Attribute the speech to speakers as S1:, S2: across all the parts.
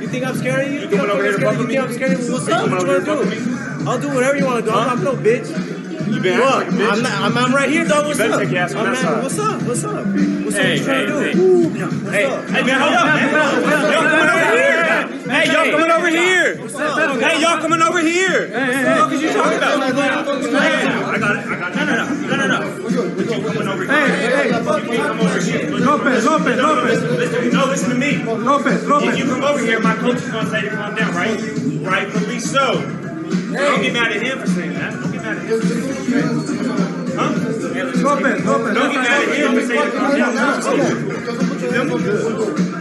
S1: You think I'm scared of you?
S2: You coming over here to fuck with me?
S1: You think I'm scared of you? What's up? What you want to do? I'll do whatever you want to do. I'm no bitch.
S2: You been acting like a bitch?
S1: I'm right here, dog. What's up?
S2: You better take your ass on that side.
S1: What's up? What's up? What's up? What you trying to do?
S2: Hey, man, hold up. Hey, y'all coming over here. Hey, y'all coming over here. What are you talking about? I got it. No. You coming over here. Hey. Come over here.
S3: Lopez.
S2: Listen to me.
S3: Lopez.
S2: If you come over here, my coach is going to say to calm down, right? Rightfully so. Don't get mad at him for saying that. Don't get mad at him. Huh?
S3: Lopez.
S2: Don't get mad at him for saying to calm down.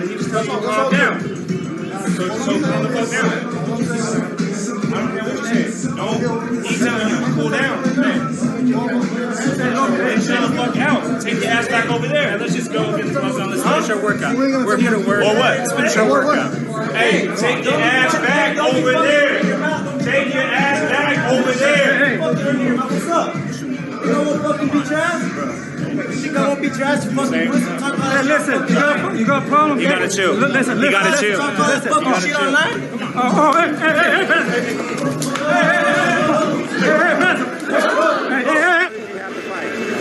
S2: And he just tells you to calm down. So calm the fuck down. I don't care what you're saying. Don't. He's telling you to cool down. Then chill the fuck out. Take your ass back over there.
S4: Let's just go get the gloves on. Let's finish our workout. We're here to work.
S2: Or what?
S4: Let's finish our workout.
S2: Hey, take your ass back over there. Take your ass back over there.
S1: What's up? You know what fucking beat your ass? You think I won't beat your ass? You fucking talk about
S3: Hey, listen, you got a problem?
S2: You gotta chill.
S3: Listen.
S2: You gotta chill.
S1: talk about that fucking shit online?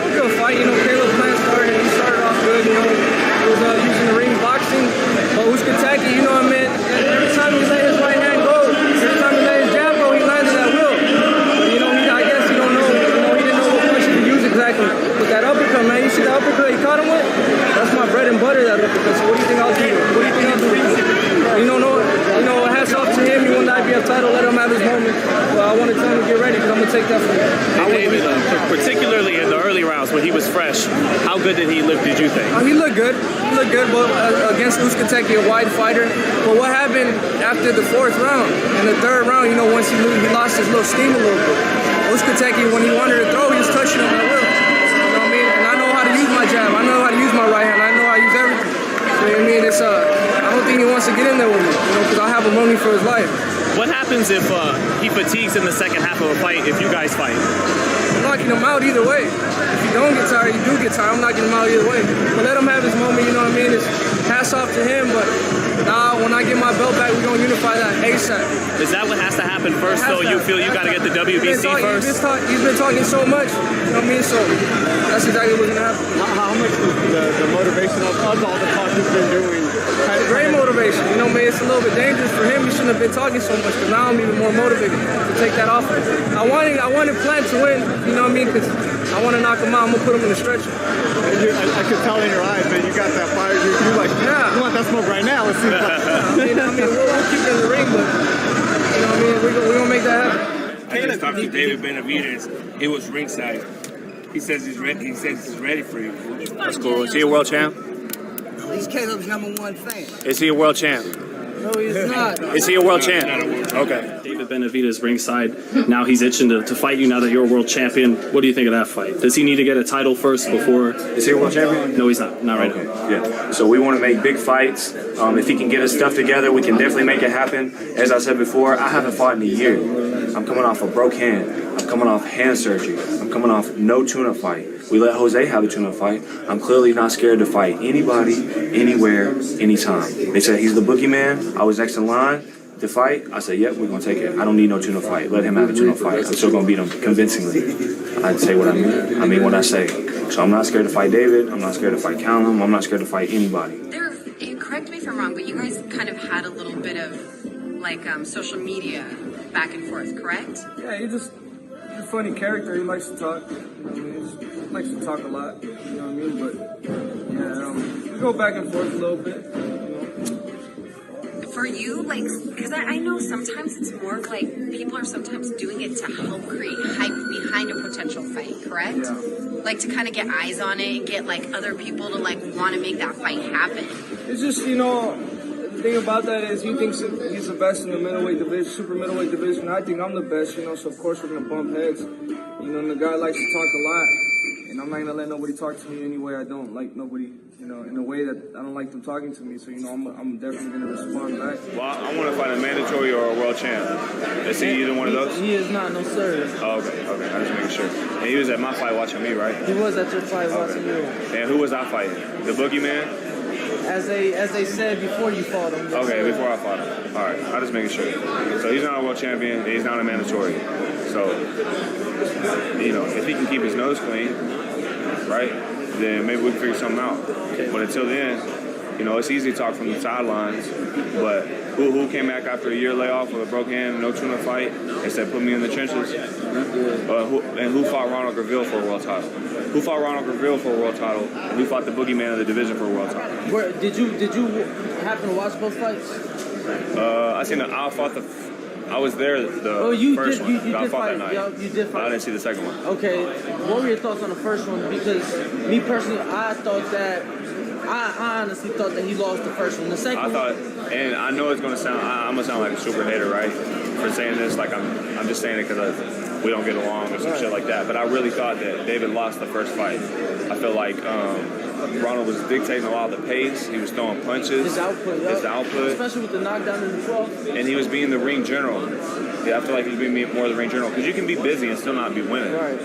S5: Good fight, Caleb's plan started, he started off good, he was using the ring boxing, but Uskataki, every time he let his right hand go, every time he let his jab go, he landed that will. But I guess he don't know, he didn't know what punch he could use exactly. But that uppercut, man, you see the uppercut he caught him with? That's my bread and butter, that uppercut. So what do you think I'll do? What do you think I'll do? Hats off to him, he won the IBF title, let him have his moment. But I want to tell him to get ready, because I'm going to take that from him.
S4: David, particularly in the early rounds when he was fresh, how good did he look, did you think?
S5: He looked good. But against Uskateki, a wide fighter. But what happened after the fourth round? In the third round, once he lost his little steam a little bit. Uskateki, when he wanted to throw, he was touching him at will. You know what I mean? And I know how to use my jab. I know how to use my right hand. I know how to use everything. So, it's I don't think he wants to get in there with me, because I have him running for his life.
S4: What happens if he fatigues in the second half of a fight if you guys fight?
S5: I'm knocking him out either way. If you don't get tired, you do get tired. I'm knocking him out either way. But let him have his moment, It's hats off to him, but now when I get my belt back, we're going to unify that ASAP.
S4: Is that what has to happen first, though? You feel you got to get the WBC first?
S5: He's been talking so much, So that's exactly what's going to happen.
S3: How much is the motivation of all the talk he's been doing?
S5: Great motivation. It's a little bit dangerous for him. He shouldn't have been talking so much, because now I'm even more motivated to take that off. I wanted Plant to win, because I want to knock him out. I'm going to put him in the stretcher.
S3: I could tell in your eyes, man, you got that fire. You're like, you want that smoke right now. Let's see.
S5: We'll keep it in the ring, but, we're going to make that happen.
S6: I just talked to David Benavidez. It was ringside. He says he's ready. He says he's ready for you.
S4: That's cool. Is he a world champ?
S7: He's Caleb's #1 fan.
S4: Is he a world champ?
S7: No, he's not.
S4: Is he a world champ? Okay. David Benavidez ringside. Now he's itching to fight you now that you're a world champion. What do you think of that fight? Does he need to get a title first before?
S8: Is he a world champion?
S4: No, he's not. Not right now.
S8: Yeah. So we want to make big fights. If he can get his stuff together, we can definitely make it happen. As I said before, I haven't fought in a year. I'm coming off a broke hand. I'm coming off hand surgery. I'm coming off no tune-up fight. We let Jose have a tune-up fight. I'm clearly not scared to fight anybody, anywhere, anytime. They said he's the boogeyman. I was next in line to fight. I said, yep, we're going to take it. I don't need no tune-up fight. Let him have a tune-up fight. I'm still going to beat him convincingly. I'd say what I mean. I mean what I say. So I'm not scared to fight David. I'm not scared to fight Callum. I'm not scared to fight anybody.
S9: Correct me if I'm wrong, but you guys kind of had a little bit of social media back and forth, correct?
S5: Yeah, he's a funny character. He likes to talk. He likes to talk a lot. But yeah, we go back and forth a little bit.
S9: For you, because I know sometimes it's more of people are sometimes doing it to help create hype behind a potential fight, correct?
S5: Yeah.
S9: To kind of get eyes on it and get other people to want to make that fight happen.
S5: It's just, the thing about that is he thinks he's the best in the middleweight division, super middleweight division. I think I'm the best, so of course we're going to bump heads. And the guy likes to talk a lot, and I'm not going to let nobody talk to me any way I don't like nobody, in a way that I don't like them talking to me. So, I'm definitely going to respond back.
S2: Well, I want to fight a mandatory or a world champ. Is he either one of those?
S5: He is not, no sir.
S2: Oh, okay. I just making sure. And he was at my fight watching me, right?
S5: He was at your fight watching you.
S2: And who was I fighting? The boogeyman?
S5: as they said before you fought him.
S8: Okay, before I fought him. All right, I'm just making sure. So he's not a world champion. And he's not a mandatory. So, you know, if he can keep his nose clean, right, then maybe we can figure something out. But until then, you know, it's easy to talk from the sidelines. But who came back after a year layoff with a broken hand, no tuna fight, and said, put me in the trenches? Who fought Ronald Graville for a world title? Who fought Ronald Graville for a world title? And who fought the boogeyman of the division for a world title?
S5: Did you happen to watch both fights?
S8: I was there the first one.
S5: You
S8: I
S5: did
S8: fought
S5: fight.
S8: that night.
S5: You did fight.
S8: I didn't see the second one.
S5: Okay, what were your thoughts on the first one? Because me personally, I honestly thought that he lost the first one. The second one,
S8: and I know it's gonna sound, I'm gonna sound like a super hater, right, for saying this. Like I'm just saying it because we don't get along or some shit like that. But I really thought that David lost the first fight. I feel like Ronald was dictating a lot of the pace. He was throwing punches.
S5: His output, especially with the knockdown in the 12th.
S8: And he was being the ring general. Yeah, I feel like he was being more the ring general because you can be busy and still not be winning.
S5: Right.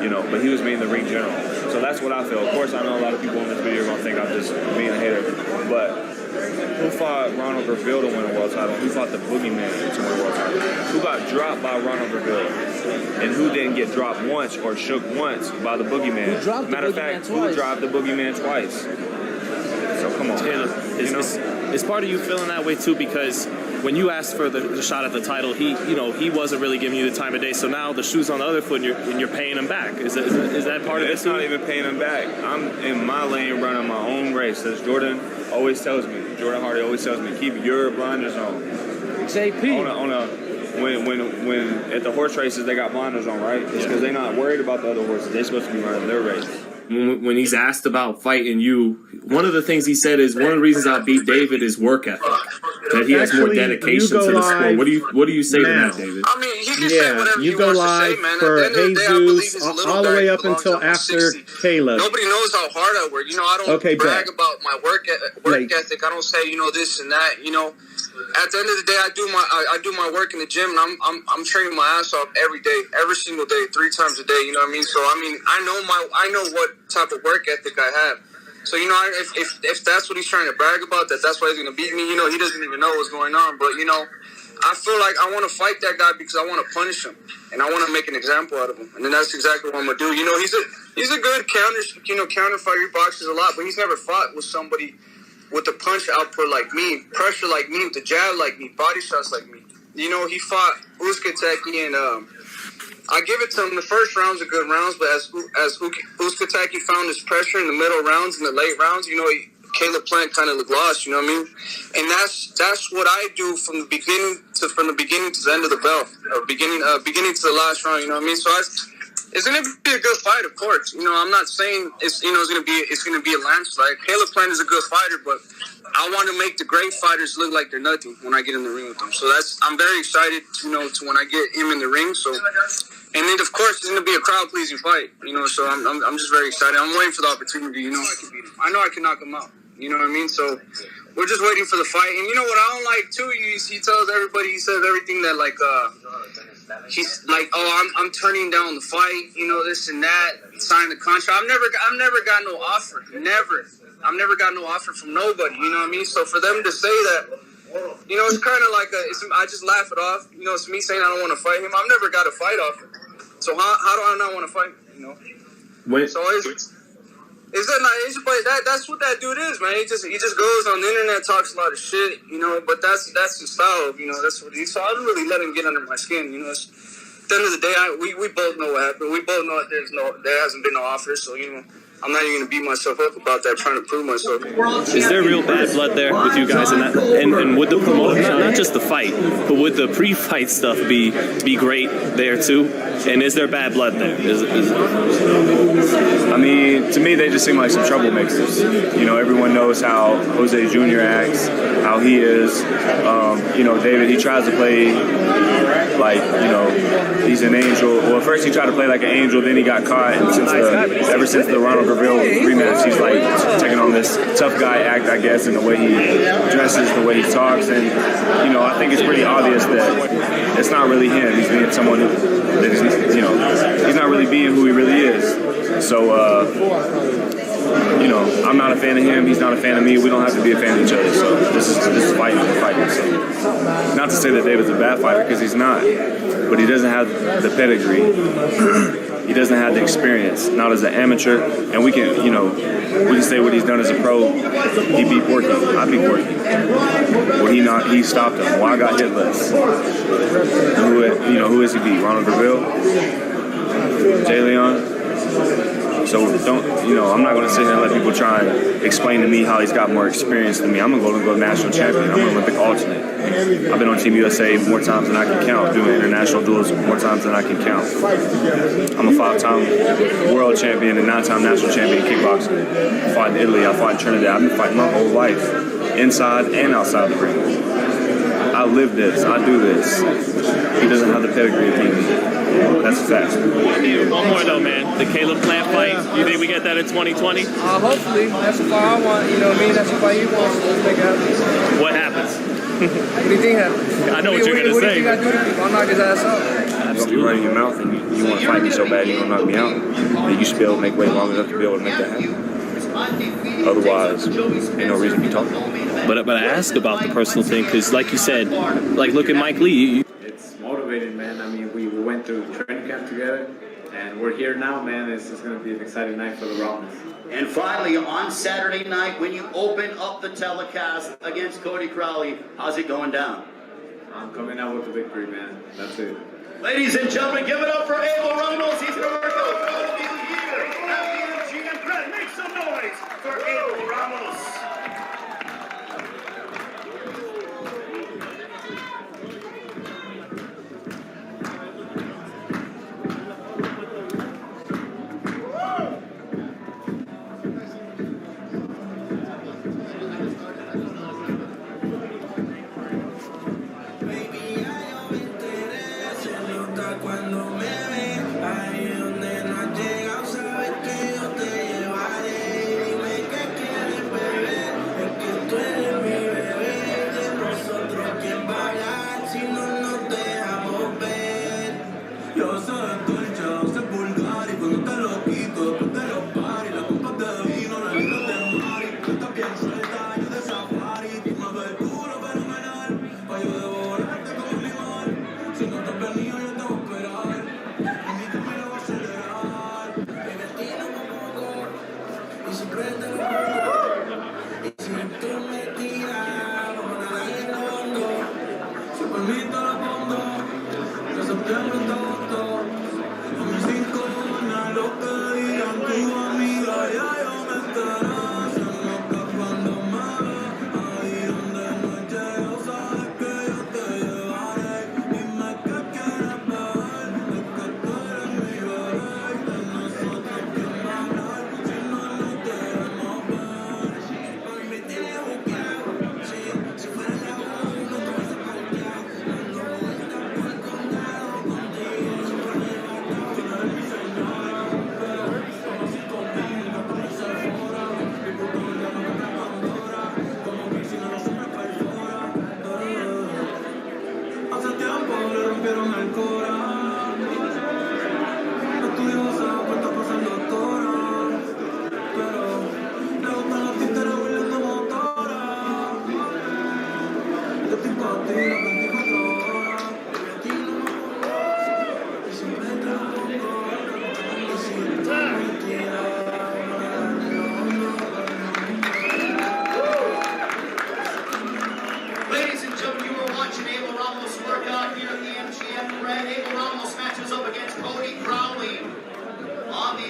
S8: You know, but he was being the ring general. So that's what I feel. Of course, I know a lot of people in this video are gonna think I'm just being a hater, but who fought Ronald Graville to win a world title? Who fought the boogeyman to win a world title? Who got dropped by Ronald Graville? And who didn't get dropped once or shook once by the boogeyman? Matter of fact, who dropped the boogeyman twice? So come on.
S4: Is part of you feeling that way too? Because when you asked for the shot at the title, he wasn't really giving you the time of day. So now the shoe's on the other foot, and you're paying him back. Is that part of it?
S8: It's not even paying him back. I'm in my lane running my own race. As Jordan Hardy always tells me, keep your blinders on.
S5: JP.
S8: When at the horse races they got blinders on, right? It's because they're not worried about the other horses. They're supposed to be running their race.
S4: When he's asked about fighting you, one of the things he said is one of the reasons I beat David is work ethic. That he has more dedication to the sport. What do you say to that, David?
S10: I mean, he can say whatever he wants to say, man. At the end of the day, I believe he's a little
S3: all the way up
S10: guy
S3: until after
S10: 60.
S3: Caleb.
S10: Nobody knows how hard I work. You know, I don't brag about my work ethic. I don't say, you know, this and that. You know, at the end of the day, I do my work in the gym, and I'm training my ass off every day, every single day, 3 times a day. You know what I mean? So I mean, I know what type of work ethic I have. So, you know, if that's what he's trying to brag about, that's why he's going to beat me, you know, he doesn't even know what's going on. But, you know, I feel like I want to fight that guy because I want to punish him. And I want to make an example out of him. And then that's exactly what I'm going to do. You know, he's a good counter fighter. He boxes a lot, but he's never fought with somebody with a punch output like me, pressure like me, with the jab like me, body shots like me. You know, he fought Uzkateki and I give it to him. The first rounds are good rounds, but as Uzkateki found his pressure in the middle rounds and the late rounds, you know, Caleb Plant kind of looked lost. You know what I mean? And that's what I do from the beginning to the end of the bell, or beginning to the last round. You know what I mean? So it's going to be a good fight, of course. You know, I'm not saying it's going to be a landslide. Caleb Plant is a good fighter, but I want to make the great fighters look like they're nothing when I get in the ring with them. So I'm very excited, you know, to when I get him in the ring. So. And then, of course, it's going to be a crowd-pleasing fight, you know, so I'm just very excited. I'm waiting for the opportunity, you know. I know I can knock him out, you know what I mean? So we're just waiting for the fight. And you know what I don't like, too? He tells everybody, he says everything that, like, he's like, oh, I'm turning down the fight, you know, this and that, sign the contract. I've never got no offer, never. I've never got no offer from nobody, you know what I mean? So for them to say that, you know, it's kind of like I just laugh it off. You know, it's me saying I don't want to fight him. I've never got a fight offer. So how do I not want to fight? You know. So that's what that dude is, man. He just goes on the internet, talks a lot of shit, you know. But that's his style, you know. That's what he. So I don't really let him get under my skin, you know. At the end of the day, we both know what happened. We both know that there hasn't been no offer. So you know. I'm not even going to beat myself up about that, trying to prove myself.
S4: Is there real bad blood there with you guys in that? And would the promotion, not just the fight, but would the pre-fight stuff be great there too? And is there bad blood there?
S8: I mean, to me, they just seem like some troublemakers. You know, everyone knows how Jose Jr. acts, how he is. You know, David, he tries to play like, you know, he's an angel. Well, first he tried to play like an angel, then he got caught. And ever since the Ronald Graville rematch, he's like taking on this tough guy act, I guess, in the way he dresses, the way he talks. And, you know, I think it's pretty obvious that it's not really him. He's being someone he's not really being who he really is. So, you know, I'm not a fan of him. He's not a fan of me. We don't have to be a fan of each other. So this is fighting. So not to say that David's a bad fighter, because he's not, but he doesn't have the pedigree. He doesn't have the experience, not as an amateur, and we can say what he's done as a pro. He beat Porky. I beat Porky. Well, he stopped him. Well, I got hitless. Who is he beat? Ronald Derville? Jay Leon? So I'm not going to sit here and let people try and explain to me how he's got more experience than me. I'm going to go national champion. I'm an Olympic alternate. I've been on Team USA more times than I can count, doing international duels more times than I can count. I'm a 5-time world champion and 9-time national champion in kickboxing. I fought in Italy. I fought in Trinidad. I've been fighting my whole life, inside and outside the ring. I live this. I do this. He doesn't have the pedigree to beat me. That's a fact.
S4: One more though, man. The Caleb Plant fight. You think we get that in 2020?
S5: Hopefully. That's the fight I want. You know what I mean? That's the fight you want. So let's make it happen.
S4: What happens?
S5: What do you think happens?
S4: I know what you're going to say.
S5: What do you think I do to people? I'll knock his ass out.
S8: Absolutely. You run in your mouth and you want to fight me so bad you don't knock me out. And you should be able to make weight long enough to be able to make that happen. Otherwise, ain't no reason to be talking.
S4: But I ask about the personal thing because, like you said, like look at Mike Lee.
S3: It's motivating, man. I mean, we went through training camp together, and we're here now, man. It's going to be an exciting night for the Ramos.
S11: And finally, on Saturday night, when you open up the telecast against Cody Crowley, how's it going down?
S3: I'm coming out with the victory, man. That's it.
S11: Ladies and gentlemen, give it up for Abel Ramos. He's going to work out proud of you here at the MGM Grand. Make some noise for Abel Ramos.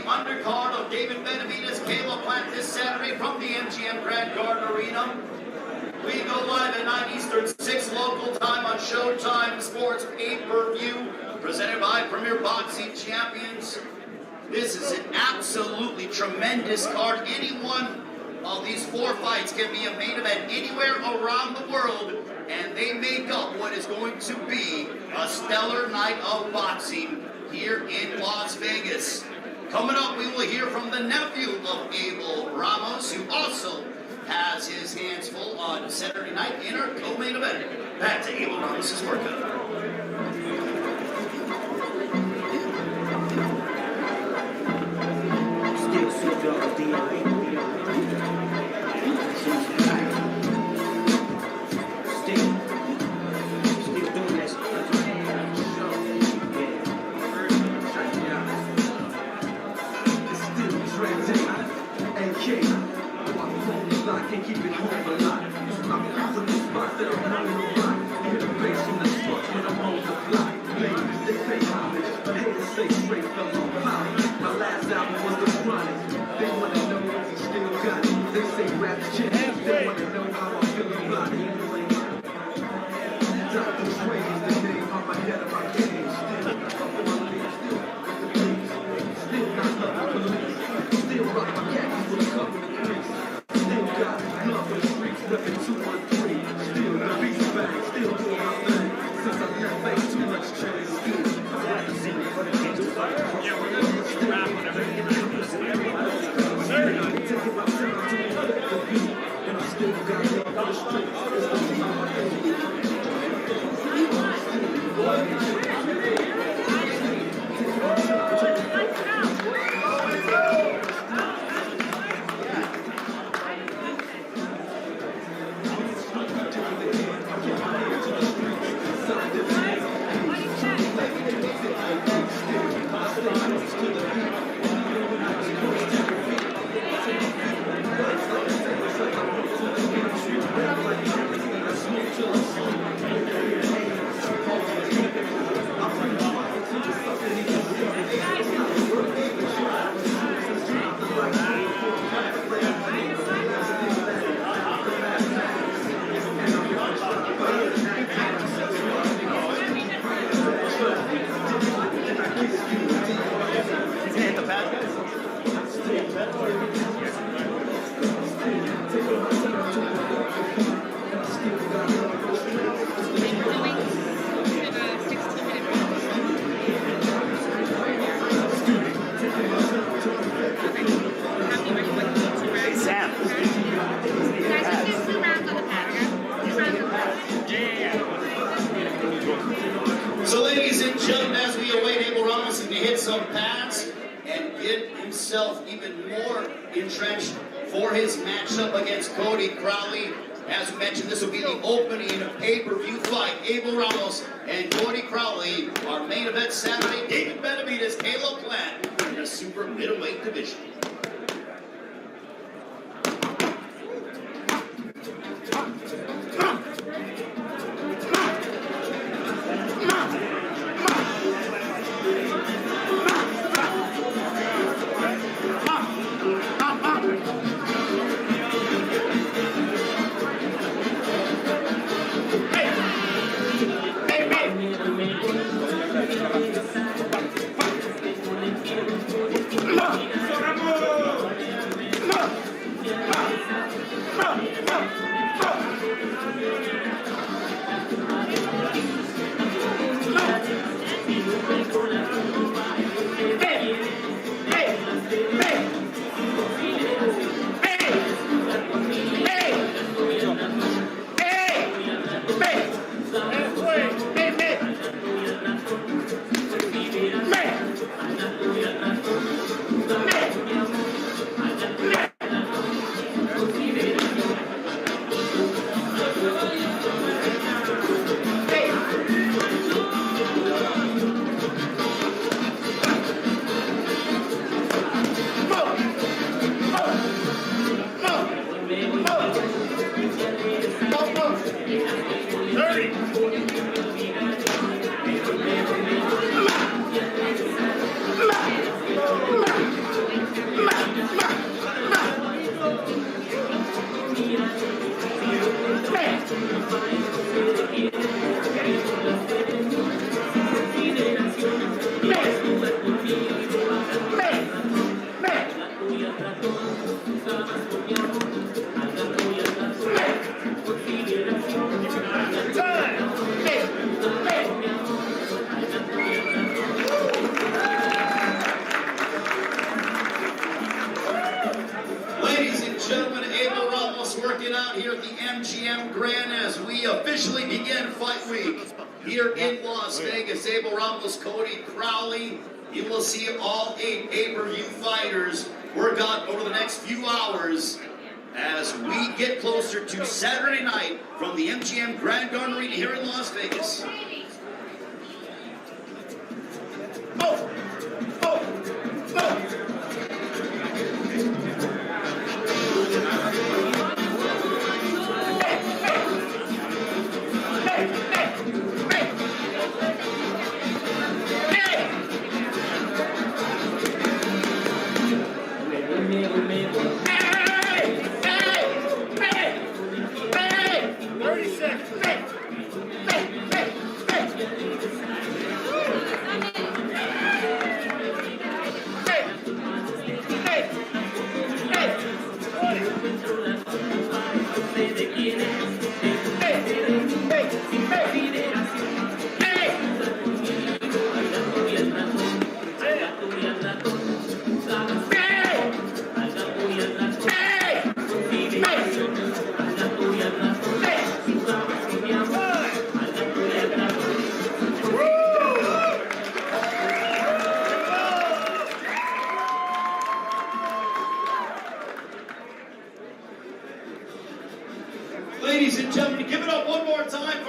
S11: Undercard of David Benavidez, Caleb Plant this Saturday from the MGM Grand Garden Arena. We go live at 9 Eastern, 6 local time on Showtime Sports pay-per-view, presented by Premier Boxing Champions. This is an absolutely tremendous card. Any one of these 4 fights can be a main event anywhere around the world, and they make up what is going to be a stellar night of boxing here in Las Vegas. Coming up, we will hear from the nephew of Abel Ramos, who also has his hands full on Saturday night in our co-main event. Back to Abel Ramos' workout.
S12: Still so stay straight, fell on pop. My last album was The Chronic. They wanna know if he still got it. They say rap shit. They wanna know how I feel about it. Dr. Dre is the name on my head of my game. Still up on my league, still with the beats. Still not love the police. Still rock my khakis with a couple of crease. Still got love for the streets, reppin' 213. Still the beats bang, still doing my thing. Since I left, ain't too much change. Still, I like to see me, but I can't do it. Yeah, we're gonna rap whatever. Taking my time to reflect the beat. And I still got love for the streets. It's the beat on my head.
S11: So, ladies and gentlemen, as we await Abel Ramos to hit some pads and get himself even more entrenched for his matchup against Cody Crowley. As we mentioned, this will be the opening pay-per-view fight. Abel Ramos and Cody Crowley, our main event Saturday. David Benavidez, Caleb Plant in the super middleweight division. Working out here at the MGM Grand as we officially begin Fight Week here in Las Vegas. Abel Ramos, Cody Crowley. You will see all 8 pay-per-view fighters work out over the next few hours as we get closer to Saturday night from the MGM Grand Garden Arena here in Las Vegas.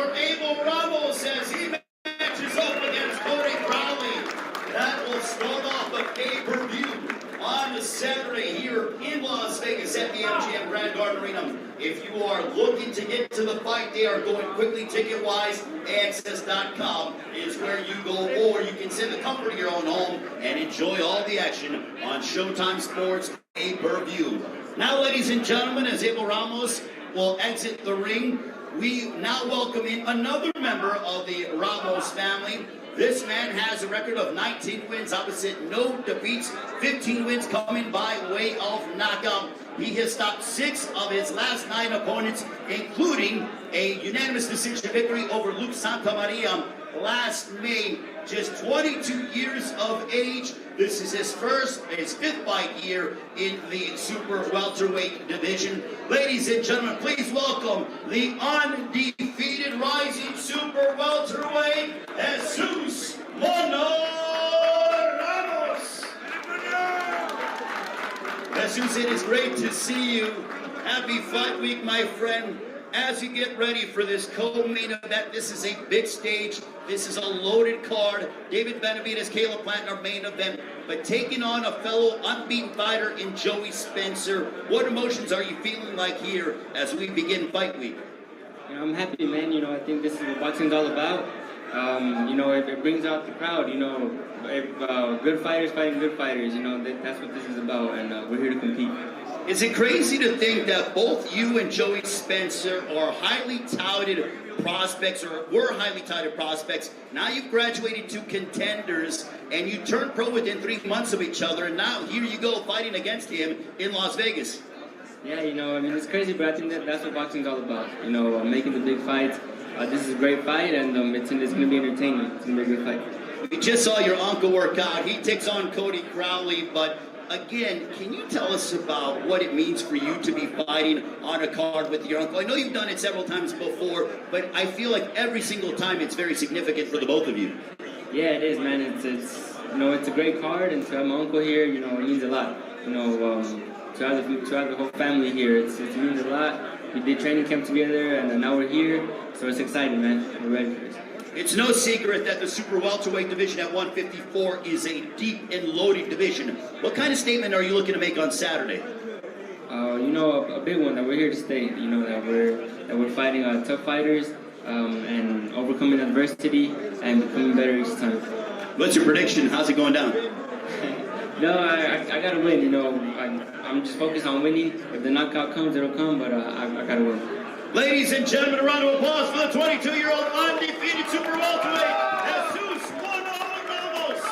S11: for Abel Ramos as he matches up against Cody Crowley. That will start off a pay-per-view on Saturday here in Las Vegas at the MGM Grand Garden Arena. If you are looking to get to the fight, they are going quickly ticket-wise. AXS.com is where you go, or you can sit in the comfort of your own home and enjoy all the action on Showtime Sports pay-per-view. Now, ladies and gentlemen, as Abel Ramos will exit the ring, we now welcome in another member of the Ramos family. This man has a record of 19 wins opposite no defeats, 15 wins coming by way of knockout. He has stopped 6 of his last 9 opponents, including a unanimous decision victory over Luke Santamaria last May. Just 22 years of age. This is his 5th fight year in the super welterweight division. Ladies and gentlemen, please welcome the undefeated rising super welterweight, Jesus Mono Ramos. Jesus, it is great to see you. Happy Fight Week, my friend. As you get ready for this co-main event, this is a big stage. This is a loaded card. David Benavidez, Caleb Plant, our main event. But taking on a fellow unbeaten fighter in Joey Spencer, what emotions are you feeling like here as we begin Fight Week?
S5: I'm happy, man. I think this is what boxing's all about. It brings out the crowd. If good fighters fighting good fighters, that's what this is about, and we're here to compete.
S11: Is it crazy to think that both you and Joey Spencer are highly touted prospects, or were highly touted prospects? Now you've graduated to contenders, and you turned pro within 3 months of each other, and now here you go fighting against him in Las Vegas.
S5: Yeah, it's crazy, but I think that's what boxing's all about. Making the big fights. This is a great fight, and it's going to be entertaining. It's going to be a good fight.
S11: We just saw your uncle work out. He takes on Cody Crowley, but again, can you tell us about what it means for you to be fighting on a card with your uncle? I know you've done it several times before, but I feel like every single time it's very significant for the both of you.
S5: Yeah, it is, man. It's a great card, and to have my uncle here, it means a lot. To have the whole family here, it means a lot. We did training camp together, and now we're here, so it's exciting, man. We're ready for this.
S11: It's no secret that the super welterweight division at 154 is a deep and loaded division. What kind of statement are you looking to make on Saturday?
S5: A big one, that we're here to stay. That we're fighting tough fighters and overcoming adversity and becoming better each time.
S11: What's your prediction? How's it going down?
S5: No, I gotta win. I'm just focused on winning. If the knockout comes, it'll come. But I gotta win.
S11: Ladies and gentlemen, a round of applause for the 22-year-old undefeated super welterweight, Jesus Mono Ramos.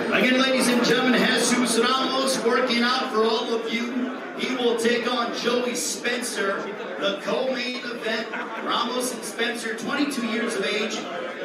S11: Again, ladies and gentlemen, Jesus Ramos working out for all of you. He will take on Joey Spencer, the co-main event. Ramos and Spencer, 22 years of age.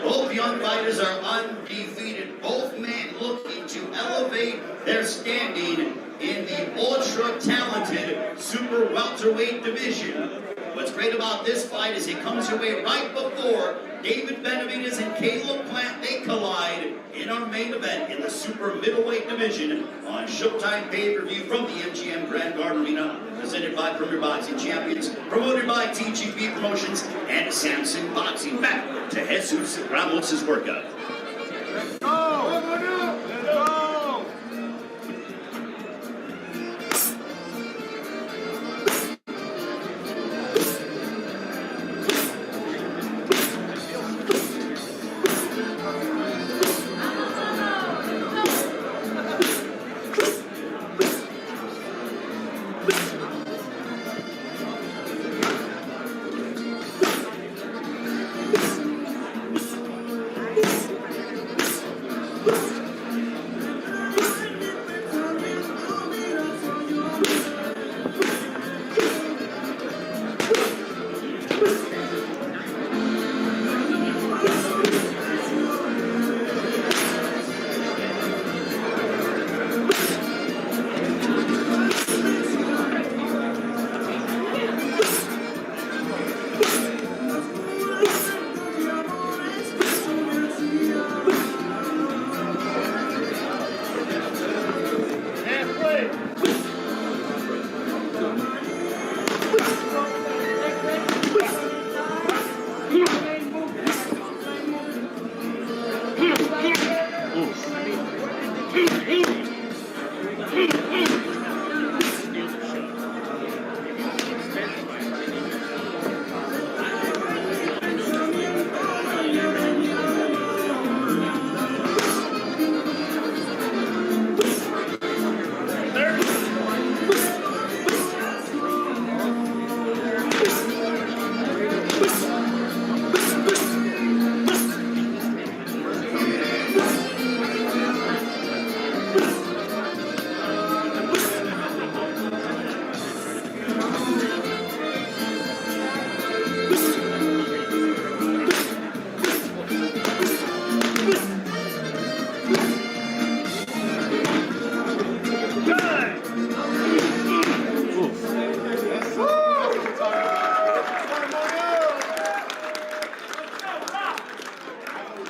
S11: Both young fighters are undefeated. Both men looking to elevate their standing in the ultra-talented super welterweight division. What's great about this fight is it comes your way right before David Benavidez and Caleb Plant, they collide in our main event in the super middleweight division on Showtime pay-per-view from the MGM Grand Garden Arena, presented by Premier Boxing Champions, promoted by TGP Promotions and Samson Boxing. Back to Jesus Ramos' workout.
S2: Let's go! Let's go!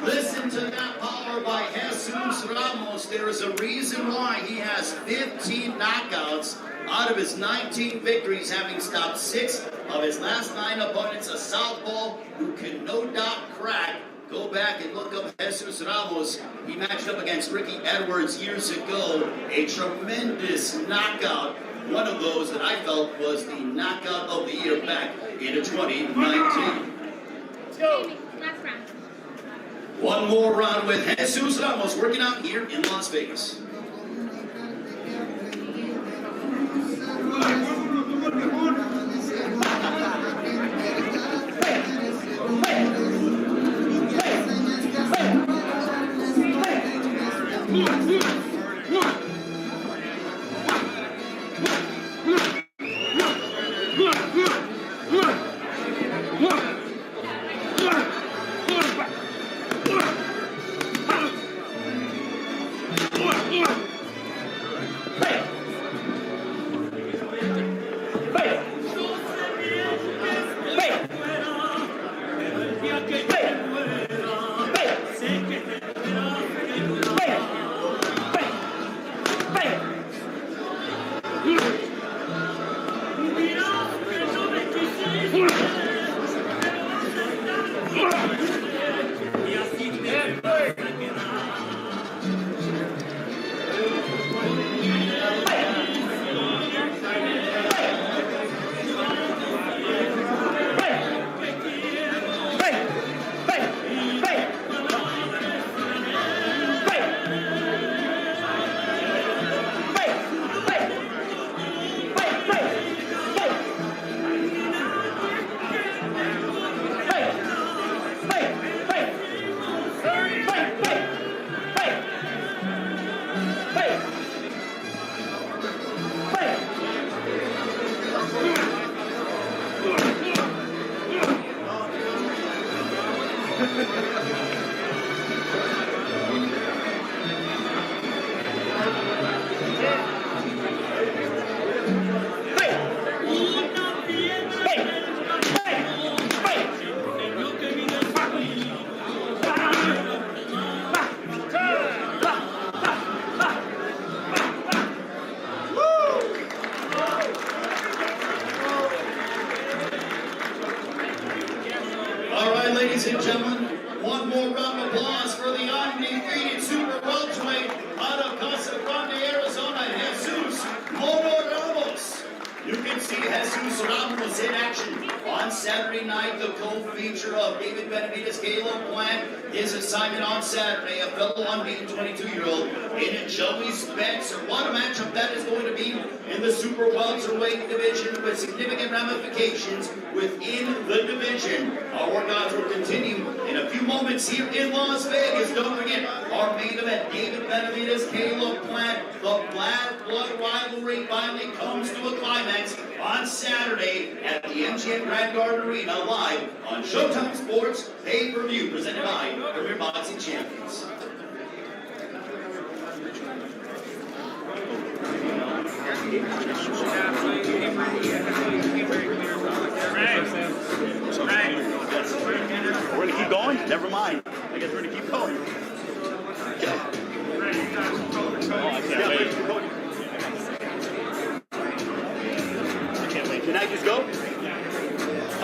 S11: Listen to that power by Jesus Ramos. There is a reason why he has 15 knockouts out of his 19 victories, having stopped 6 of his last 9 opponents. A southpaw who can no doubt crack. Go back and look up Jesus Ramos. He matched up against Ricky Edwards years ago. A tremendous knockout. One of those that I felt was the knockout of the year back in 2019.
S9: Let's go. Last round.
S11: One more round with Jesus Ramos working out here in Las Vegas. Jesus Ramos in action on Saturday night. The co-feature of David Benavidez, Caleb Plant. His assignment on Saturday, a fellow unbeaten 22-year-old in Joey Spencer. What a matchup that is going to be in the super welterweight division with significant ramifications within the division. Our workouts will continue in a few moments here in Las Vegas. Don't forget our main event, David Benavidez, Caleb Plant. The Black Blood rivalry finally comes to a climax on Saturday at the MGM Grand Garden Arena, live on Showtime Sports pay-per-view, presented by Premier Boxing Champions.
S13: We're gonna keep going? Never mind. I guess we're gonna keep going. Can I just go?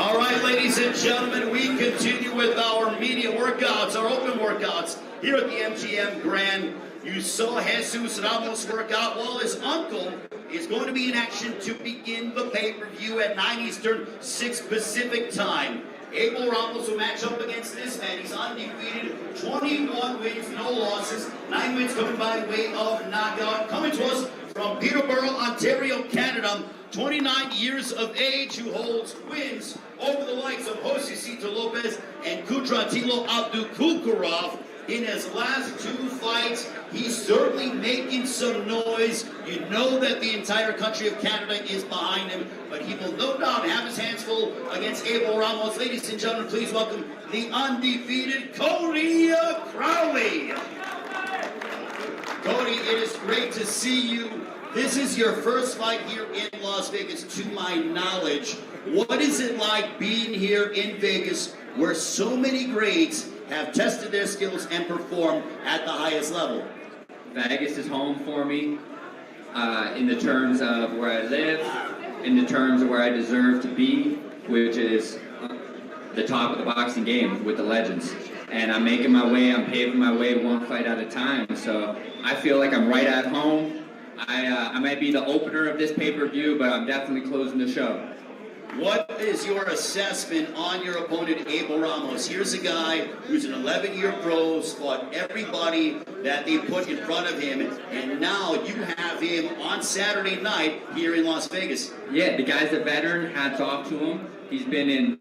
S11: All right, ladies and gentlemen, we continue with our media workouts, our open workouts here at the MGM Grand. You saw Jesus Ramos work out while his uncle is going to be in action to begin the pay-per-view at 9 Eastern, 6 Pacific time. Abel Ramos will match up against this man. He's undefeated, 21 wins, no losses, 9 wins coming by way of knockout. Coming to us from Peterborough, Ontario, Canada, 29 years of age, who holds wins over the likes of Josecito Lopez and Kudratilo Abdukukurov. In his last 2 fights, he's certainly making some noise. You know that the entire country of Canada is behind him, but he will no doubt have his hands full against Abel Ramos. Ladies and gentlemen, please welcome the undefeated Cody Crowley. Cody, it is great to see you. This is your first fight here in Las Vegas, to my knowledge. What is it like being here in Vegas, where so many greats have tested their skills and performed at the highest level?
S14: Vegas is home for me, in the terms of where I live, in the terms of where I deserve to be, which is the top of the boxing game with the legends. And I'm making my way, I'm paving my way one fight at a time. So I feel like I'm right at home. I might be the opener of this pay-per-view, but I'm definitely closing the show.
S11: What is your assessment on your opponent, Abel Ramos? Here's a guy who's an 11-year pro, who's fought everybody that they put in front of him, and now you have him on Saturday night here in Las Vegas.
S14: Yeah, the guy's a veteran. Hats off to him. He's been in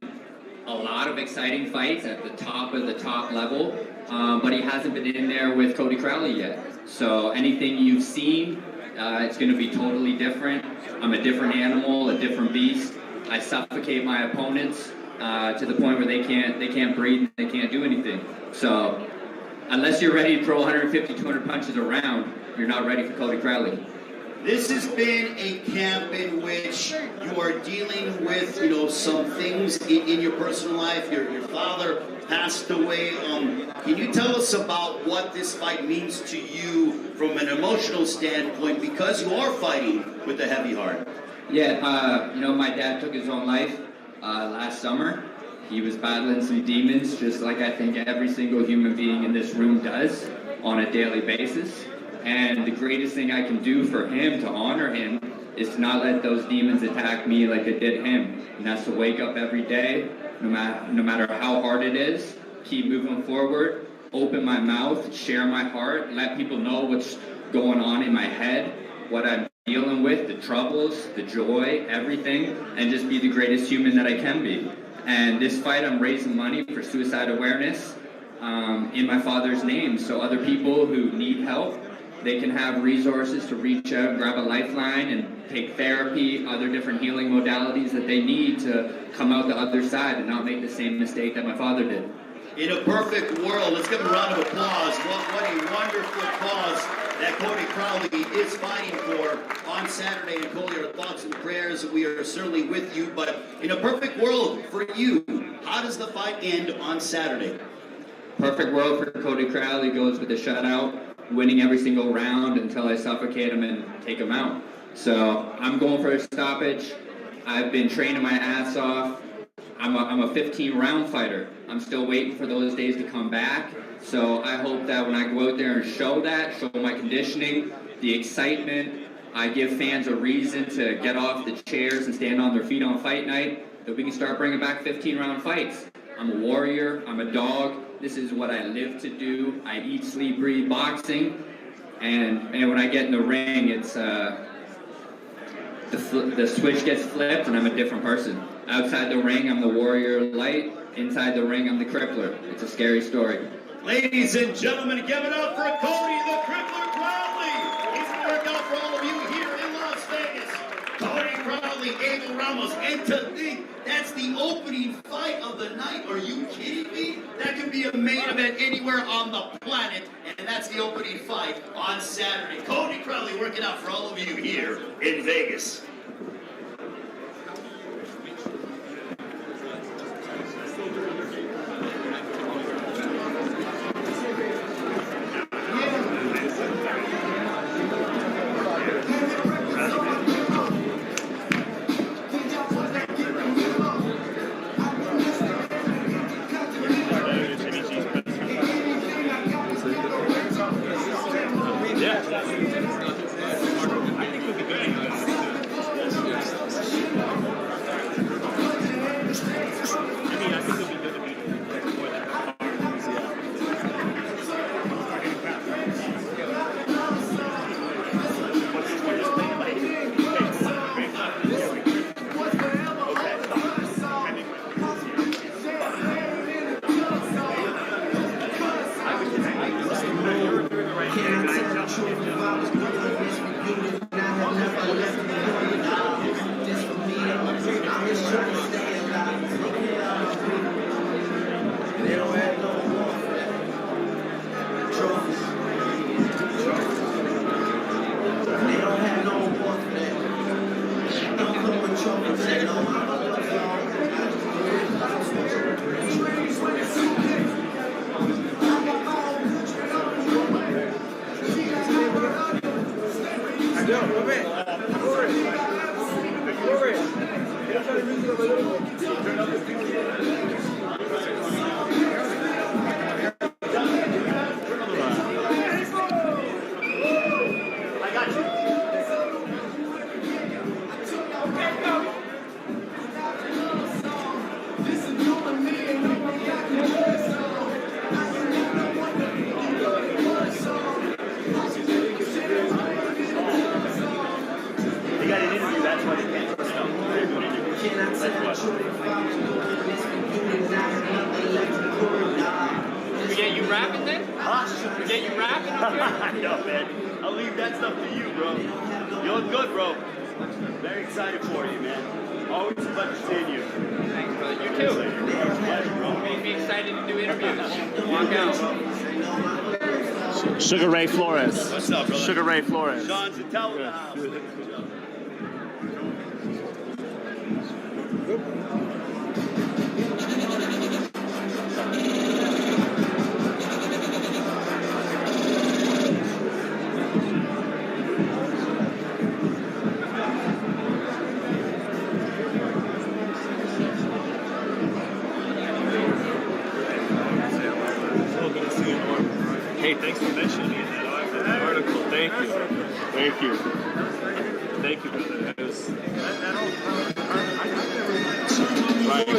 S14: a lot of exciting fights at the top of the top level, but he hasn't been in there with Cody Crowley yet. So anything you've seen, it's going to be totally different. I'm a different animal, a different beast. I suffocate my opponents to the point where they can't breathe, they can't do anything. So unless you're ready to throw 150, 200 punches around, you're not ready for Cody Crowley.
S11: This has been a camp in which you are dealing with, some things in your personal life. Your father passed away. Can you tell us about what this fight means to you from an emotional standpoint, because you are fighting with a heavy heart?
S14: Yeah, my dad took his own life last summer. He was battling some demons, just like I think every single human being in this room does on a daily basis. And the greatest thing I can do for him, to honor him, is to not let those demons attack me like they did him. And that's to wake up every day, no matter how hard it is, keep moving forward, open my mouth, share my heart, let people know what's going on in my head, what I'm dealing with, the troubles, the joy, everything, and just be the greatest human that I can be. And this fight, I'm raising money for suicide awareness in my father's name, so other people who need help, they can have resources to reach out and grab a lifeline and take therapy, other different healing modalities that they need to come out the other side and not make the same mistake that my father did.
S11: In a perfect world, let's give him a round of applause. What a wonderful cause that Cody Crowley is fighting for on Saturday. And Cody, our thoughts and prayers, we are certainly with you. But in a perfect world for you, how does the fight end on Saturday?
S14: Perfect world for Cody Crowley goes with a shutout, winning every single round until I suffocate him and take him out. So I'm going for a stoppage. I've been training my ass off. I'm a 15-round fighter. I'm still waiting for those days to come back. So I hope that when I go out there and show my conditioning, the excitement, I give fans a reason to get off the chairs and stand on their feet on fight night, that we can start bringing back 15-round fights. I'm a warrior, I'm a dog, this is what I live to do. I eat, sleep, breathe boxing, and when I get in the ring, it's the switch gets flipped and I'm a different person. Outside the ring, I'm the warrior light. Inside the ring, I'm the crippler. It's a scary story.
S11: Ladies and gentlemen, give it up for Cody the Crippler Crowley. He's going to work out for all of you here in Las Vegas. Cody Crowley, Abel Ramos, and to think that's the opening fight of the night. Are you kidding me? That could be a main event anywhere on the planet, and that's the opening fight on Saturday. Cody Crowley working out for all of you here in Vegas.
S13: No, man. I'll leave that stuff to you, bro. You look good, bro. Very excited for you, man. Always a pleasure seeing you.
S14: Thanks, brother. You too. Made me excited to do interviews. Walk out.
S4: Sugar Ray Flores.
S13: What's up, brother?
S4: Sugar Ray Flores.
S13: Sean Zatella.
S4: Hey, thanks for mentioning me in that article. Thank you. Thank you. Thank you, brother. It was... Right. It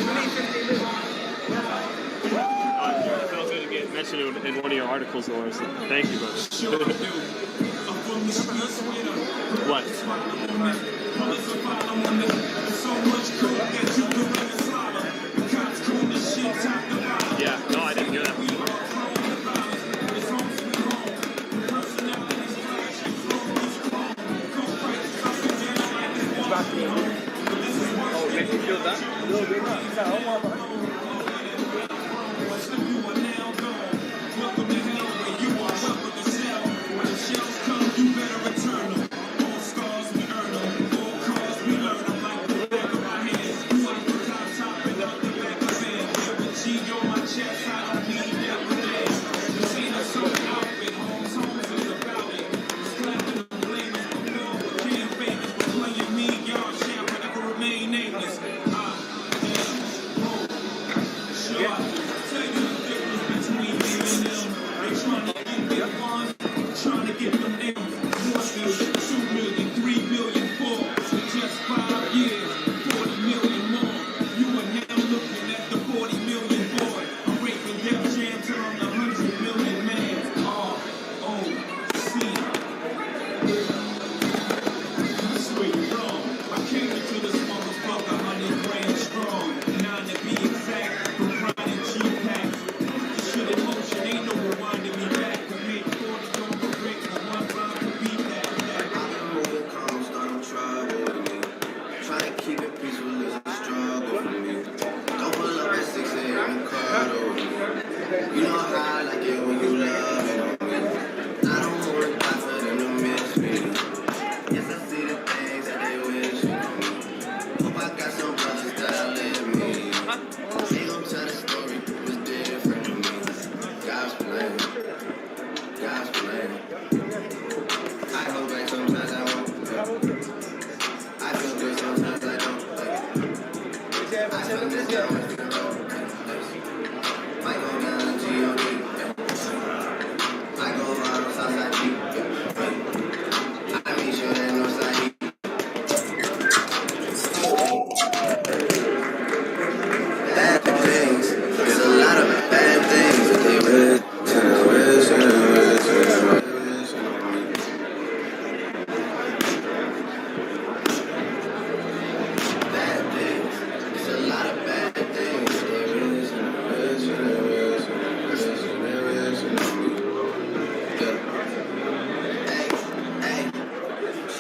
S4: felt good to get mentioned in one of your articles, Laura. So thank you, brother. What? Yeah, no, I didn't hear that.
S5: Oh, makes you feel that? A little bit.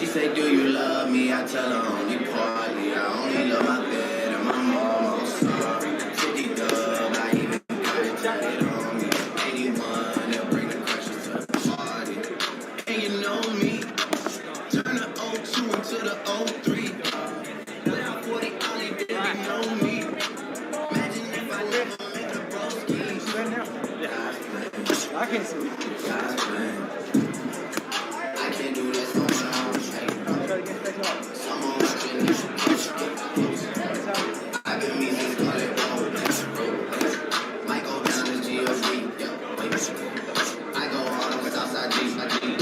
S15: say, do you love me? I tell her only partly. I only love my bed and my mom. I'm sorry. 50 dub, I even got it tatted on me. 81, they'll bring the crutches to the party. And you know me, turn the 02 into the 03. Without 40 Ollie, baby, know me. Imagine if I never met the broskies. I can't see. I can't do this for someone watching this. I've been meaning to call it road. Might go down to GOV. I go hard with outside G's, my G.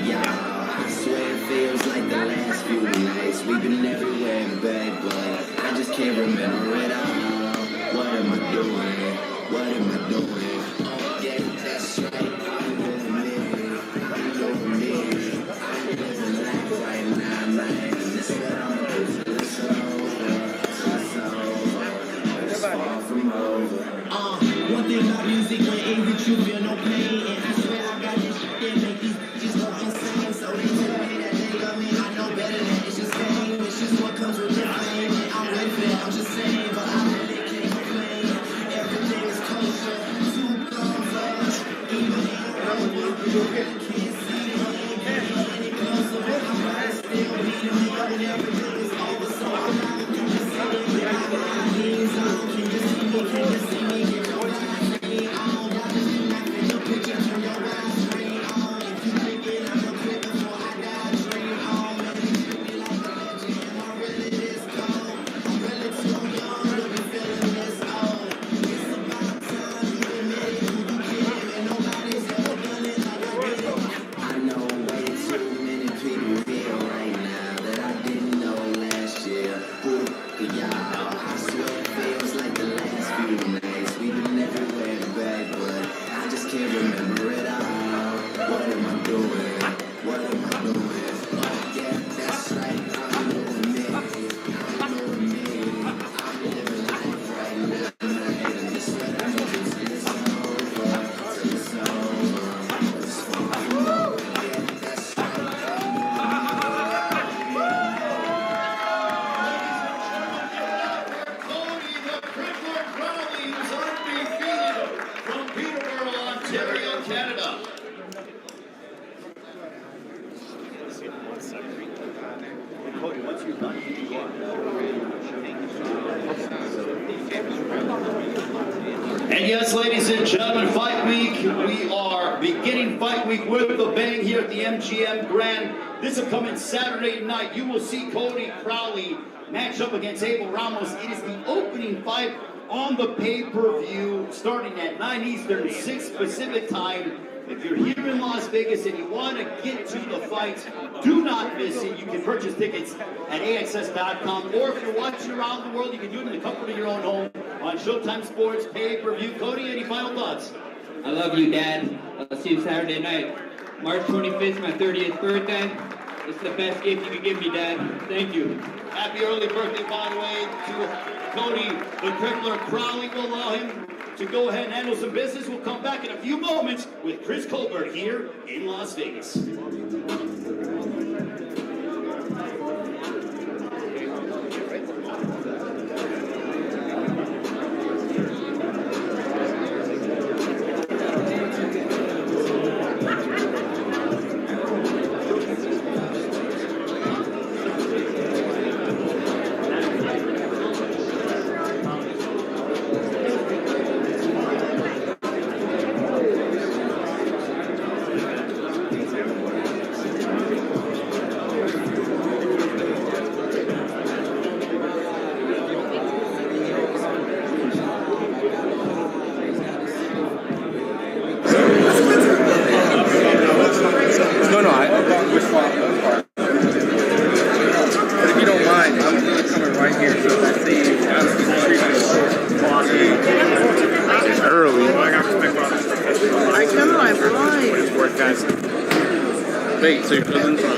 S15: y'all. I swear it feels like the last few nights. We've been everywhere, babe, but I just can't remember it all. What am I doing? What am I doing? Yeah, that's right. I'm living me. I'm doing me. I'm living life right now, man. This is what I'm gonna do till it's over. It's over. It's far from over. One thing about music, when it hits you, feel no pain. And I swear I got this shit that make these bitches go insane. So they tell me that they love me, I know better than it's just fame. It's just what comes with the fame. And I'm with it, I'm just saying, but I really can't complain. Everything is kosher, two thumbs up. Even if I can't see the end, when it comes to what I'm right, still beating me up and everything is over. So I'm not gonna say it. I got my knees on, can you see me, can you see me?
S11: And yes, ladies and gentlemen, Fight Week, we are beginning Fight Week with a bang here at the MGM Grand. This upcoming Saturday night, you will see Cody Crowley match up against Abel Ramos. It is the opening fight on the pay-per-view starting at 9 Eastern, 6 Pacific time. If you're here in Las Vegas and you want to get to the fight, do not miss it. You can purchase tickets at AXS.com, or if you're watching around the world, you can do it in the comfort of your own home on Showtime Sports pay-per-view. Cody, any final thoughts?
S14: I love you, Dad. I'll see you Saturday night. March 25th, my 30th birthday. It's the best gift you can give me, Dad. Thank you.
S11: Happy early birthday, by the way, to Cody the Crippler Crowley. Will allow him to go ahead and handle some business. We'll come back in a few moments with Chris Colbert here in Las Vegas.
S16: Wait, so your cousin's from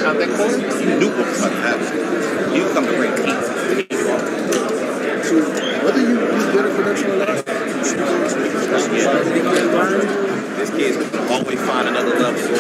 S16: out that corner? You knew what was going to happen. You come to bring pizza. So, whether you get a credential or not, this kid's always find another level for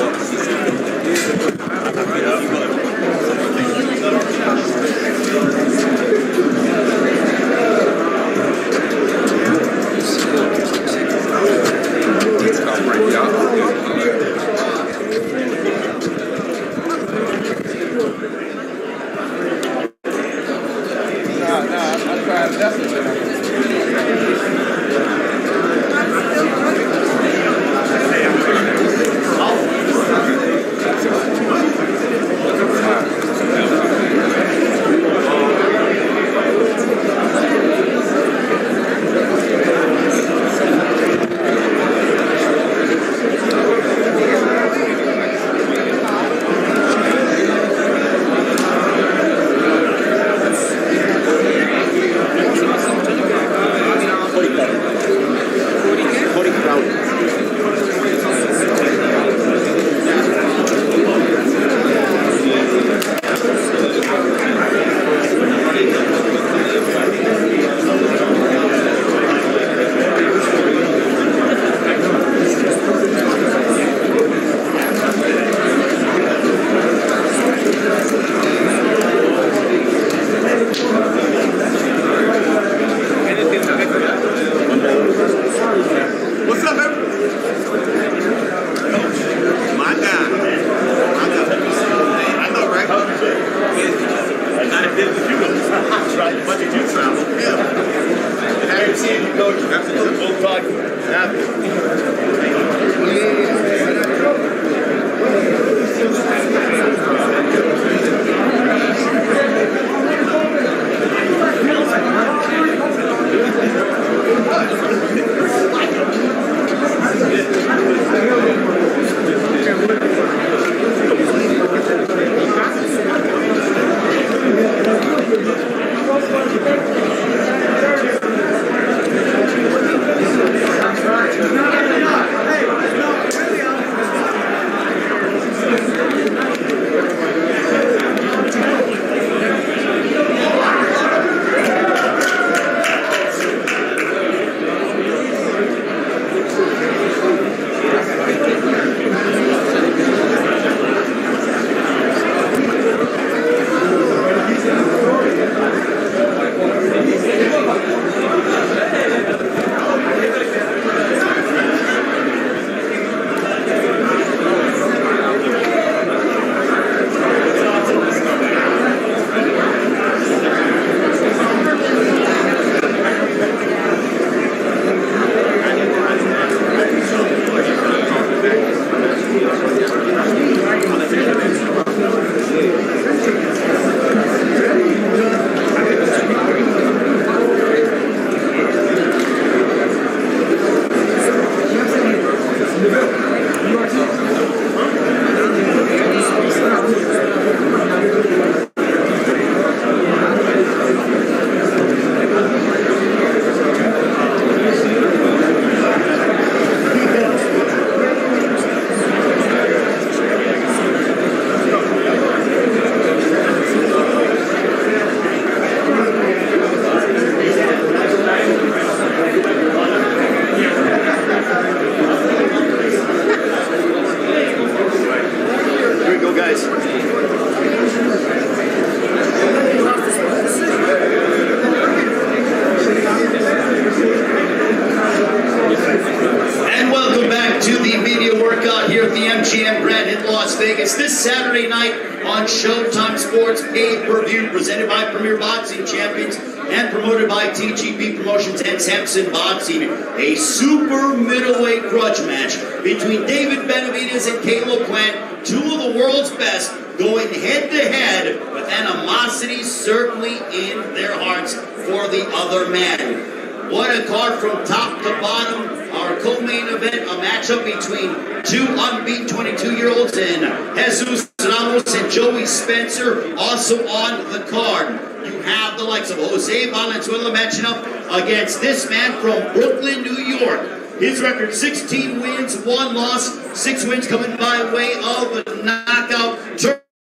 S11: MGM Grand in Las Vegas this Saturday night on Showtime Sports pay-per-view, presented by Premier Boxing Champions and promoted by TGP Promotions and Samson Boxing. A super middleweight grudge match between David Benavidez and Caleb Plant, two of the world's best, going head-to-head with animosity certainly in their hearts for the other man. What a card from top to bottom. Our co-main event, a matchup between two unbeaten 22-year-olds in Jesus Ramos and Joey Spencer. Also on the card, you have the likes of Jose Valenzuela matching up against this man from Brooklyn, New York. His record, 16 wins, 1 loss, 6 wins coming by way of a knockout.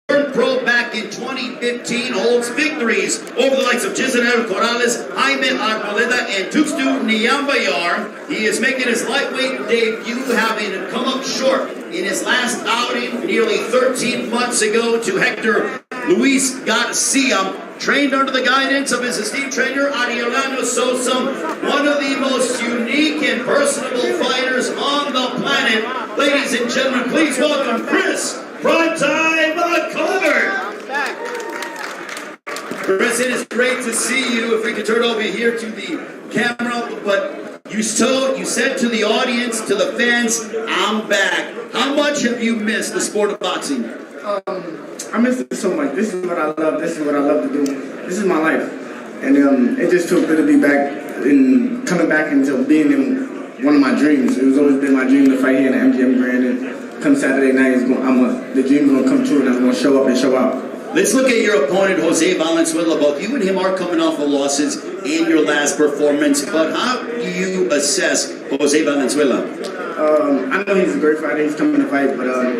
S11: Turned pro back in 2015, holds victories over the likes of Giselle Corrales, Jaime Arboleda, and Tuxtu Nyambayar. He is making his lightweight debut, having come up short in his last outing nearly 13 months ago to Hector Luis Garcia. Trained under the guidance of his esteemed trainer, Ariolano Sosa, one of the most unique and personable fighters on the planet. Ladies and gentlemen, please welcome Chris Primetime Colbert. Chris, it is great to see you. If we could turn over here to the camera, but you said to the audience, to the fans, I'm back. How much have you missed the sport of boxing?
S17: I miss it so much. This is what I love. This is what I love to do. This is my life. And it just feels good to be back and coming back into being in one of my dreams. It was always been my dream to fight here in the MGM Grand. And come Saturday night, the dream's going to come true and I'm going to show up and show out.
S11: Let's look at your opponent, Jose Valenzuela. Both you and him are coming off of losses in your last performance. But how do you assess Jose Valenzuela?
S17: I know he's a great fighter. He's coming to fight, but I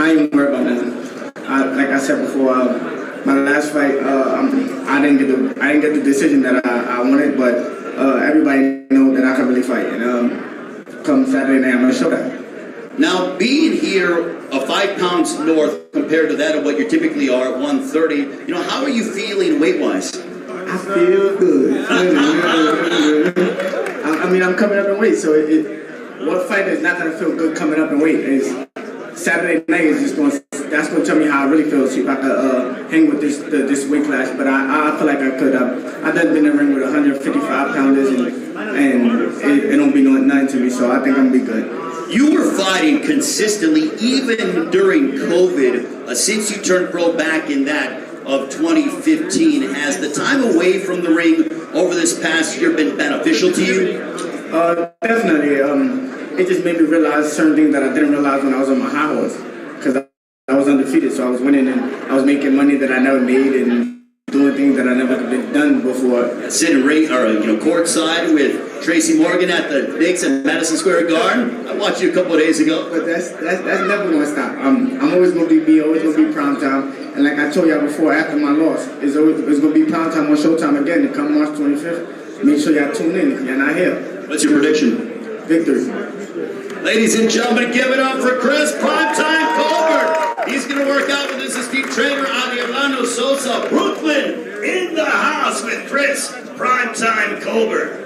S17: ain't even worried about nothing. Like I said before, my last fight, I didn't get the decision that I wanted, but everybody knows that I can really fight. And come Saturday night, I'm gonna show that.
S11: Now, being here 5 pounds north compared to that of what you typically are at 130, how are you feeling weight-wise?
S17: I feel good. I mean, I'm coming up in weight, so what fighter is not gonna feel good coming up in weight? Saturday night is that's going to tell me how I really feel, see if I could hang with this weight class. But I feel like I could. I've been in the ring with 155 pounders, and and it don't be nothing to me. So I think I'm gonna be good.
S18: You were fighting consistently even during COVID. Since you turned pro back in that of 2015, has the time away from the ring over this past year been beneficial to you?
S17: Definitely. It just made me realize certain things that I didn't realize when I was on my high horse, because I was undefeated, so I was winning and I was making money that I never made and doing things that I never could have done before.
S18: Sitting courtside with Tracy Morgan at the Knicks at Madison Square Garden. I watched you a couple of days ago.
S17: But that's never gonna stop. I'm always gonna be always gonna be prime time. And like I told y'all before, after my loss, it's gonna be prime time on Showtime again. To come March 25th, make sure y'all tune in if you're not here.
S18: What's your prediction?
S17: Victory.
S18: Ladies and gentlemen, give it up for Chris Primetime Colbert. He's going to work out with his esteemed trainer, Adriano Sosa. Brooklyn in the house with Chris Primetime Colbert.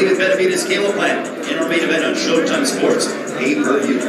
S18: David Benavidez, Caleb Plant, in our main event on Showtime Sports, pay-per-view.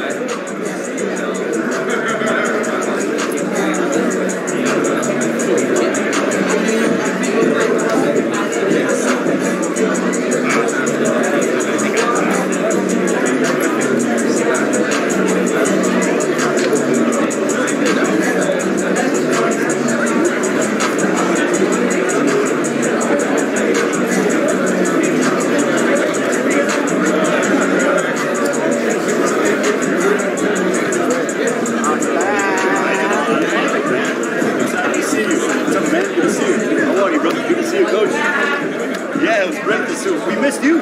S13: Yeah, it was great to see you. We missed you.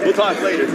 S13: We'll talk later.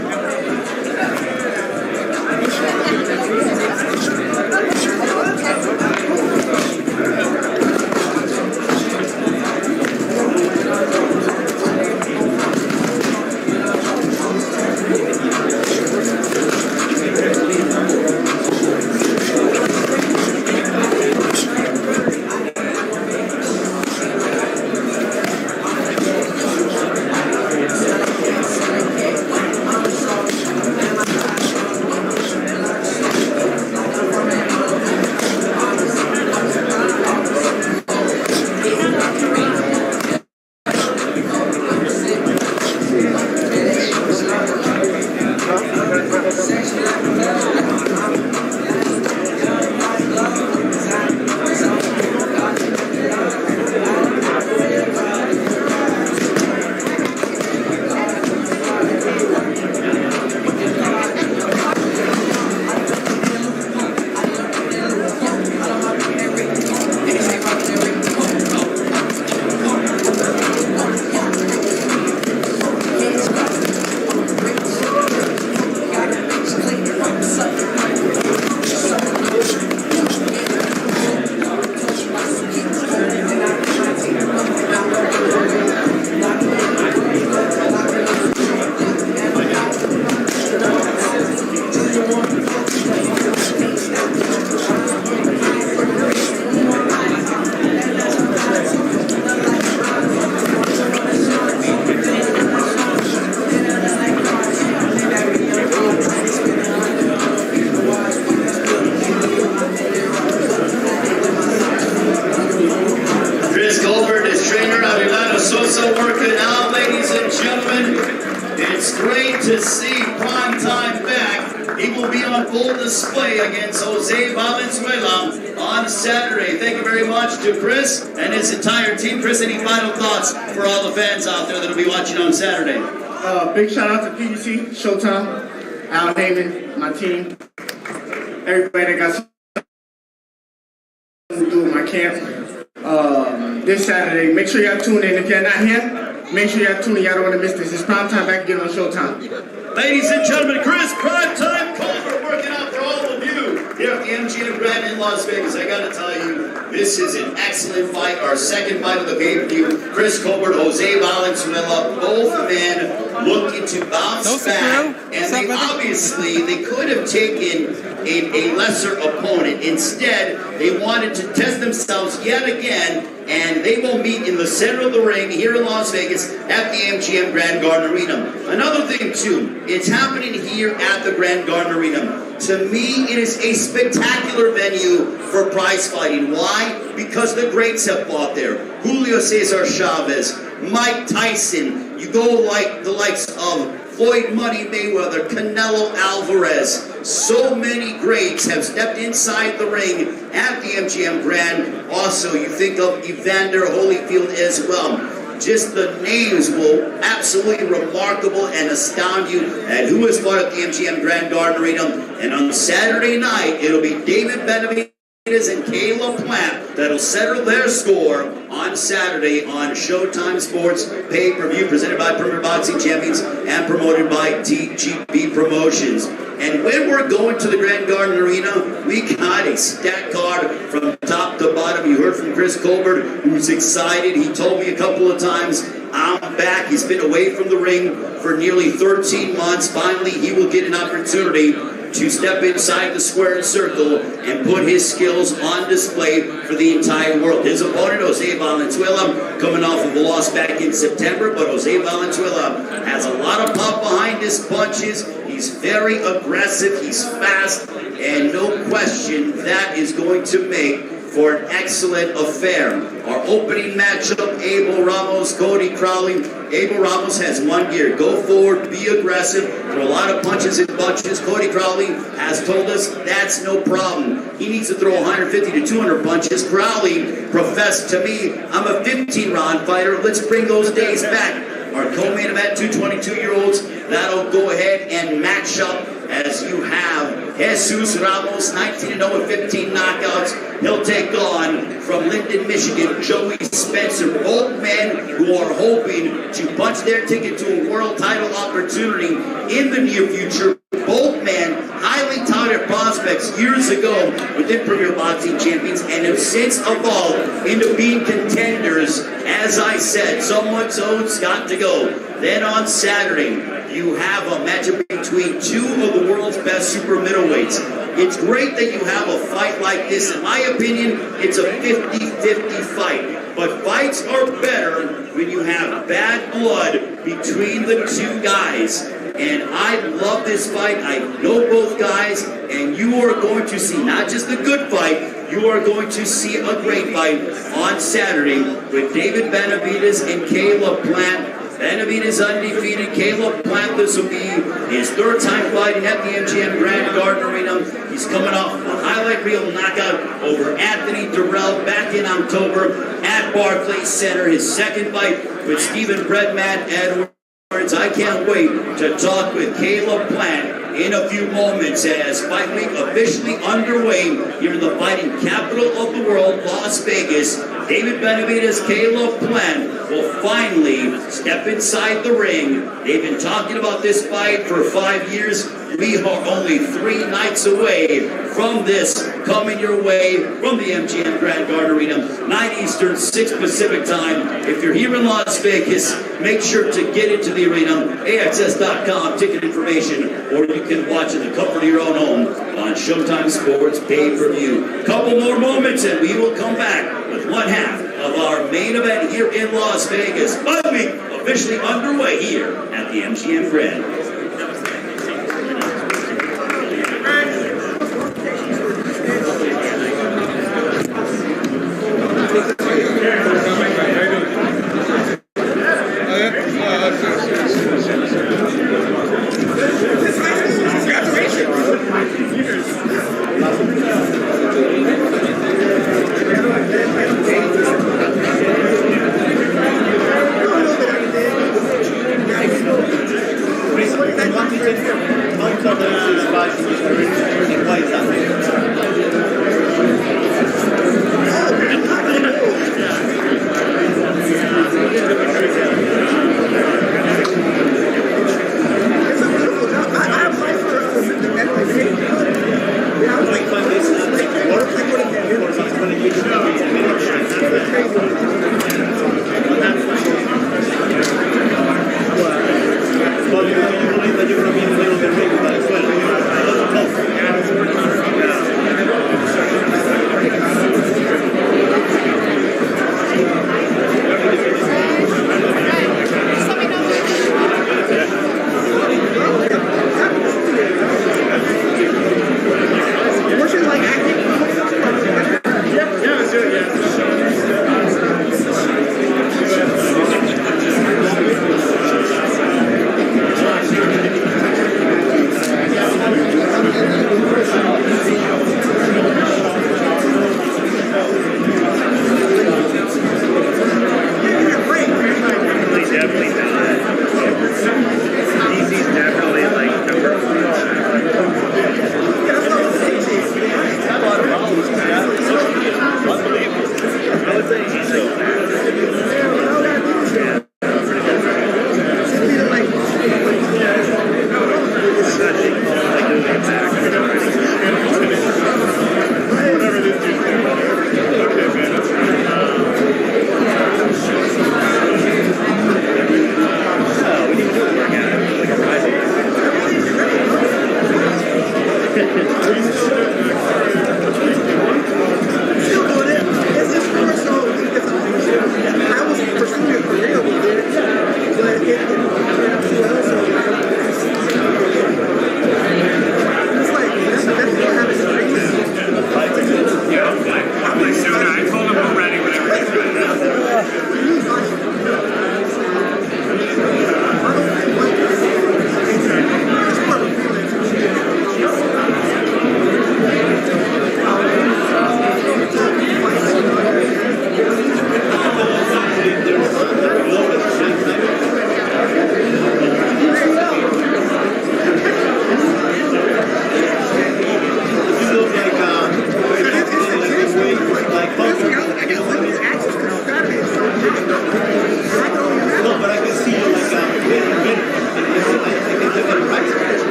S18: Working out, ladies and gentlemen. It's great to see Primetime back. He will be on full display against Jose Valenzuela on Saturday. Thank you very much to Chris and his entire team. Chris, any final thoughts for all the fans out there that will be watching on Saturday?
S17: Big shout out to PBC, Showtime, Al Heyman, my team, everybody that got something to do with my camp. This Saturday, make sure y'all tune in. If you're not here, make sure y'all tune in. Y'all don't want to miss this. It's Primetime back again on Showtime.
S18: Ladies and gentlemen, Chris Primetime Colbert working out for all of you here at the MGM Grand in Las Vegas. I got to tell you, this is an excellent fight. Our second fight of the pay-per-view. Chris Colbert, Jose Valenzuela, both men looking to bounce back. And they obviously, they could have taken a lesser opponent. Instead, they wanted to test themselves yet again, and they will meet in the center of the ring here in Las Vegas at the MGM Grand Garden Arena. Another thing, too, it's happening here at the Grand Garden Arena. To me, it is a spectacular venue for prize fighting. Why? Because the greats have fought there. Julio Cesar Chavez, Mike Tyson, you go like the likes of Floyd Money Mayweather, Canelo Alvarez. So many greats have stepped inside the ring at the MGM Grand. Also, you think of Evander Holyfield as well. Just the names will absolutely remarkable and astound you at who has fought at the MGM Grand Garden Arena. And on Saturday night, it'll be David Benavidez and Caleb Plant that'll settle their score on Saturday on Showtime Sports pay-per-view, presented by Premier Boxing Champions and promoted by TGB Promotions. And when we're going to the Grand Garden Arena, we got a stacked card from top to bottom. You heard from Chris Colbert, who's excited. He told me a couple of times, I'm back. He's been away from the ring for nearly 13 months. Finally, he will get an opportunity to step inside the squared circle and put his skills on display for the entire world. His opponent, Jose Valenzuela, coming off of a loss back in September, but Jose Valenzuela has a lot of pop strongest punches. He's very aggressive. He's fast. And no question, that is going to make for an excellent affair. Our opening matchup, Abel Ramos, Cody Crowley. Abel Ramos has one gear. Go forward, be aggressive, throw a lot of punches and bunches. Cody Crowley has told us that's no problem. He needs to throw 150 to 200 punches. Crowley professed to me, I'm a 15-round fighter. Let's bring those days back. Our co-main event, 222-year-olds, that'll go ahead and match up as you have Jesus Ramos, 19-0 with 15 knockouts. He'll take on, from Linden, Michigan, Joey Spencer. Both men who are hoping to punch their ticket to a world title opportunity in the near future. Both men, highly touted prospects years ago within Premier Boxing Champions and have since evolved into being contenders. As I said, someone's got to go. Then on Saturday, you have a matchup between two of the world's best super middleweights. It's great that you have a fight like this. In my opinion, it's a 50-50 fight. But fights are better when you have bad blood between the two guys. And I love this fight. I know both guys. And you are going to see not just a good fight, you are going to see a great fight on Saturday with David Benavidez and Caleb Plant. Benavidez undefeated. Caleb Plant, this will be his third time fighting at the MGM Grand Garden Arena. He's coming off a highlight reel knockout over Anthony Durrell back in October at Barclays Center. His second fight with Stephen Breadman Edwards. I can't wait to talk with Caleb Plant in a few moments as Fight Week officially underway here in the fighting capital of the world, Las Vegas. David Benavidez, Caleb Plant will finally step inside the ring. They've been talking about this fight for 5 years. We are only 3 nights away from this coming your way from the MGM Grand Garden Arena, 9 Eastern, 6 Pacific time. If you're here in Las Vegas, make sure to get into the arena, AXS.com, ticket information, or you can watch in the comfort of your own home on Showtime Sports pay-per-view. Couple more moments and we will come back with one half of our main event here in Las Vegas. Fight Week officially underway here at the MGM Grand.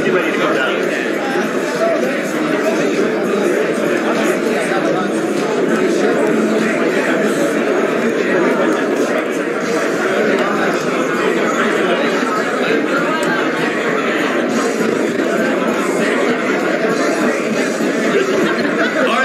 S13: he ready to go down?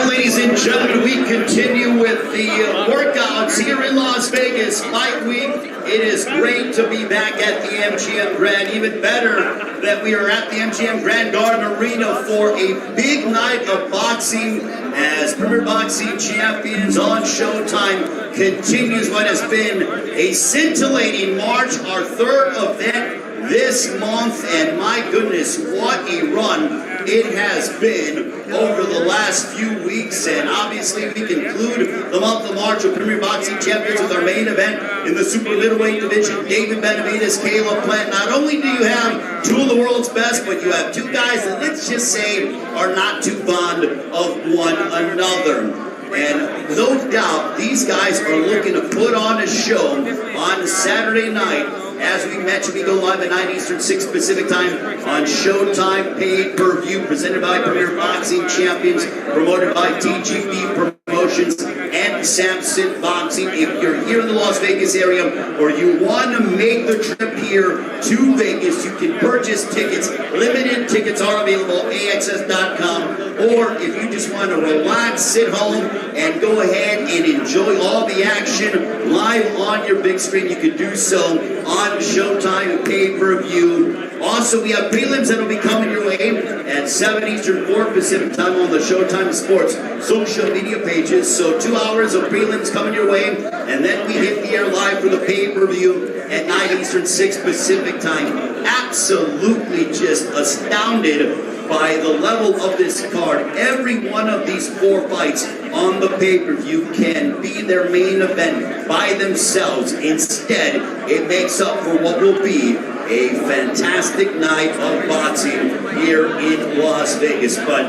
S18: Ladies and gentlemen, we continue with the workouts here in Las Vegas, Fight Week. It is great to be back at the MGM Grand. Even better that we are at the MGM Grand Garden Arena for a big night of boxing as Premier Boxing Champions on Showtime continues what has been a scintillating March, our third event this month, and my goodness, what a run it has been over the last few weeks. And obviously we conclude the month of March with Premier Boxing Champions with our main event in the super middleweight division, David Benavidez, Caleb Plant. Not only do you have two of the world's best, but you have two guys that, let's just say, are not too fond of one another. And no doubt, these guys are looking to put on a show on Saturday night. As we mentioned, we go live at 9 Eastern, 6 Pacific time on Showtime pay-per-view, presented by Premier Boxing Champions, promoted by TGB Promotions and Samson Boxing. If you're here in the Las Vegas area or you want to make the trip here to Vegas, you can purchase tickets. Limited tickets are available at AXS.com. Or if you just want to relax, sit home, and go ahead and enjoy all the action live on your big screen, you can do so on Showtime pay-per-view. Also, we have prelims that will be coming your way at 7 Eastern, 4 Pacific time on the Showtime Sports social media pages. So 2 hours of prelims coming your way, and then we hit the air live for the pay-per-view at 9 Eastern, 6 Pacific time. Absolutely just astounded by the level of this card. Every one of these 4 fights on the pay-per-view can be their main event by themselves. Instead, it makes up for what will be a fantastic night of boxing here in Las Vegas. But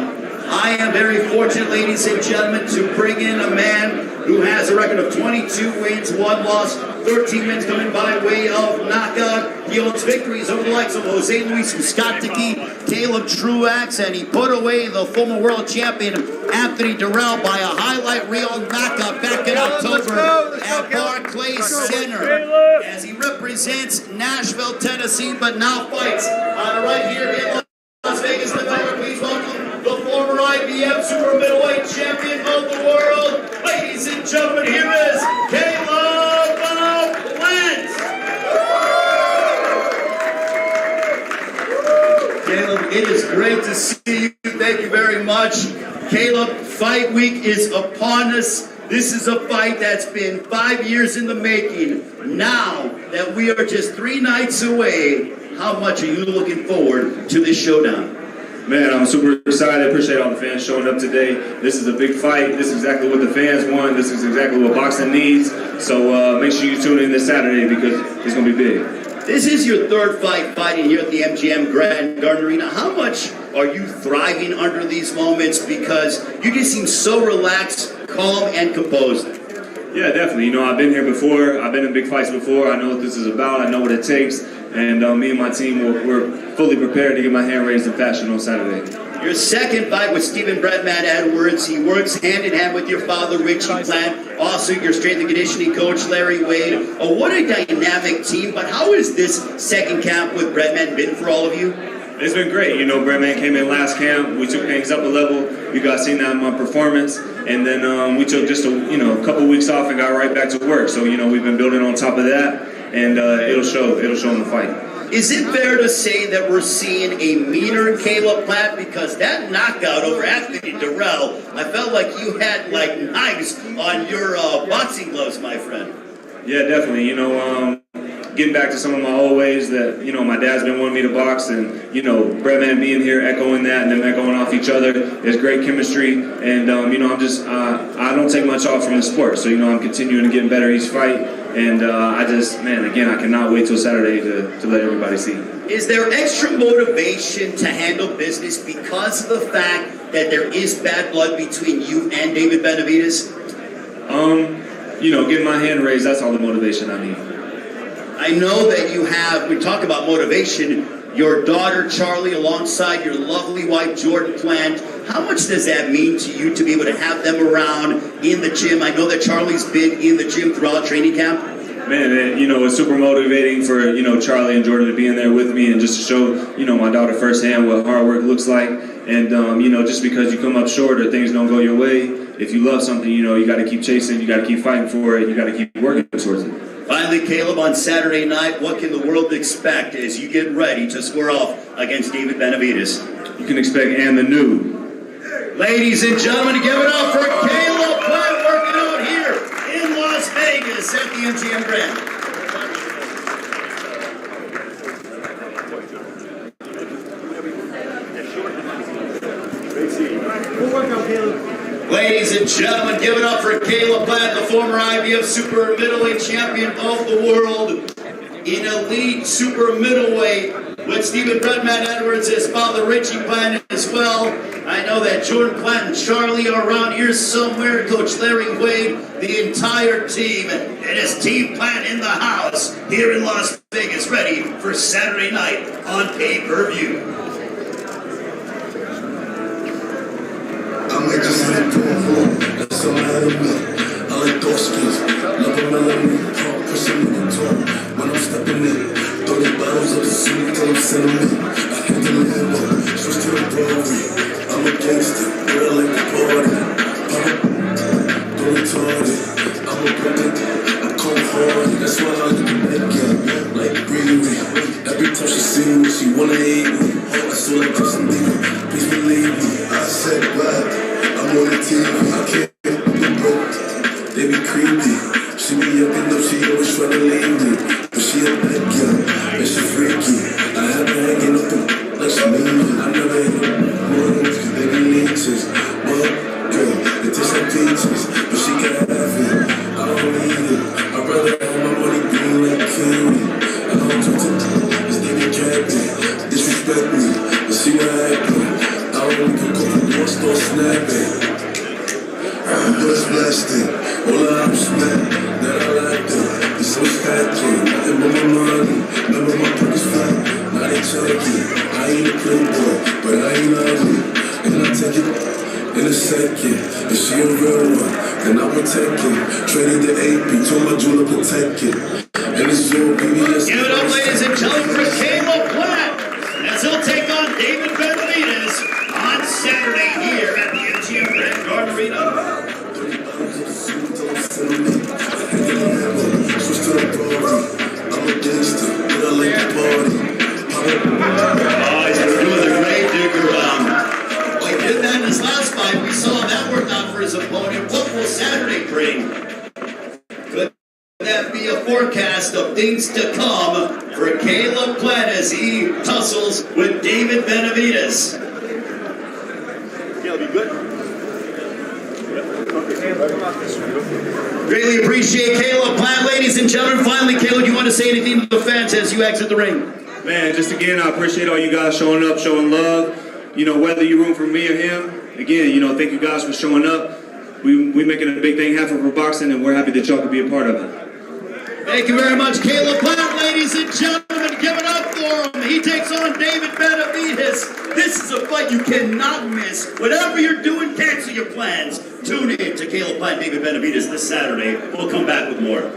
S18: I am very fortunate, ladies and gentlemen, to bring in a man who has a record of 22 wins, 1 loss, 13 wins coming by way of knockout. He owns victories over the likes of Jose Luis Muscatiki, Caleb Truax, and he put away the former world champion Anthony Durrell by a highlight reel knockout back in October at Barclays Center, as he represents Nashville, Tennessee, but now fights right here in Las Vegas, Nevada. Please welcome the former IBM super middleweight champion of the world. Ladies and gentlemen, here is Caleb Plant. Caleb, it is great to see you. Thank you very much. Caleb, Fight Week is upon us. This is a fight that's been 5 years in the making. Now that we are just 3 nights away, how much are you looking forward to this showdown?
S8: Man, I'm super excited. Appreciate all the fans showing up today. This is a big fight. This is exactly what the fans want. This is exactly what boxing needs. So make sure you tune in this Saturday because it's going to be big.
S18: This is your 3rd fight fighting here at the MGM Grand Garden Arena. How much are you thriving under these moments? Because you just seem so relaxed, calm, and composed.
S8: Yeah, definitely. You know, I've been here before. I've been in big fights before. I know what this is about. I know what it takes. And me and my team, we're fully prepared to get my hand raised in fashion on Saturday.
S18: Your 2nd fight with Stephen Breadman Edwards. He works hand in hand with your father, Richie Plant. Also, your strength and conditioning coach, Larry Wade. What a dynamic team. But how has this 2nd camp with Breadman been for all of you?
S8: It's been great. You know, Breadman came in last camp. We took things up a level. You guys seen that in my performance. And then we took just a couple weeks off and got right back to work. So, you know, we've been building on top of that. And it'll show in the fight.
S18: Is it fair to say that we're seeing a meaner Caleb Plant? Because that knockout over Anthony Durrell, I felt like you had like knives on your boxing gloves, my friend.
S8: Yeah, definitely. You know, getting back to some of my old ways that, you know, my dad's been wanting me to box, and, you know, Breadman being here, echoing that, and them echoing off each other. There's great chemistry, and, you know, I'm just, I don't take much off from the sport. So, you know, I'm continuing to get better each fight. And I just, man, again, I cannot wait till Saturday to let everybody see.
S18: Is there extra motivation to handle business because of the fact that there is bad blood between you and David Benavidez?
S8: You know, getting my hand raised, that's all the motivation I need.
S18: I know that you have, we talk about motivation, your daughter Charlie alongside your lovely wife Jordan Plant. How much does that mean to you to be able to have them around in the gym? I know that Charlie's been in the gym throughout training camp.
S8: Man, you know, it's super motivating for, you know, Charlie and Jordan to be in there with me and just to show, you know, my daughter firsthand what hard work looks like. And, you know, just because you come up short or things don't go your way, if you love something, you know, you got to keep chasing, you got to keep fighting for it, you got to keep working towards it.
S18: Finally, Caleb, on Saturday night, what can the world expect as you get ready to square off against David Benavidez?
S8: You can expect and the new.
S18: Ladies and gentlemen, give it up for Caleb Plant working out here in Las Vegas at the MGM Grand.
S1: Good workout, Caleb.
S18: Ladies and gentlemen, give it up for Caleb Plant, the former IBF super middleweight champion of the world in elite super middleweight with Stephen Redman Edwards, his father Richie Plant as well. I know that Jordan Plant and Charlie are around here somewhere. Coach Larry Wade, the entire team, and his team Plant in the house here in Las Vegas, ready for Saturday night on pay-per-view.
S12: I might just hit it boom, that's all out of me. I like dark skins, love a melody, talk, pushing me to talk. When I'm stepping in, 30 bottles of the city, till I'm sentiment. I hit the Lambo, switch to the Broadway. I'm a gangster, but I like to party. Pop, don't retarded. I'm a product, I'm cold hard. That's why I like the bad girl, like greenery. Every time she see me, she wanna eat me. I feel like Justin Bieber, please believe me. I said black. I'm on the TV, I can't be broke. They be creepy. She be yucking up, she always try to leave me. But she a bad girl, and she freaky. I have her hanging up like she need me. I never hit up rooms, cause they be leeches. But, girl, it tastes like peaches. But she can have it, I don't need it. I'd rather have my money green like kiwi. I don't talk to cause they be capping. Disrespect me, but see what happened. I only could go from one store snapping. Bust blasting, all I understand that I like them. It's so stacking, nothing but my money. Remember my pockets flat, now they chunky. I ain't a playboy, but I ain't ugly. And I take it in a second. If she a real one, then I protect it. Traded the AP, told my jeweler protect it. And it's your BBS.
S18: Give it up, ladies and gentlemen, for Caleb Plant, as he'll take on David Benavidez on Saturday here at the MGM Grand Garden Arena.
S12: Switch to the Broadway. I'm a gangster, but I like to party.
S18: Oh, he's doing the grave digger. Well, he did that in his last fight. We saw that work out for his opponent. What will Saturday bring? Could that be a forecast of things to come for Caleb Plant as he tussles with David Benavidez?
S13: Caleb, you good?
S18: Greatly appreciate Caleb Plant, ladies and gentlemen. Finally, Caleb, you want to say anything to the fans as you exit the ring?
S8: Man, just again, I appreciate all you guys showing up, showing love. You know, whether you root for me or him, again, you know, thank you guys for showing up. We making a big thing happen for boxing, and we're happy that y'all could be a part of it.
S18: Thank you very much, Caleb Plant, ladies and gentlemen. Give it up for him. He takes on David Benavidez. This is a fight you cannot miss. Whatever you're doing, cancel your plans. Tune in to Caleb Plant, David Benavidez this Saturday. We'll come back with more.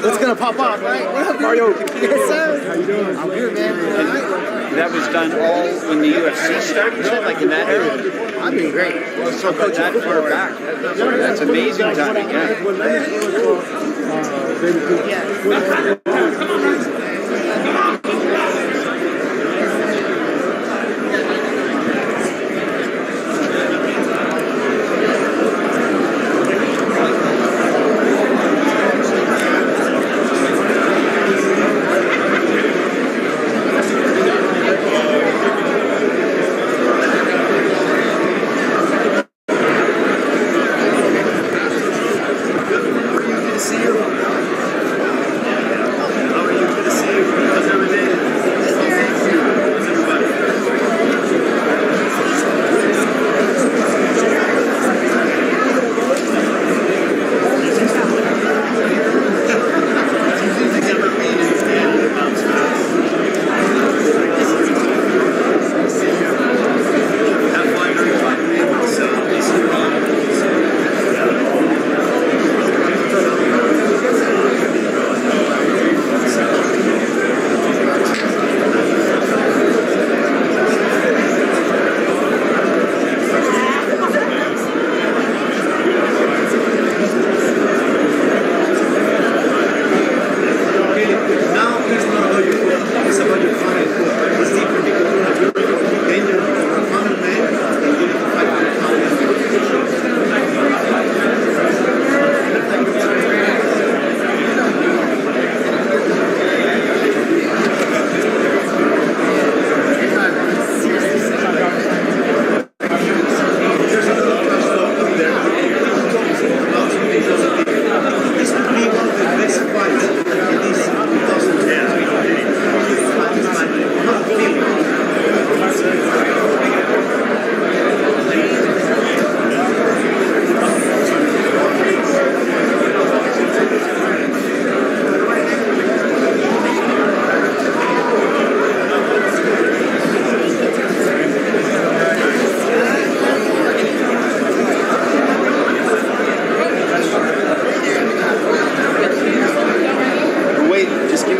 S1: It's gonna pop off, right? What up, Mario? Yes, sir. How you doing? I'm good, man.
S19: That was done all when the UFC started, like in that era?
S1: I've been great.
S19: So but that far back, that's amazing timing, yeah.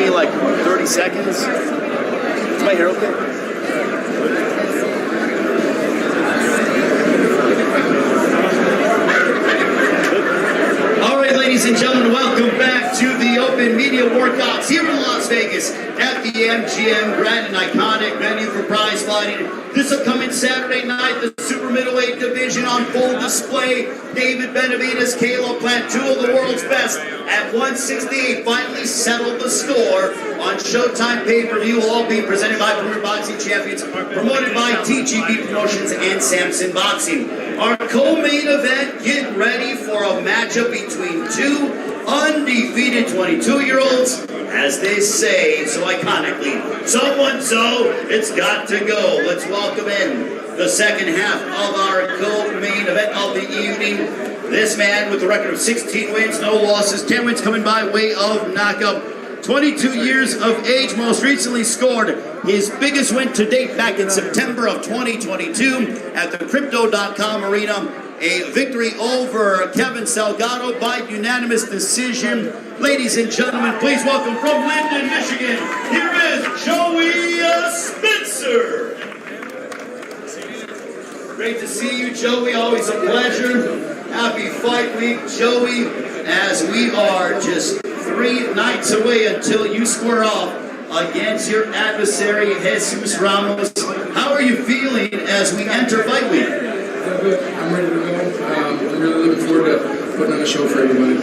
S13: me like 30 seconds. Is my hair okay?
S18: All right, ladies and gentlemen, welcome back to the Open Media Workouts here in Las Vegas at the MGM Grand, an iconic venue for prize fighting. This upcoming Saturday night, the super middleweight division on full display. David Benavidez, Caleb Plant, two of the world's best at 168, finally settled the score on Showtime pay-per-view, all being presented by Premier Boxing Champions, promoted by TGB Promotions and Samson Boxing. Our co-main event, get ready for a matchup between two undefeated 22-year-olds, as they say so iconically, so it's got to go. Let's welcome in the second half of our co-main event of the evening. This man with a record of 16 wins, no losses, 10 wins coming by way of knockout. 22 years of age, most recently scored his biggest win to date back in September of 2022 at the Crypto.com Arena. A victory over Kevin Salgado by unanimous decision. Ladies and gentlemen, please welcome from Linden, Michigan, here is Joey Spencer. Great to see you, Joey. Always a pleasure. Happy Fight Week, Joey, as we are just 3 nights away until you square off against your adversary, Jesus Ramos. How are you feeling as we enter Fight Week?
S17: I'm ready to go. I'm really looking forward to putting on a show for everybody.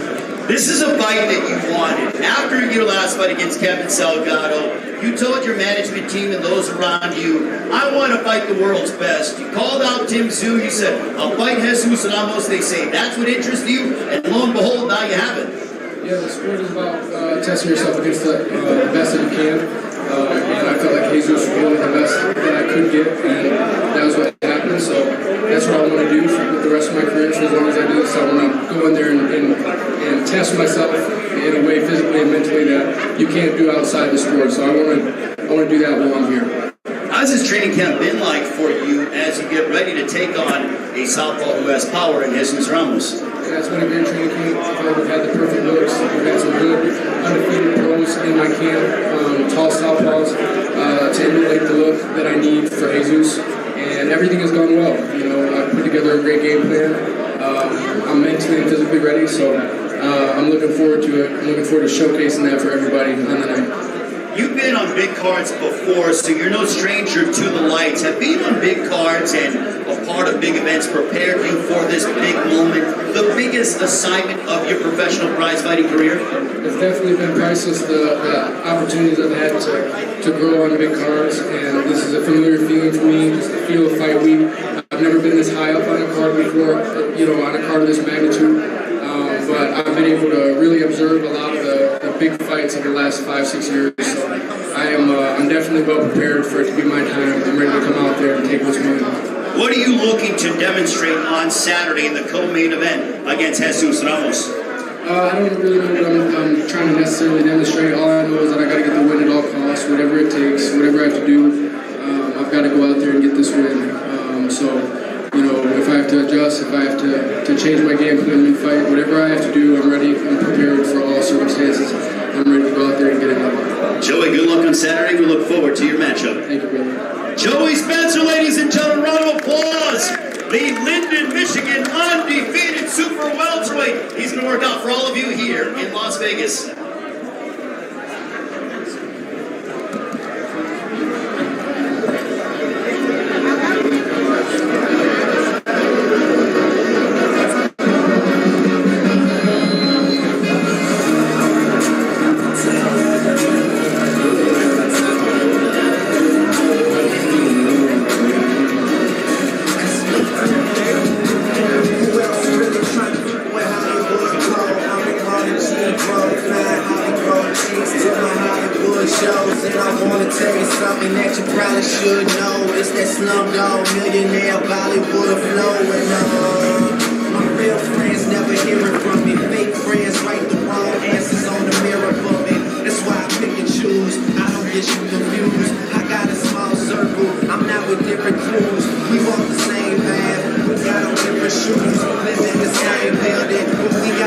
S18: This is a fight that you wanted. After your last fight against Kevin Salgado, you told your management team and those around you, I want to fight the world's best. You called out Tim Tszyu. You said, I'll fight Jesus Ramos. They say that's what interests you. And lo and behold, now you have it.
S17: Yeah, the sport is about testing yourself against the best that you can. And I felt like Jesus was really the best that I could get, and that was what happened. So that's what I want to do with the rest of my career. So as long as I do this, I want to go in there and test myself in a way, physically and mentally, that you can't do outside the sport. So I want to do that while I'm here.
S18: How's this training camp been like for you as you get ready to take on a southpaw who has power in Jesus Ramos?
S17: Yeah, it's been a great training camp. We've had the perfect looks. We've had some good undefeated pros in my camp, tall southpaws, to emulate the look that I need for Jesus. And everything has gone well. You know, I put together a great game plan. I'm mentally and physically ready, so I'm looking forward to it. I'm looking forward to showcasing that for everybody on the night.
S18: You've been on big cards before, so you're no stranger to the lights. Have being on big cards and a part of big events prepared you for this big moment, the biggest assignment of your professional prize fighting career?
S17: It's definitely been priceless, the opportunities I've had to grow on big cards, and this is a familiar feeling for me, just the feel of Fight Week. I've never been this high up on a card before, you know, on a card of this magnitude. But I've been able to really observe a lot of the big fights of the last 5-6 years. So I'm definitely well prepared for it to be my time. I'm ready to come out there and take this moment.
S18: What are you looking to demonstrate on Saturday in the co-main event against Jesus Ramos?
S17: I don't really know what I'm trying to necessarily demonstrate. All I know is that I got to get the win at all costs, whatever it takes, whatever I have to do. I've got to go out there and get this win. You know, if I have to adjust, if I have to change my game plan mid-fight, whatever I have to do, I'm ready and prepared for all circumstances. I'm ready to go out there and get it done.
S18: Joey, good luck on Saturday. We look forward to your matchup.
S17: Thank you, brother.
S18: Joey Spencer, ladies and gentlemen, round of applause. The Linden, Michigan undefeated super welterweight. He's going to work out for all of you here in Las Vegas.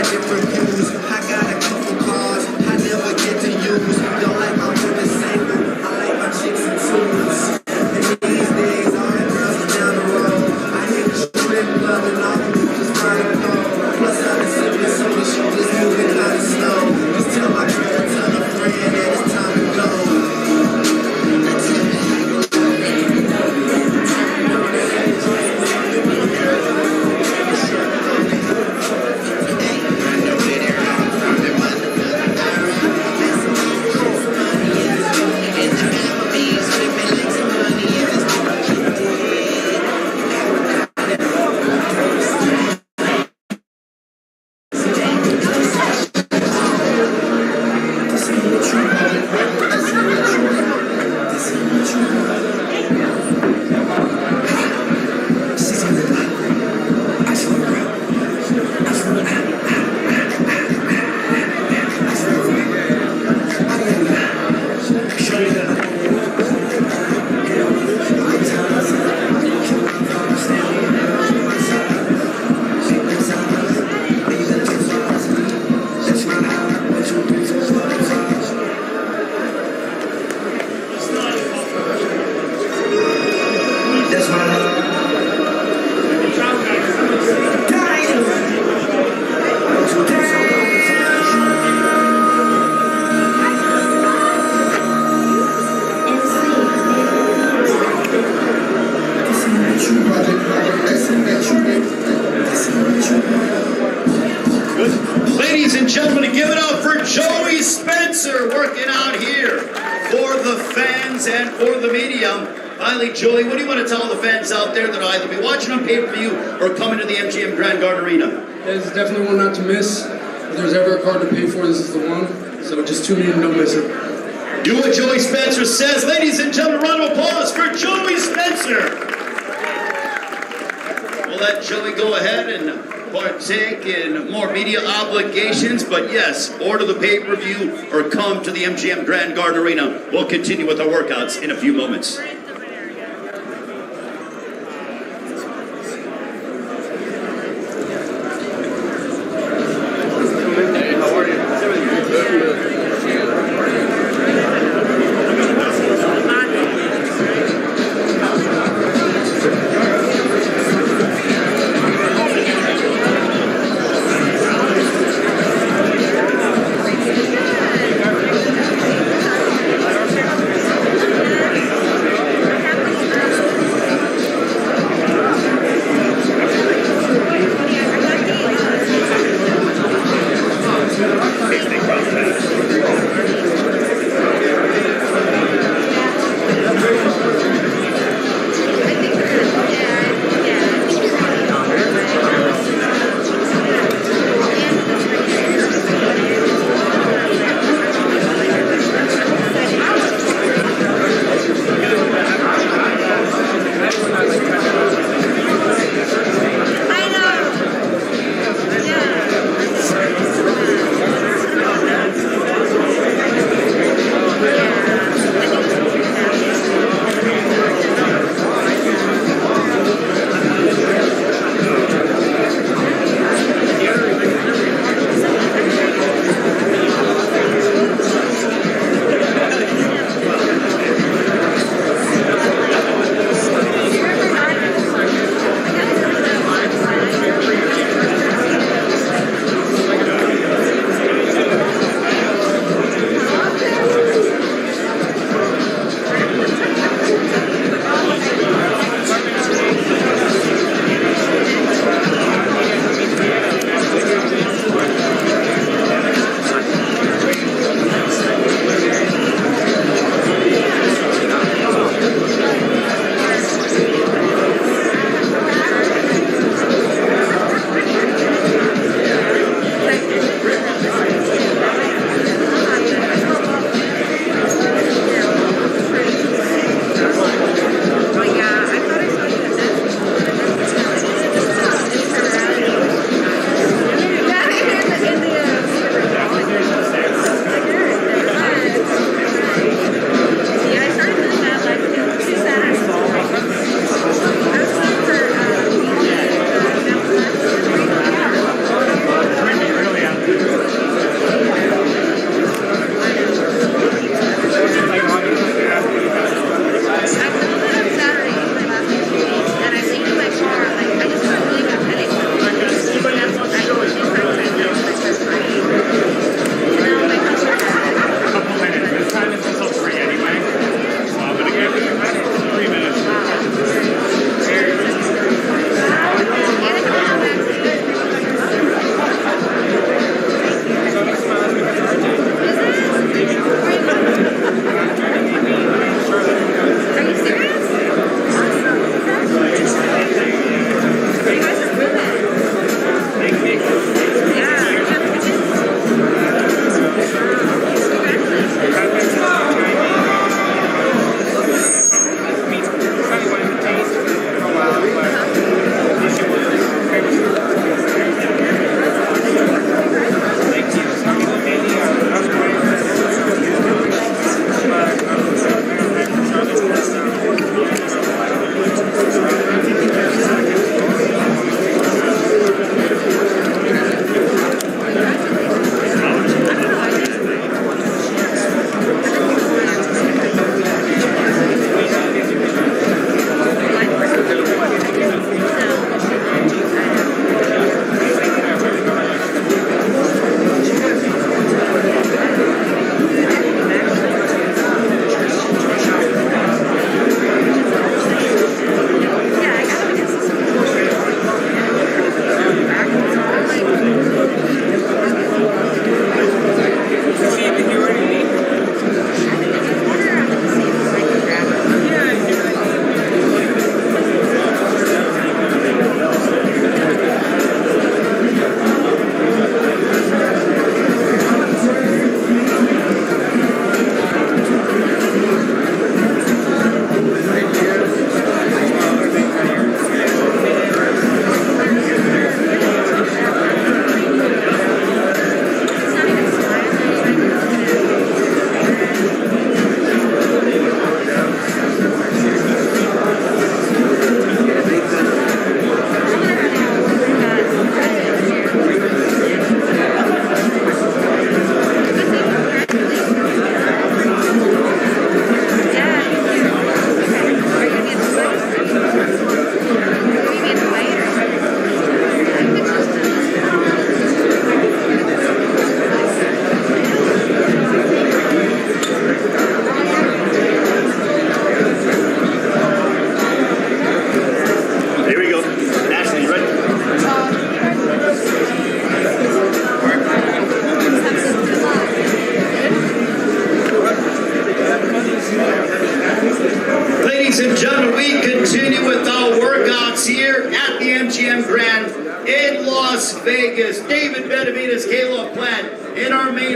S15: Different views. I got a couple cars I never get to use. Don't like
S20: working out here for the fans and for the media. Finally, Joey, what do you want to tell the fans out there that will either be watching on pay-per-view or coming to the MGM Grand Garden Arena?
S5: This is definitely one not to miss. If there's ever a card to pay for, this is the one. So just tune in and don't miss it.
S20: Do what Joey Spencer says. Ladies and gentlemen, round of applause for Joey Spencer. We'll let Joey go ahead and partake in more media obligations, but yes, order the pay-per-view or come to the MGM Grand Garden Arena. We'll continue with our workouts in a few moments.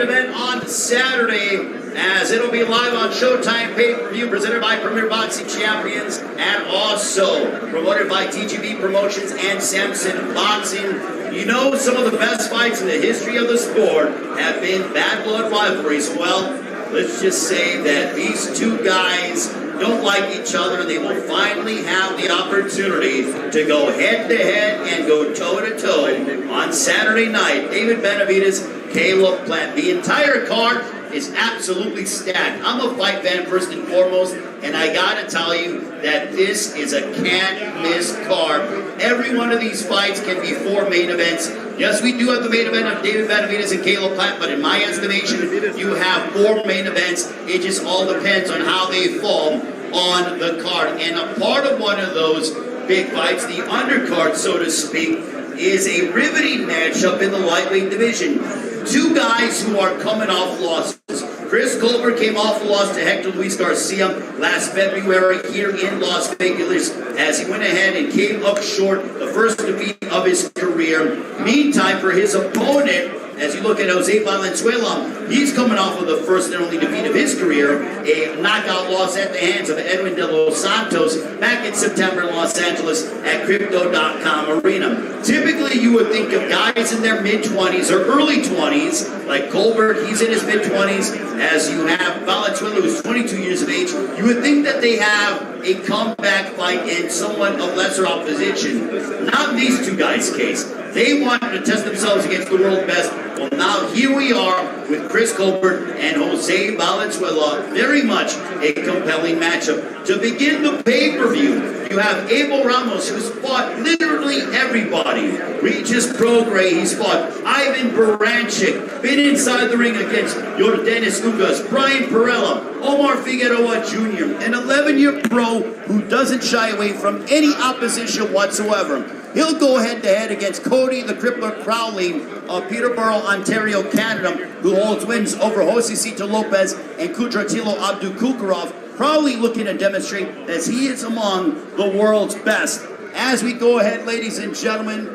S20: event on Saturday, as it'll be live on Showtime pay-per-view, presented by Premier Boxing Champions, and also promoted by TGB Promotions and Samson Boxing. You know, some of the best fights in the history of the sport have been bad blood rivalries. Well, let's just say that these two guys don't like each other. They will finally have the opportunity to go head-to-head and go toe-to-toe on Saturday night. David Benavidez, Caleb Plant. The entire card is absolutely stacked. I'm a fight fan first and foremost, and I gotta tell you that this is a can't-miss card. Every one of these fights can be 4 main events. Yes, we do have the main event of David Benavidez and Caleb Plant, but in my estimation, you have 4 main events. It just all depends on how they fall on the card. And a part of one of those big fights, the undercard, so to speak, is a riveting matchup in the lightweight division. 2 guys who are coming off losses. Chris Colbert came off a loss to Hector Luis Garcia last February here in Las Vegas, as he went ahead and came up short, the first defeat of his career. Meantime, for his opponent, as you look at Jose Valenzuela, he's coming off of the first and only defeat of his career, a knockout loss at the hands of Edwin De Los Santos back in September in Los Angeles at Crypto.com Arena. Typically, you would think of guys in their mid-20s or early 20s, like Colbert, he's in his mid-20s, as you have Valenzuela, who's 22 years of age. You would think that they have a comeback fight in somewhat of lesser opposition. Not in these two guys' case. They wanted to test themselves against the world best. Well, now here we are with Chris Colbert and Jose Valenzuela. Very much a compelling matchup. To begin the pay-per-view, you have Abel Ramos, who's fought literally everybody. Regis Prograis, he's fought Ivan Baranchik, been inside the ring against Yordenis Ugas, Brian Perella, Omar Figueroa Jr., an 11-year pro who doesn't shy away from any opposition whatsoever. He'll go head-to-head against Cody the Crippler Crowley of Peterborough, Ontario, Canada, who holds wins over Jose Cito Lopez and Kudratilo Abdukukarov. Crowley looking to demonstrate that he is among the world's best. As we go ahead, ladies and gentlemen,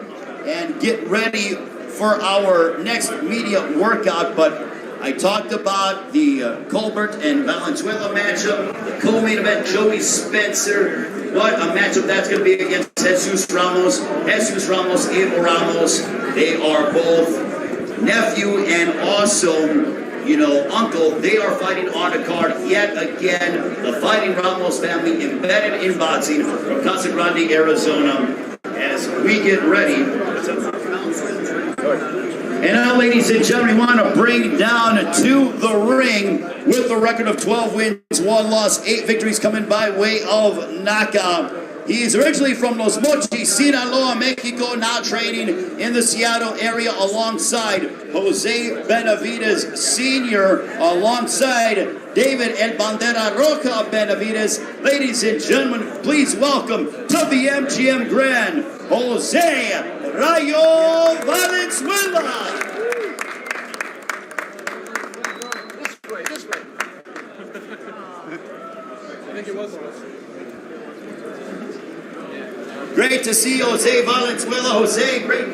S20: and get ready for our next media workout, but I talked about the Colbert and Valenzuela matchup, the co-main event, Joey Spencer. What a matchup that's going to be against Jesus Ramos, Abel Ramos. They are both nephew and also, uncle. They are fighting on a card yet again. The Fighting Ramos family embedded in boxing from Casa Grande, Arizona, as we get ready. And now, ladies and gentlemen, we want to bring down to the ring with a record of 12 wins, 1 loss, 8 victories coming by way of knockout. He's originally from Los Mochis, Sinaloa, Mexico, now training in the Seattle area alongside Jose Benavidez Sr., alongside David El Bandera Roca Benavidez. Ladies and gentlemen, please welcome to the MGM Grand, Jose Rayo Valenzuela.
S5: This way. I think it was.
S20: Great to see Jose Valenzuela. Jose, great.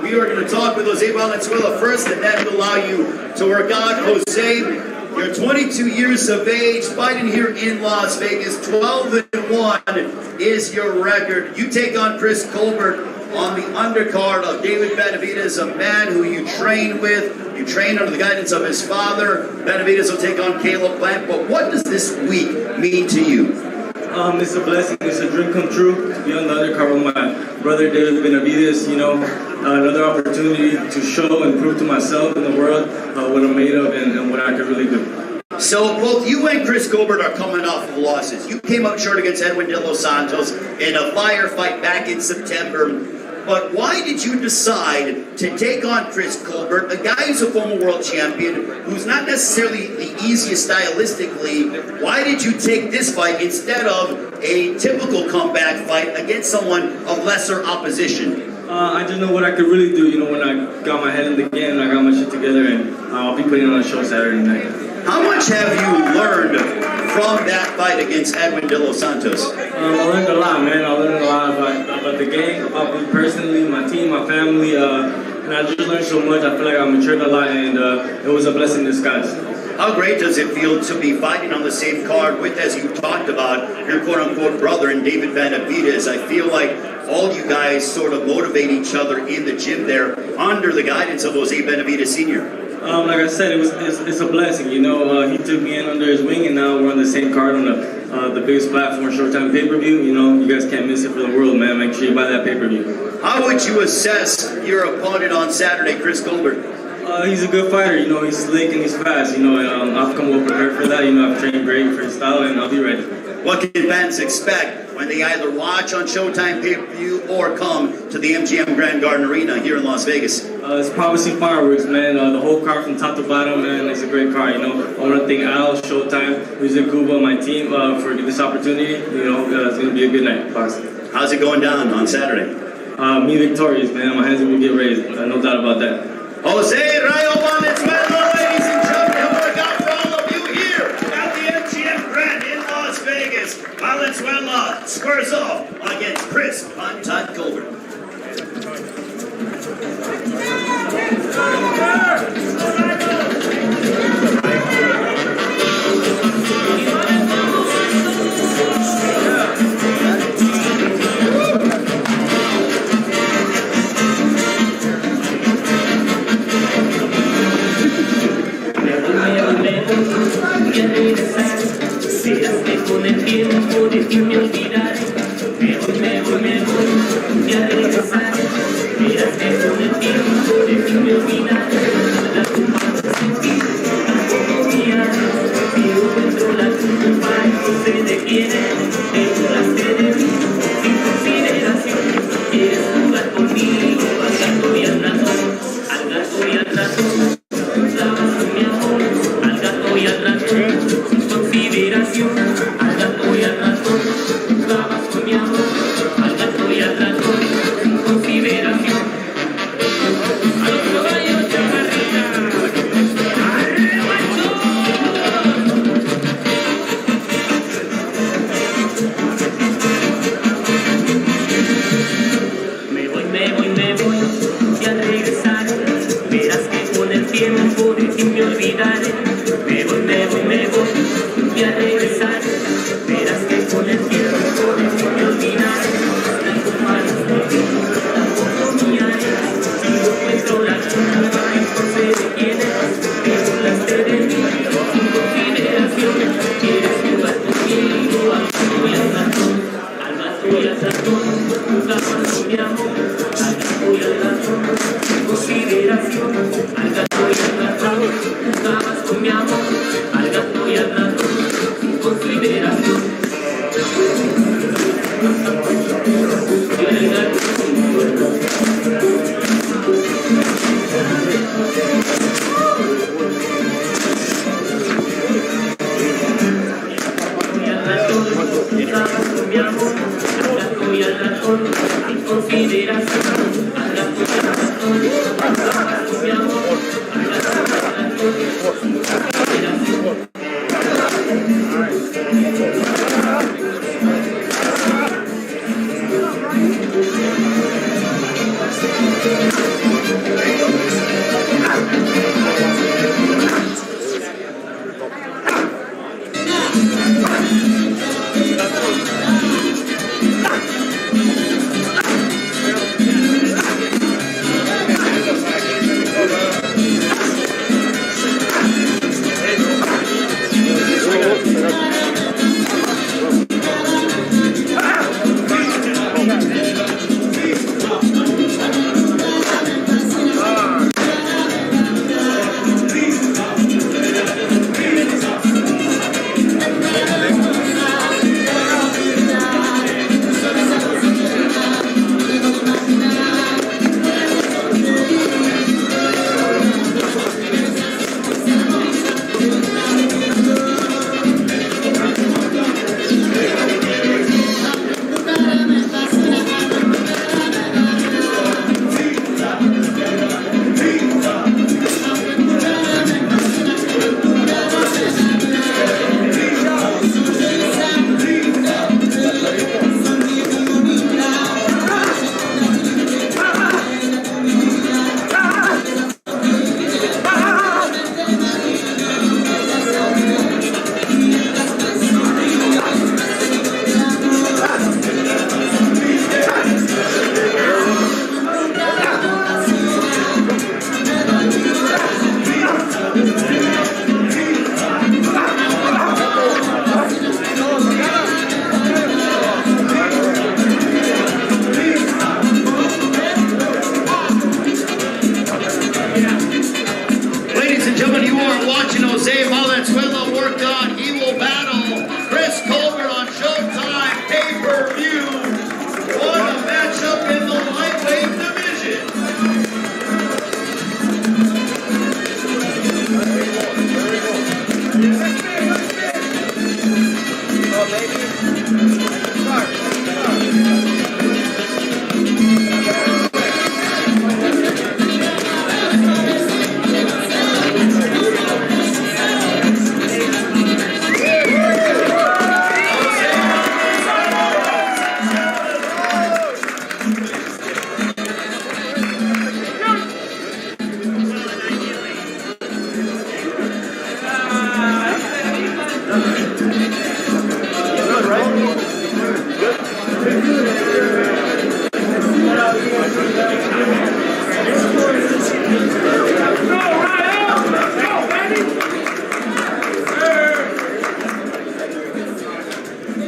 S20: We are going to talk with Jose Valenzuela first, and that will allow you to work out. Jose, you're 22 years of age, fighting here in Las Vegas. 12-1 is your record. You take on Chris Colbert on the undercard of David Benavidez, a man who you train with. You train under the guidance of his father. Benavidez will take on Caleb Plant. But what does this week mean to you?
S1: It's a blessing. It's a dream come true to be on the undercard with my brother David Benavidez. Another opportunity to show and prove to myself and the world what I'm made of and what I can really do.
S20: So both you and Chris Colbert are coming off of losses. You came up short against Edwin De Los Santos in a firefight back in September. But why did you decide to take on Chris Colbert, a guy who's a former world champion, who's not necessarily the easiest stylistically? Why did you take this fight instead of a typical comeback fight against someone of lesser opposition?
S1: I just know what I could really do. When I got my head in the game, I got my shit together, and I'll be putting on a show Saturday night.
S20: How much have you learned from that fight against Edwin De Los Santos?
S1: I learned a lot, man. I learned a lot about the game, about me personally, my team, my family, and I just learned so much. I feel like I matured a lot, and it was a blessing in disguise.
S20: How great does it feel to be fighting on the same card with, as you talked about, your quote-unquote brother and David Benavidez? I feel like all you guys sort of motivate each other in the gym there under the guidance of Jose Benavidez Sr.
S1: Like I said, it's a blessing. You know, he took me in under his wing, and now we're on the same card on the biggest platform, Showtime pay-per-view. You know, you guys can't miss it for the world, man. Make sure you buy that pay-per-view.
S20: How would you assess your opponent on Saturday, Chris Colbert?
S1: He's a good fighter. You know, he's slick and he's fast. You know, I've come well prepared for that. You know, I've trained great for his style, and I'll be ready.
S20: What can fans expect when they either watch on Showtime pay-per-view or come to the MGM Grand Garden Arena here in Las Vegas?
S1: It's promising fireworks, man. The whole car from top to bottom, man, it's a great car. You know, I want to thank Al, Showtime, Music Cuba, my team for this opportunity. You know, it's gonna be a good night, boss.
S20: How's it going down on Saturday?
S1: Me victorious, man. My hands will get raised. No doubt about that.
S20: Jose Rayo Valenzuela, ladies and gentlemen, a workout for all of you here at the MGM Grand in Las Vegas. Valenzuela squares off against Chris Pontot Colbert.
S12: Con el tiempo de que me olvidaré, me voy, ya regresaré. Verás que con el tiempo de que me olvidaré, la culpa no sentir, tampoco mirar. Si encuentro la culpa, entonces de quién eres, te burlaste de mí, sin consideración. Quieres jugar conmigo, al gato y al ratón, al gato y al ratón. Jugabas con mi amor, al gato y al ratón, sin consideración. Al gato y al ratón, jugabas con mi amor, al gato y al ratón, sin consideración. A los caballos de carrera, ¡arre, macho! Me voy, ya regresaré. Verás que con el tiempo de ti me olvidaré. Me voy, ya regresaré. Verás que con el tiempo de ti me olvidaré. Las humanas por ti, tampoco miraré. Si no encuentro la culpa, entonces de quién eres. Te burlaste de mí, sin consideración. Quieres jugar conmigo, al gato y al ratón. Al gato y al ratón, jugabas con mi amor. Al gato y al ratón, sin consideración. Al gato y al ratón, jugabas con mi amor. Al gato y al ratón, sin consideración. Yo era el gato y al ratón, jugabas con mi amor. Al gato y al ratón, sin consideración. Al gato y al ratón, jugabas con mi amor. Al gato y al ratón, sin consideración.
S20: watching Jose Valenzuela work on. He will battle Chris Colbert on Showtime pay-per-view. What a matchup in the lightweight division.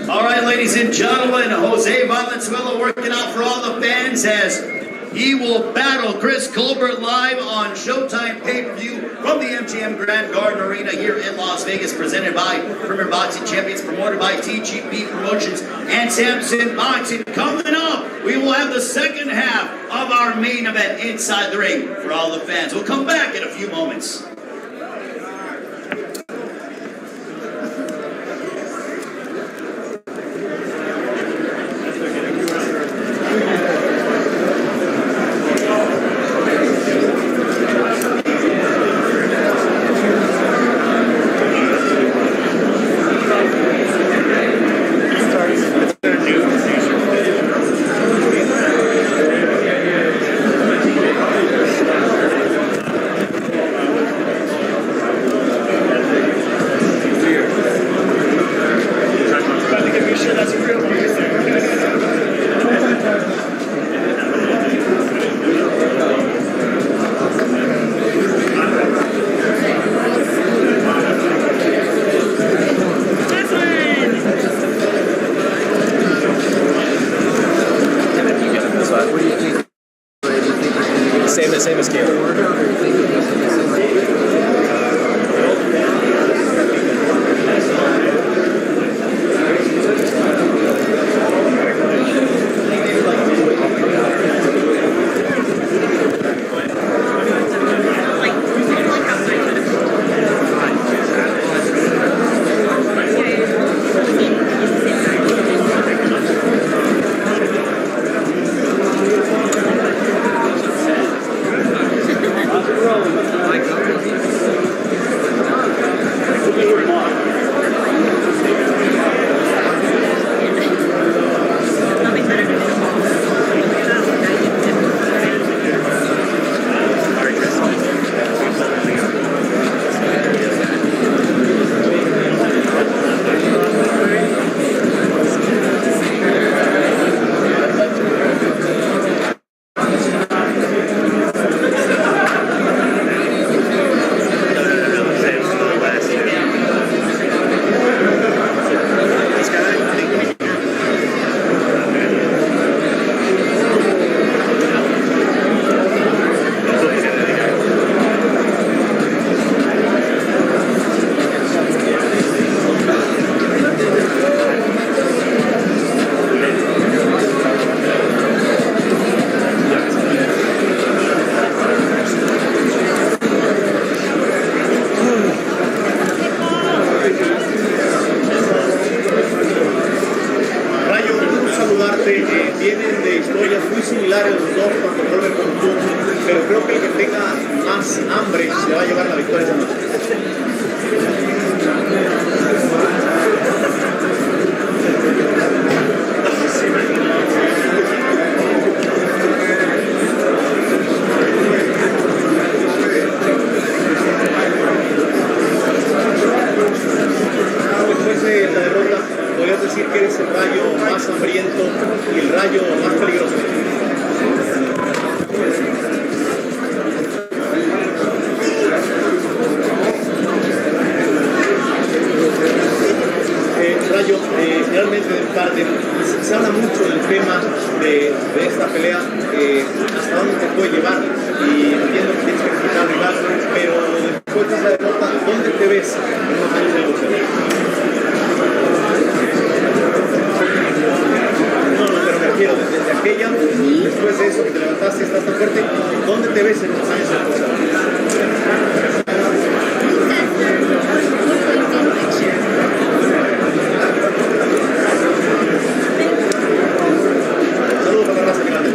S20: All right, ladies and gentlemen, Jose Valenzuela working out for all the fans as he will battle Chris Colbert live on Showtime pay-per-view from the MGM Grand Garden Arena here in Las Vegas, presented by Premier Boxing Champions, promoted by TGP Promotions and Samson Boxing. Coming up, we will have the second half of our main event inside the ring for all the fans. We'll come back in a few moments.
S4: Same as
S2: vienen de historias muy similares los dos cuando vuelven con tú, pero creo que el que tenga más hambre se va a llevar la victoria esa noche. Después de la derrota, podrías decir que eres el rayo más hambriento y el rayo más peligroso. Rayo, realmente del parte se habla mucho del tema de esta pelea, hasta dónde te puede llevar, y entiendo que tienes que enfrentar al rival, pero después de esa derrota, ¿dónde te ves en unos años de boxeo? No, pero me refiero desde aquella, después de eso que te levantaste, estás tan fuerte, ¿dónde te ves en unos años de boxeo? Saludos para la raza grande.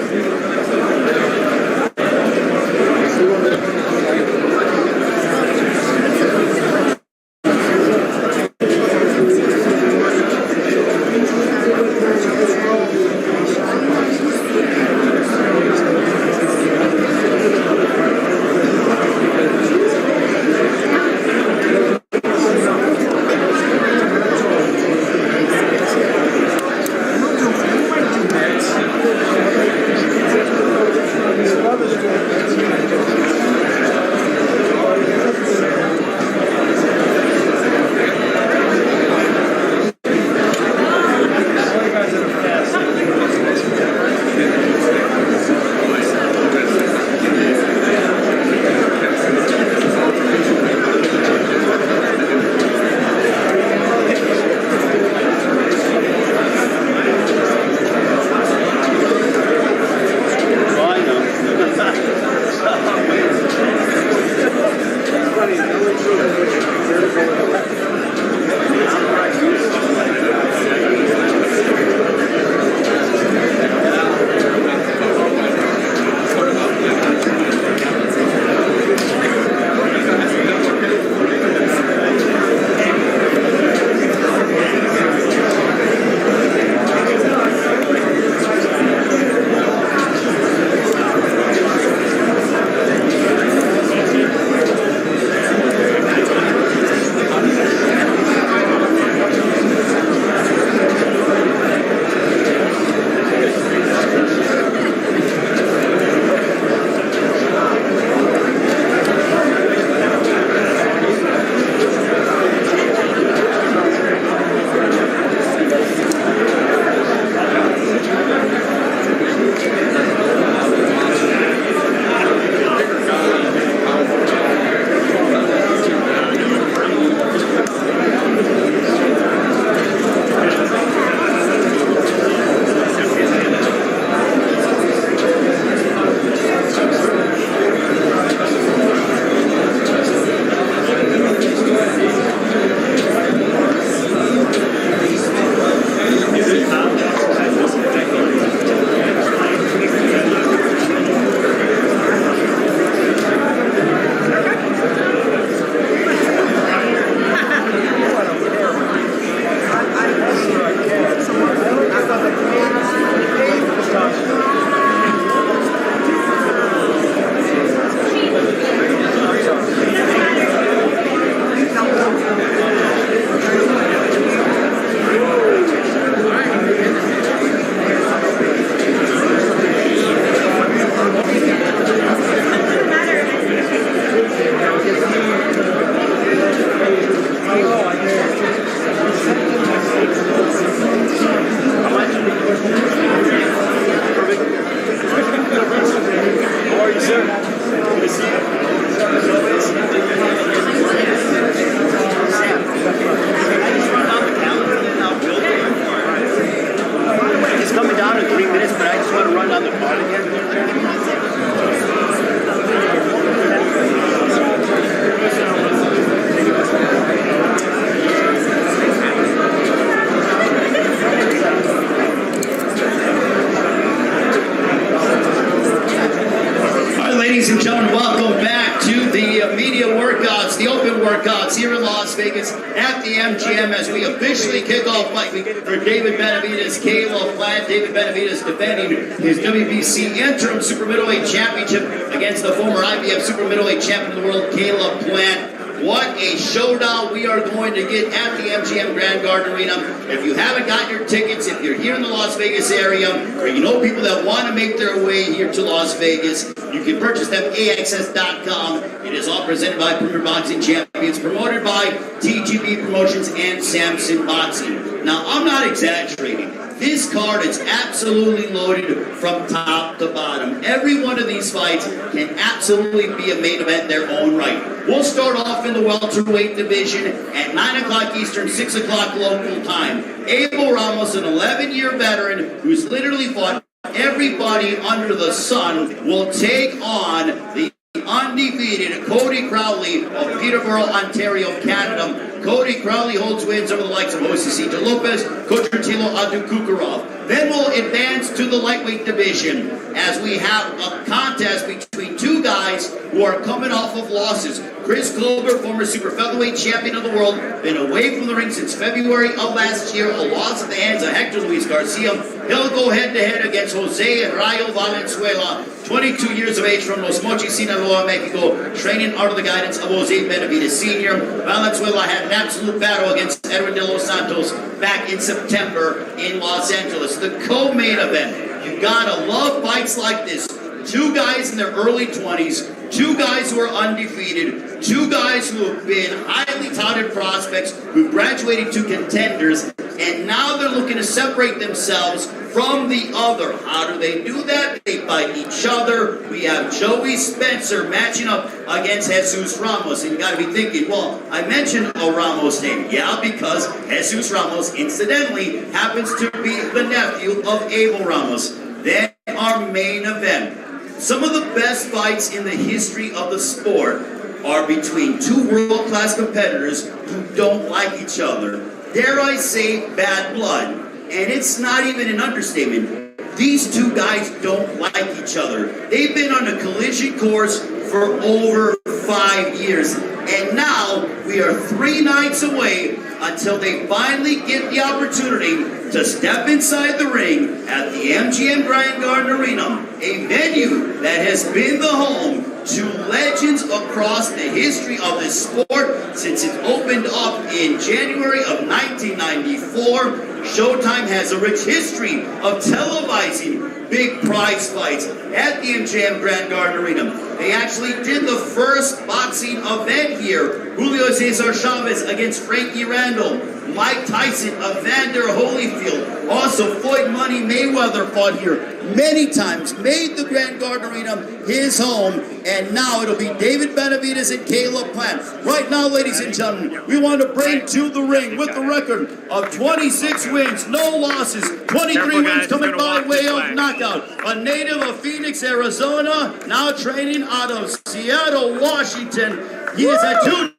S20: Ladies and gentlemen, welcome back to the media workouts, the open workouts here in Las Vegas at the MGM as we officially kick off fight week for David Benavidez, Caleb Plant. David Benavidez defending his WBC interim super middleweight championship against the former IBF super middleweight champion of the world, Caleb Plant. What a showdown we are going to get at the MGM Grand Garden Arena. If you haven't got your tickets, if you're here in the Las Vegas area, or you know people that want to make their way here to Las Vegas, you can purchase them at AXS.com. It is all presented by Premier Boxing Champions, promoted by TGB Promotions and Samson Boxing. Now, I'm not exaggerating.
S18: This card is absolutely loaded from top to bottom. Every one of these fights can absolutely be a main event in their own right. We'll start off in the welterweight division at 9 o'clock Eastern, 6 o'clock local time. Abel Ramos, an 11-year veteran who's literally fought everybody under the sun, will take on the undefeated Cody Crowley of Peterborough, Ontario, Canada. Cody Crowley holds wins over the likes of Jose Cito Lopez, Kochertilo Adukukarov. Then we'll advance to the lightweight division as we have a contest between two guys who are coming off of losses. Chris Colbert, former super featherweight champion of the world, been away from the ring since February of last year, a loss at the hands of Hector Luis Garcia. He'll go head-to-head against Jose Rayo Valenzuela, 22 years of age from Los Mochis, Sinaloa, Mexico, training under the guidance of Jose Benavidez Sr. Valenzuela had an absolute battle against Edwin de los Santos back in September in Los Angeles. The co-main event. You gotta love fights like this. Two guys in their early 20s, two guys who are undefeated, two guys who have been highly touted prospects, who graduated to contenders, and now they're looking to separate themselves from the other. How do they do that? They fight each other. We have Joey Spencer matching up against Jesus Ramos. And you got to be thinking, well, I mentioned a Ramos name. Yeah, because Jesus Ramos, incidentally, happens to be the nephew of Abel Ramos. Then our main event. Some of the best fights in the history of the sport are between two world-class competitors who don't like each other. Dare I say bad blood? And it's not even an understatement. These two guys don't like each other. They've been on a collision course for over 5 years. And now we are 3 nights away until they finally get the opportunity to step inside the ring at the MGM Grand Garden Arena, a venue that has been the home to legends across the history of this sport since it opened up in January of 1994. Showtime has a rich history of televising big prize fights at the MGM Grand Garden Arena. They actually did the first boxing event here. Julio Cesar Chavez against Frankie Randall. Mike Tyson, Evander Holyfield. Also, Floyd Money Mayweather fought here many times. Made the Grand Garden Arena his home. And now it'll be David Benavidez and Caleb Plant. Right now, ladies and gentlemen, we want to bring to the ring with the record of 26 wins, no losses, 23 wins coming by way of knockout. A native of Phoenix, Arizona, now training out of Seattle, Washington. He is a two-time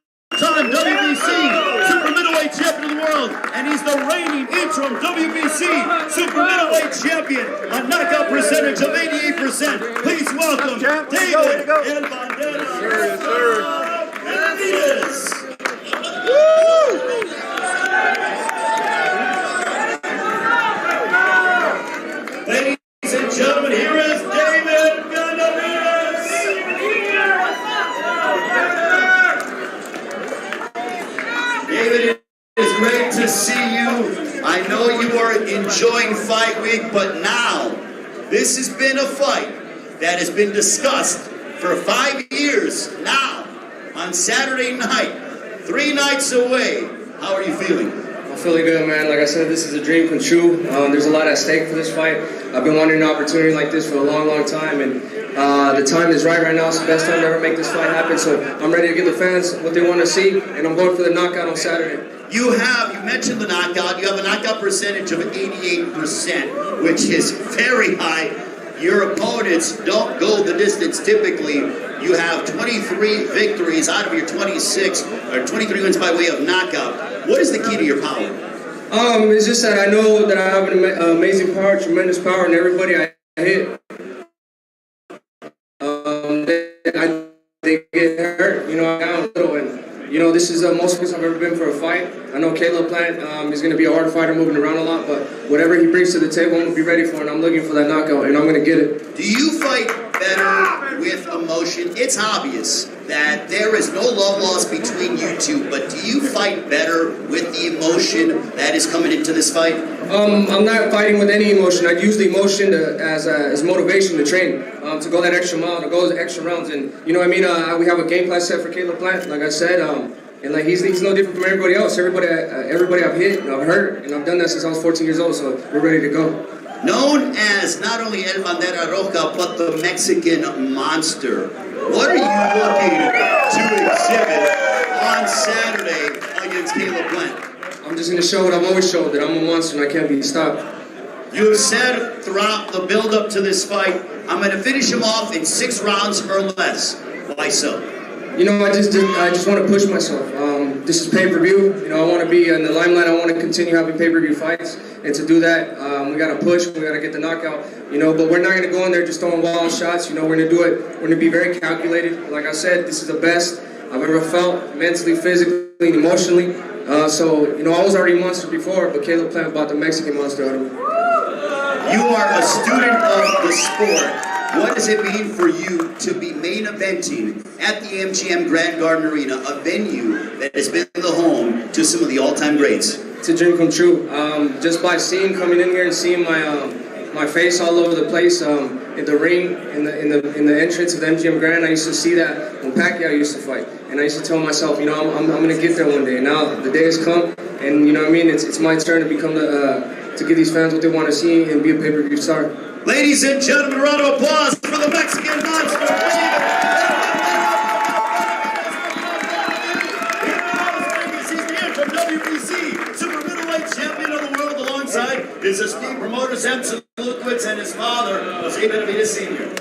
S18: WBC super middleweight champion of the world, and he's the reigning interim WBC super middleweight champion. A knockout percentage of 88%. Please welcome David El Bandera Benavidez. Ladies and gentlemen, here is David Benavidez. David, it is great to see you. I know you are enjoying Fight Week, but now this has been a fight that has been discussed for 5 years now on Saturday night, 3 nights away. How are you feeling?
S5: I'm feeling good, man. Like I said, this is a dream come true. There's a lot at stake for this fight. I've been wanting an opportunity like this for a long, long time, and the time is right now. It's the best time to ever make this fight happen, so I'm ready to give the fans what they want to see, and I'm going for the knockout on Saturday.
S18: You mentioned the knockout. You have a knockout percentage of 88%, which is very high. Your opponents don't go the distance typically. You have 23 victories out of your 26, or 23 wins by way of knockout. What is the key to your power?
S5: It's just that I know that I have an amazing power, tremendous power, and everybody I hit, they get hurt, down a little, and this is the most focused I've ever been for a fight. I know Caleb Plant is going to be a hard fighter, moving around a lot, but whatever he brings to the table, I'm going to be ready for it, and I'm looking for that knockout, and I'm going to get it.
S18: Do you fight better with emotion? It's obvious that there is no love lost between you two, but do you fight better with the emotion that is coming into this fight?
S5: I'm not fighting with any emotion. I use the emotion as motivation to train, to go that extra mile, to go those extra rounds, and we have a game plan set for Caleb Plant. Like I said, And like he's no different from everybody else. Everybody I've hit, I've hurt, and I've done that since I was 14 years old. So we're ready to go.
S18: Known as not only El Bandera Roja, but the Mexican Monster. What are you looking to exhibit on Saturday against Caleb Plant?
S5: I'm just going to show what I've always showed, that I'm a monster and I can't be stopped.
S18: You have said throughout the build-up to this fight, I'm going to finish him off in 6 rounds or less. Why so?
S5: You know, I just want to push myself. This is pay-per-view. You know, I want to be in the limelight. I want to continue having pay-per-view fights. And to do that, we got to push. We got to get the knockout. You know, but we're not going to go in there just throwing wild shots. You know, we're going to do it. We're going to be very calculated. Like I said, this is the best I've ever felt, mentally, physically, and emotionally. So, you know, I was already a monster before, but Caleb Plant brought the Mexican monster out of me.
S18: You are a student of the sport. What does it mean for you to be main eventing at the MGM Grand Garden Arena, a venue that has been the home to some of the all-time greats?
S5: It's a dream come true. Just by coming in here and seeing my face all over the place in the ring, in the entrance of the MGM Grand, I used to see that when Pacquiao used to fight, and I used to tell myself, you know, I'm going to get there one day. And now the day has come, and you know what I mean. It's my turn to become to give these fans what they want to see and be a pay-per-view star.
S18: Ladies and gentlemen, round of applause for the Mexican Monster. He's the interim WBC super middleweight champion of the world, alongside his esteemed promoter Samson Lukowitz and his father, Jose Benavidez Sr.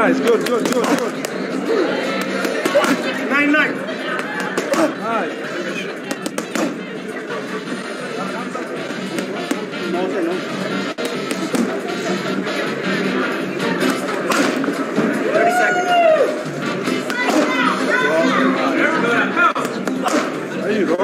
S2: Nice, good. 9-9. Nice. No. 30 seconds. There you go.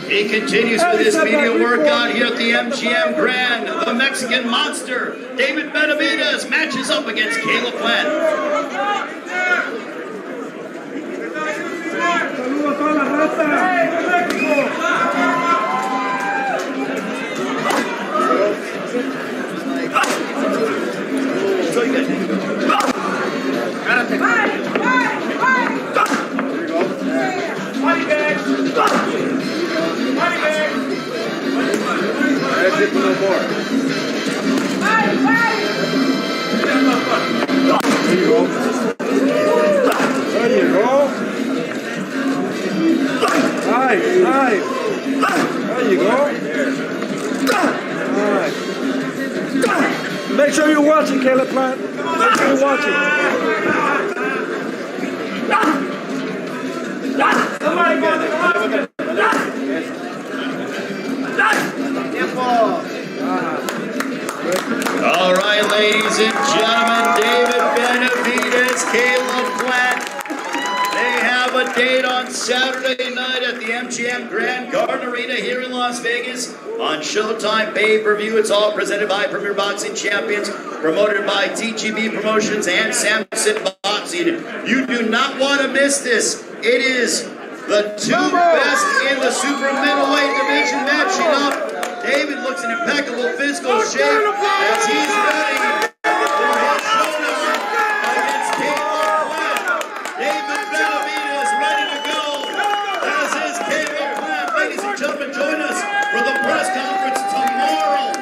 S20: He continues with his media workout here at the MGM Grand. The Mexican monster, David Benavidez, matches up against Caleb Plant.
S2: Nice. There you go. Nice. Make sure you're watching, Caleb Plant. Make sure you're watching.
S20: All right, ladies and gentlemen, David Benavidez, Caleb Plant. They have a date on Saturday night at the MGM Grand Garden Arena here in Las Vegas on Showtime pay-per-view. It's all presented by Premier Boxing Champions, promoted by TGB Promotions and Samson Boxing. You do not want to miss this. It is the two best in the super middleweight division matching up. David looks in impeccable physical shape as he's ready for his showdown against Caleb Plant. David Benavidez ready to go, as is Caleb Plant. Ladies and gentlemen, join us for the press conference tomorrow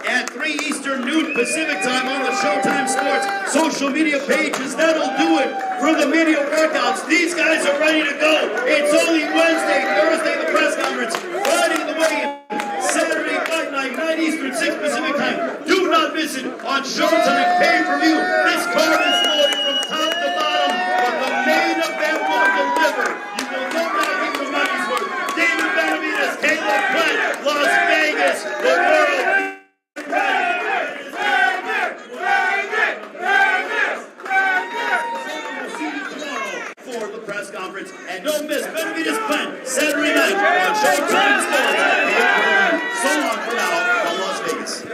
S20: at 3 Eastern, noon Pacific time on the Showtime Sports social media pages. That'll do it for the media workouts. These guys are ready to go. It's only Wednesday, Thursday, the press conference. Friday, the weigh-in. Saturday, Fight Night, 9 Eastern, 6 Pacific time. Do not miss it on Showtime pay-per-view. This card is loaded from top to bottom, but the main event will deliver. You will no doubt get your money's worth. David Benavidez, Caleb Plant, Las Vegas, the world. For the press conference, and don't miss Benavidez Plant Saturday night on Showtime Sports. So long for now from Las Vegas.
S2: Get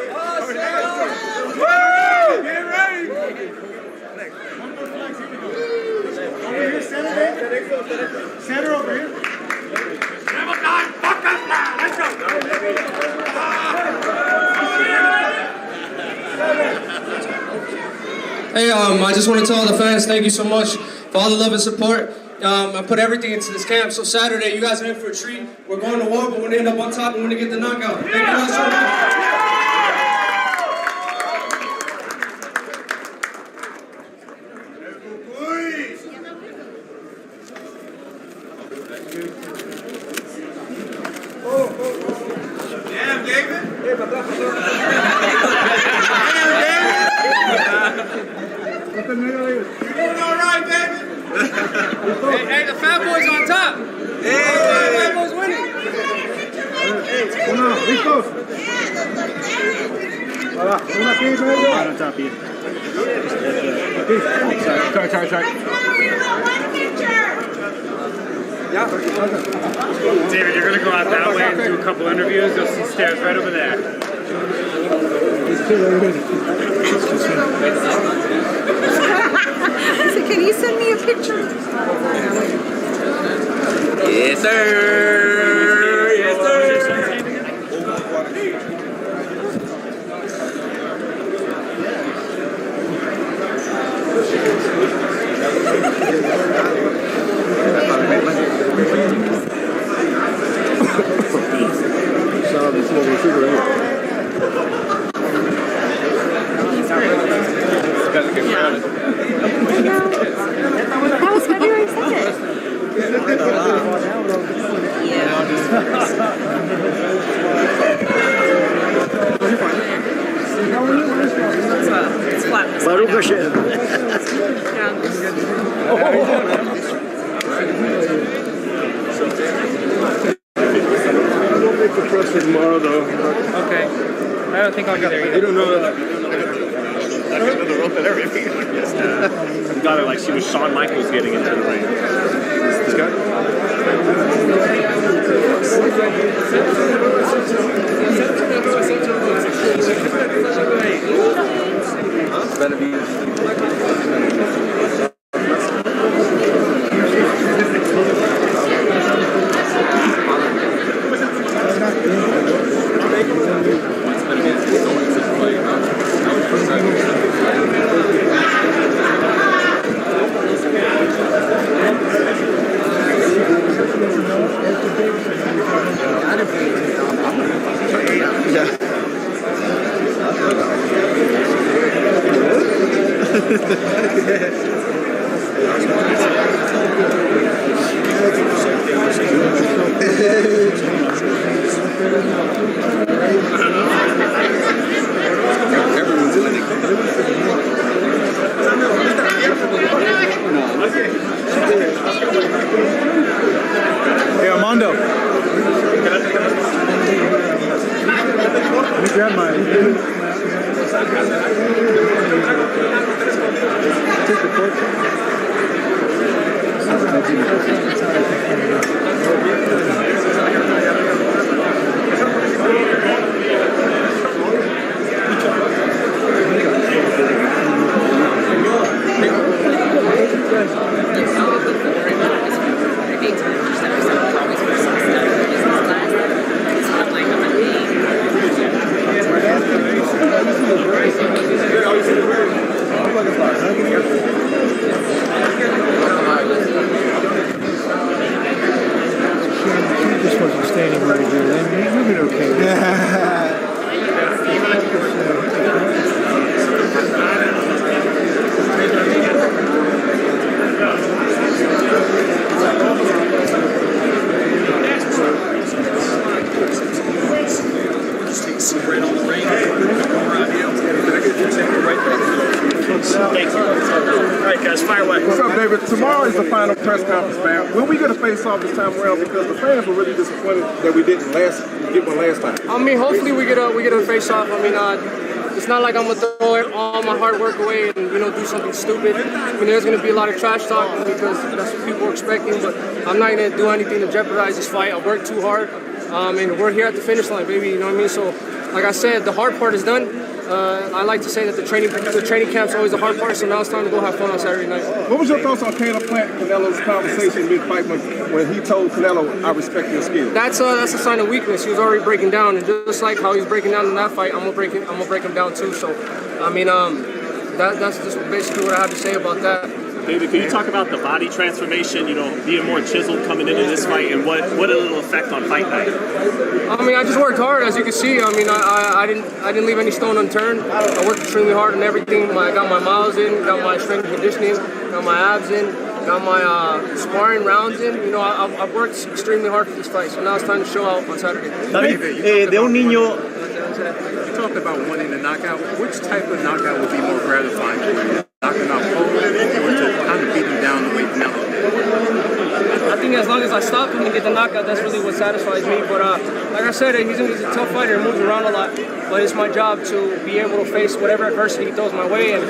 S2: ready. Over here, center. Center over here. Let's go.
S5: Hey, I just want to tell all the fans, thank you so much for all the love and support. I put everything into this camp, so Saturday, you guys are in for a treat. We're going to war, but we're going to end up on top and we're going to get the knockout. Thank you guys so much.
S2: Damn, David. You doing all right, baby?
S5: Hey, the Fat Boy's on top. Hey, the Fat Boy's winning.
S2: Come on, be close. Una aquí, medio. On top here. Sorry.
S13: David, you're going to go out that way and do a couple interviews. You'll see stairs right over there.
S9: said, can you send me a picture?
S4: Yes, sir. Yes, sir.
S9: That was February 2nd. It's flat.
S12: Baruch Hashem. I'll make the press for tomorrow, though.
S5: Okay. I don't think I'll get there yet.
S12: You don't know that.
S4: I don't know the rope and everything. Got her like she was Shawn Michaels getting into the ring. This guy?
S12: Benavidez.
S2: Hey, Armando. You grab mine. Take the fork. This wasn't standing right here. Then you'll be okay. Alright guys, fire away. What's up, David? Tomorrow is the final press conference, man. Will we get a face-off this time around? Because the fans were really disappointed that we didn't get one last time.
S5: I mean, hopefully we get a face-off. I mean, it's not like I'm gonna throw all my hard work away and do something stupid. I mean, there's gonna be a lot of trash talk because that's what people are expecting. But I'm not gonna do anything to jeopardize this fight. I worked too hard, and we're here at the finish line, baby. You know what I mean? So, like I said, the hard part is done. I like to say that the training camp's always the hard part, so now it's time to go have fun on Saturday night.
S2: What was your thoughts on Caleb Plant and Canelo's conversation mid-fight when he told Canelo, "I respect your skill"?
S5: That's a sign of weakness. He was already breaking down, and just like how he was breaking down in that fight, I'm gonna break him down too. So, I mean, that's just basically what I have to say about that.
S4: David, can you talk about the body transformation, being more chiseled coming into this fight, and what it'll affect on fight night?
S5: I mean, I just worked hard, as you can see. I mean, I didn't leave any stone unturned. I worked extremely hard on everything. I got my miles in, got my strength and conditioning, got my abs in, got my sparring rounds in. I've worked extremely hard for this fight, so now it's time to show out on Saturday.
S21: David, de un niño, you talked about wanting a knockout. Which type of knockout would be more gratifying for you? Knocking off Poland or to kind of beat him down the way Canelo did?
S5: I think as long as I stop him and get the knockout, that's really what satisfies me. But like I said, he's a tough fighter. He moves around a lot. But it's my job to be able to face whatever adversity he throws my way, and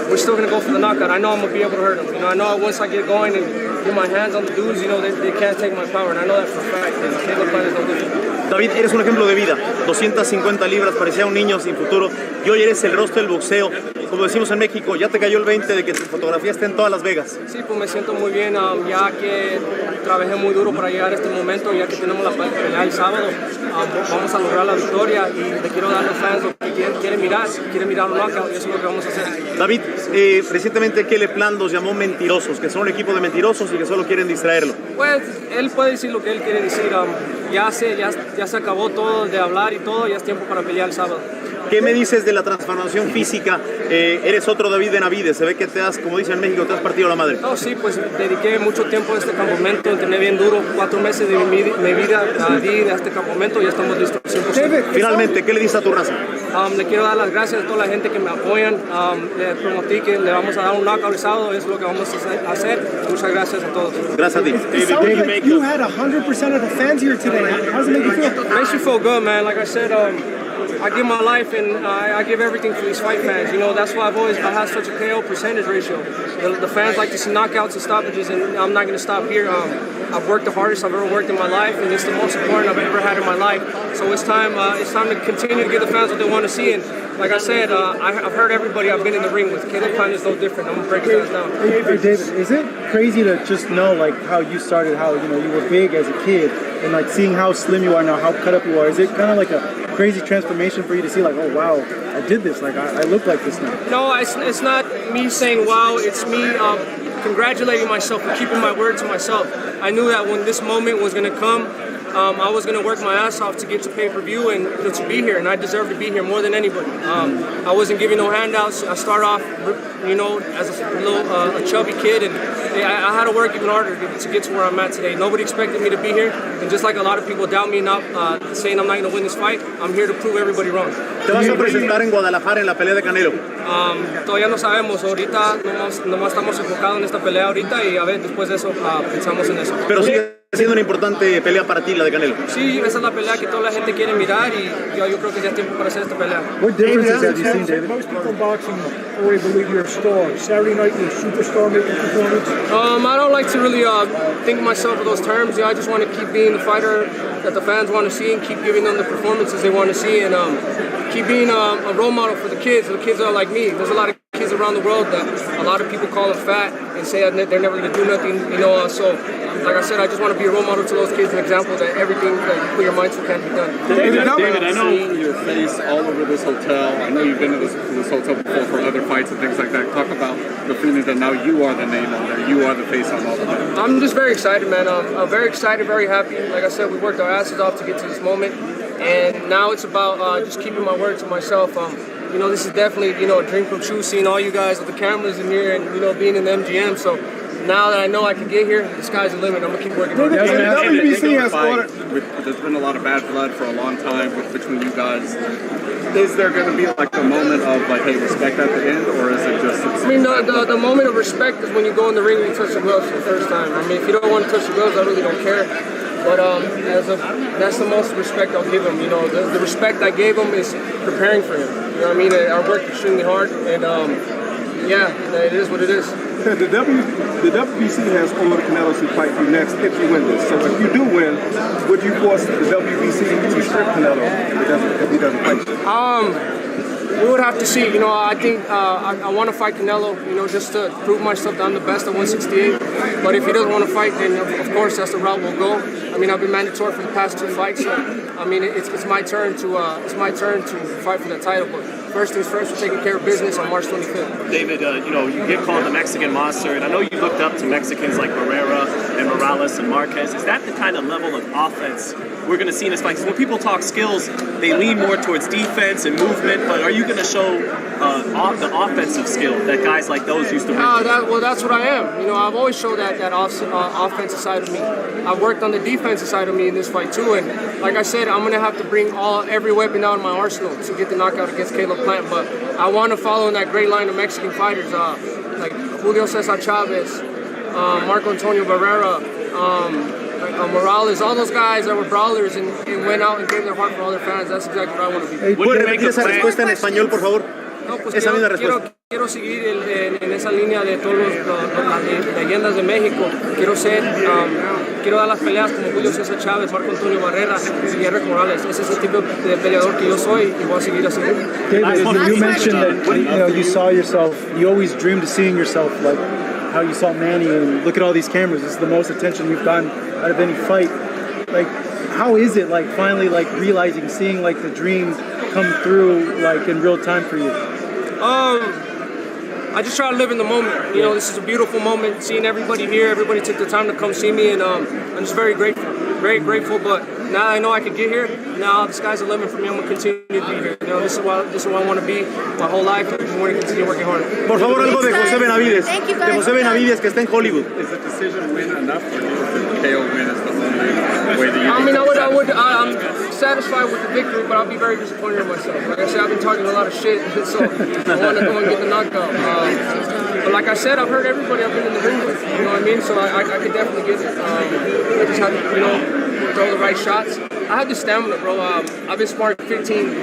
S5: we're still going to go for the knockout. I know I'm going to be able to hurt him. I know once I get going and get my hands on the dudes, they can't take my power. And I know that for a fact. And Caleb Plant is no different.
S21: David, eres un ejemplo de vida. 250 libras, parecía un niño sin futuro. Y hoy eres el rostro del boxeo. como decimos en México, ya te cayó el 20 de que tu fotografía esté en todas Las Vegas.
S5: Sí, pues me siento muy bien, ya que trabajé muy duro para llegar a este momento, ya que tenemos la pelea el sábado, vamos a lograr la victoria y le quiero dar a los fans lo que quieren mirar un knockout y eso es lo que vamos a hacer.
S21: David, recientemente Kelly Plant los llamó mentirosos, que son un equipo de mentirosos y que solo quieren distraerlo.
S5: Pues él puede decir lo que él quiere decir, ya se acabó todo de hablar y todo, ya es tiempo para pelear el sábado.
S21: ¿Qué me dices de la transformación física? Eres otro David Benavidez, se ve que te has, como dicen en México, te has partido la madre.
S5: No, sí, pues dediqué mucho tiempo a este campamento, entrené bien duro, 4 meses de mi vida di a este campamento y ya estamos listos. 100%.
S21: Finalmente, ¿qué le dices a tu raza?
S5: Le quiero dar las gracias a toda la gente que me apoyan, le prometí que le vamos a dar un knockout el sábado, es lo que vamos a hacer. Muchas gracias a todos.
S21: Gracias a ti.
S6: David, you had 100% of the fans here today. How does it make you feel?
S5: It makes you feel good, man. Like I said, I give my life and I give everything for these fight fans. You know, that's why I have such a KO percentage ratio. The fans like to see knockouts and stoppages, and I'm not going to stop here. I've worked the hardest I've ever worked in my life, and it's the most important I've ever had in my life. So it's time to continue to give the fans what they want to see. And like I said, I've heard everybody I've been in the ring with. Caleb Plant is no different. I'm going to break his ass down.
S6: Hey, David, is it crazy to just know like how you started, how you were big as a kid, and like seeing how slim you are now, how cut up you are? Is it kind of like a crazy transformation for you to see like, oh wow, I did this, like I look like this now?
S5: No, it's not me saying wow, it's me congratulating myself for keeping my word to myself. I knew that when this moment was going to come, I was going to work my ass off to get to pay-per-view and to be here, and I deserve to be here more than anybody. I wasn't giving no handouts. I started off, as a little a chubby kid, and I had to work even harder to get to where I'm at today. Nobody expected me to be here, and just like a lot of people doubt me, not saying I'm not going to win this fight, I'm here to prove everybody wrong.
S21: ¿Te vas a presentar en Guadalajara en la pelea de Canelo?
S5: Todavía no sabemos. Ahorita nomás estamos enfocados en esta pelea ahorita y a ver, después de eso pensamos en eso.
S21: Pero sigue siendo una importante pelea para ti, la de Canelo.
S5: Sí, esa es la pelea que toda la gente quiere mirar y yo creo que ya es tiempo para hacer esta pelea.
S6: What differences have you seen, David?
S22: Most people in boxing already believe you're a star. Saturday night, you're a superstar making performance.
S5: I don't like to really think of myself in those terms. I just want to keep being the fighter that the fans want to see and keep giving them the performances they want to see and keep being a role model for the kids. The kids are like me. There's a lot of kids around the world that a lot of people call them fat and say that they're never going to do nothing. So, like I said, I just want to be a role model to those kids, an example that everything that you put your mind to can be done.
S21: David, I know your face all over this hotel. I know you've been to this hotel before for other fights and things like that. Talk about the feeling that now you are the name on there. You are the face on all of that.
S5: I'm just very excited, man. I'm very excited, very happy. Like I said, we worked our asses off to get to this moment. And now it's about just keeping my word to myself. This is definitely, a dream come true, seeing all you guys with the cameras in here and, being in the MGM. So now that I know I can get here, the sky's the limit. I'm going to keep working hard.
S21: WBC has ordered. There's been a lot of bad blood for a long time between you guys. Is there going to be like a moment of like, hey, respect at the end, or is it just?
S5: I mean, the moment of respect is when you go in the ring and you touch the gloves for the first time. I mean, if you don't want to touch the gloves, I really don't care. But that's the most respect I'll give him. The respect I gave him is preparing for him. You know what I mean? I worked extremely hard, and it is what it is.
S21: The WBC has ordered Canelo to fight you next if you win this. So if you do win, would you force the WBC to strip Canelo if he doesn't fight you?
S5: We would have to see. I think I want to fight Canelo, just to prove myself that I'm the best at 168. But if he doesn't want to fight, then of course that's the route we'll go. I mean, I've been mandatory for the past 2 fights, so I mean, it's my turn to fight for that title. But first things first, we're taking care of business on March 25th.
S4: David, you get called the Mexican monster, and I know you looked up to Mexicans like Barrera and Morales and Marquez. Is that the kind of level of offense we're going to see in this fight? Because when people talk skills, they lean more towards defense and movement, but are you going to show the offensive skill that guys like those used to bring?
S5: That's what I am. I've always showed that offensive side of me. I've worked on the defensive side of me in this fight too, and like I said, I'm going to have to bring every weapon out of my arsenal to get the knockout against Caleb Plant, but I want to follow in that great line of Mexican fighters like Julio Cesar Chavez, Marco Antonio Barrera, Morales, all those guys that were brawlers and went out and gave their heart for all their fans. That's exactly what I want to be.
S21: ¿Puede repetir esa respuesta en español, por favor?
S5: No, pues
S21: esa misma respuesta.
S5: quiero seguir en esa línea de todas las leyendas de México. Quiero dar las peleas como Julio César Chávez, Marco Antonio Barrera y Eric Morales. Ese es el tipo de peleador que yo soy y voy a seguir así.
S6: David, you mentioned that you saw yourself, you always dreamed of seeing yourself like how you saw Manny, and look at all these cameras. This is the most attention you've gotten out of any fight. Like, how is it like finally like realizing, seeing like the dream come through like in real time for you?
S5: I just try to live in the moment. You know, this is a beautiful moment, seeing everybody here. Everybody took the time to come see me, and I'm just very grateful. Very grateful, but now I know I could get here. Now the sky's the limit for me. I'm going to continue to be here. You know, this is where I want to be my whole life. I'm going to continue working hard.
S6: Por favor, algo de José Benavidez. De José Benavidez, que está en Hollywood.
S21: Is the decision win enough for you? The KO win is the only way that you
S5: I'm satisfied with the victory, but I'll be very disappointed in myself. Like I said, I've been talking a lot of shit, so I want to go and get the knockout. But like I said, I've heard everybody I've been in the ring with, you know what I mean? So I could definitely get it. I just have to, you know, throw the right shots. I have the stamina, bro. I've been sparring 15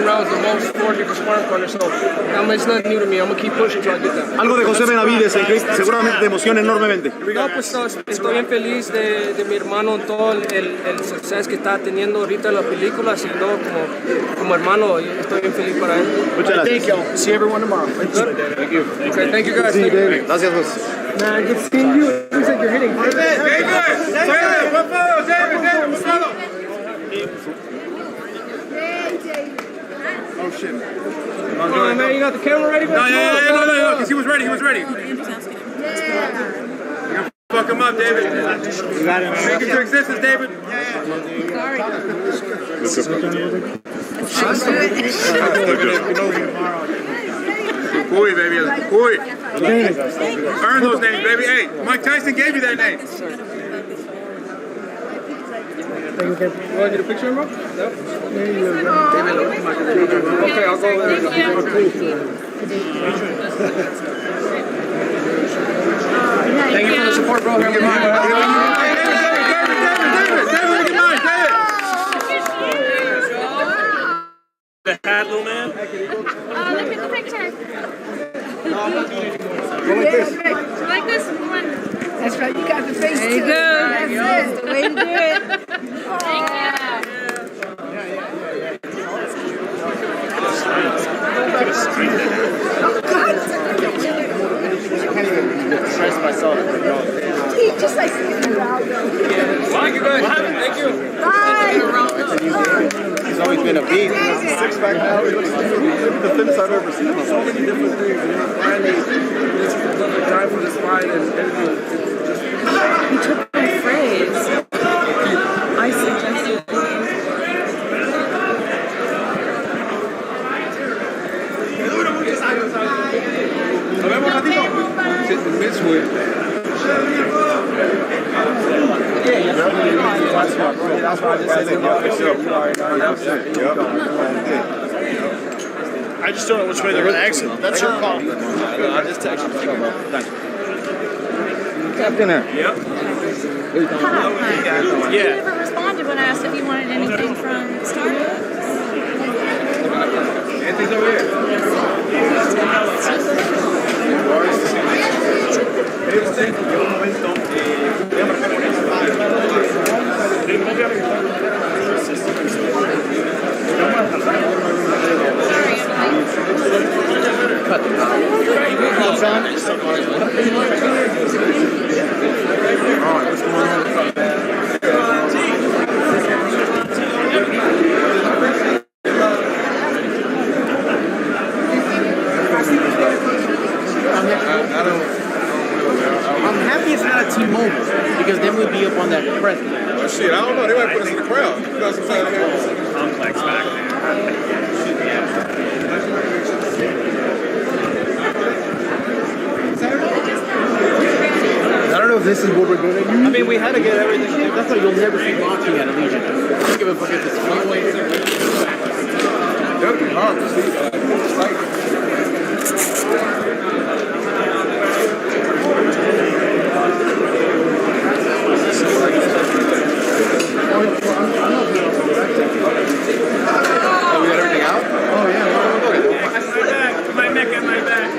S5: rounds the most, 4 different sparring partners, so it's nothing new to me. I'm going to keep pushing until I get that.
S6: Algo de José Benavidez, seguramente te emociona enormemente.
S5: No, pues estoy bien feliz de mi hermano, todo el suceso que está teniendo ahorita en las películas, y no como hermano, estoy bien feliz para él.
S6: Muchas gracias.
S5: Thank you. See everyone tomorrow. Thank you. Okay, thank you guys.
S6: Sí, David. Gracias, José.
S5: Man, good seeing you. It looks like you're hitting.
S2: David,
S21: Oh shit.
S5: Come on, man, you got the camera ready?
S2: No, because he was ready. You're gonna fuck him up, David.
S6: You got it, man.
S2: Speak into existence, David. Cuy, baby. Cuy. Earn those names, baby. Hey, Mike Tyson gave you that name.
S5: You want to get a picture of him, bro? Yep. Okay, I'll go there. Thank you for the support, bro.
S2: David,
S4: The hat, little man.
S9: Look at the picture.
S6: Go like this.
S9: Like this one.
S7: That's right, you got the face
S9: There you
S7: too.
S9: go.
S7: That's it, the way to do it.
S9: Thank you.
S21: Stress myself.
S7: Just like
S5: Thank you, guys. Thank you.
S21: He's always been a beast. Six-pack now. He looks like the thinnest I've ever seen him.
S5: So many different things, you know. Finally, this is the time for this fight, and everything.
S10: You took my phrase. I suggested.
S21: That's why I just said
S2: I just don't know which way they're going to exit. That's your call.
S21: I just texted you. Thank you.
S6: Captain there.
S2: Yep.
S10: Hi. You never responded when I asked if you wanted anything from Starbucks.
S2: Anything's over
S19: I'm happy it's not a T-Mobile because then we'd be up on that press.
S2: Oh shit, I don't know. They might put us in the crowd.
S4: Complex back there.
S6: I don't know if this is what we're doing.
S19: I mean, we had to get everything. That's why you'll never see boxing at Allegiant. I don't give a fuck if it's flyweight.
S21: That'd be hard to see.
S2: My neck and my back.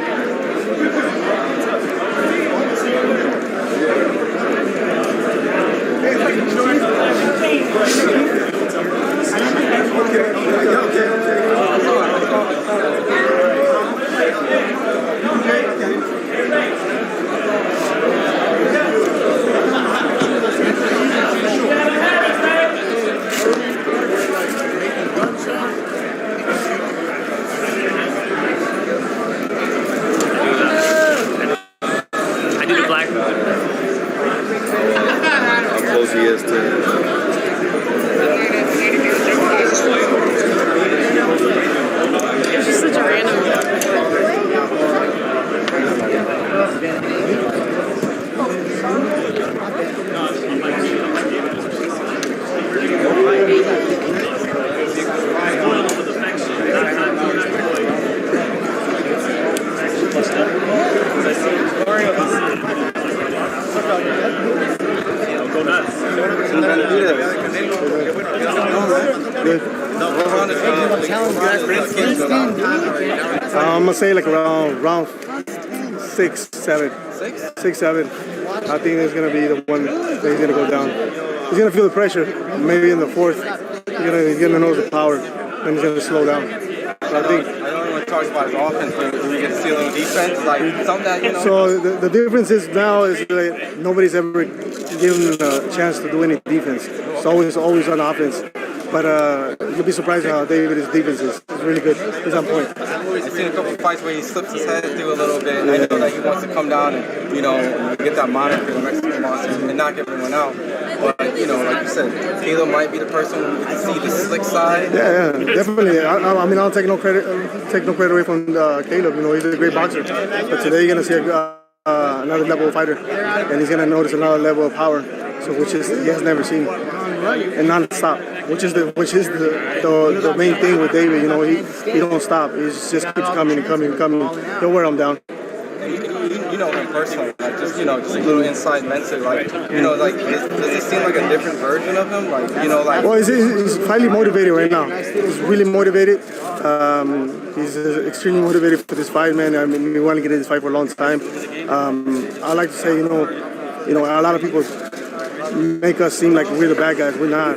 S3: close he is to.
S10: It's just such a random.
S6: I'm gonna say like round 6, 7. 6, 7. I think it's gonna be the one that he's gonna go down. He's gonna feel the pressure. Maybe in the fourth, he's gonna know the power, and he's gonna slow down. So I think.
S14: I don't want to talk about his offense, but do we get to see a little defense? Like something that, you know.
S6: So the difference is now is that nobody's ever given him a chance to do any defense. It's always on offense. But you'll be surprised how David's defense is. It's really good. He's on point.
S14: I've seen a couple of fights where he slips his head through a little bit, and I know that he wants to come down and, you know, get that moniker, the Mexican monster, and knock everyone out. But, you know, like you said, Caleb might be the person who can see the slick side.
S6: Yeah, definitely. I mean, I'll take no credit away from Caleb. You know, he's a great boxer. But today you're gonna see another level of fighter, and he's gonna notice another level of power, so which is he has never seen, and non-stop. Which is the main thing with David. You know, he don't stop. He just keeps coming and coming and coming. He'll wear him down.
S14: You know him personally, like just, you know, just a little inside mentally, like, you know, like does it seem like a different version of him, like, you know, like.
S6: Well, he's highly motivated right now. He's really motivated. He's extremely motivated for this fight, man. I mean, we want to get in this fight for a long time. I like to say, you know, a lot of people make us seem like we're the bad guys. We're not.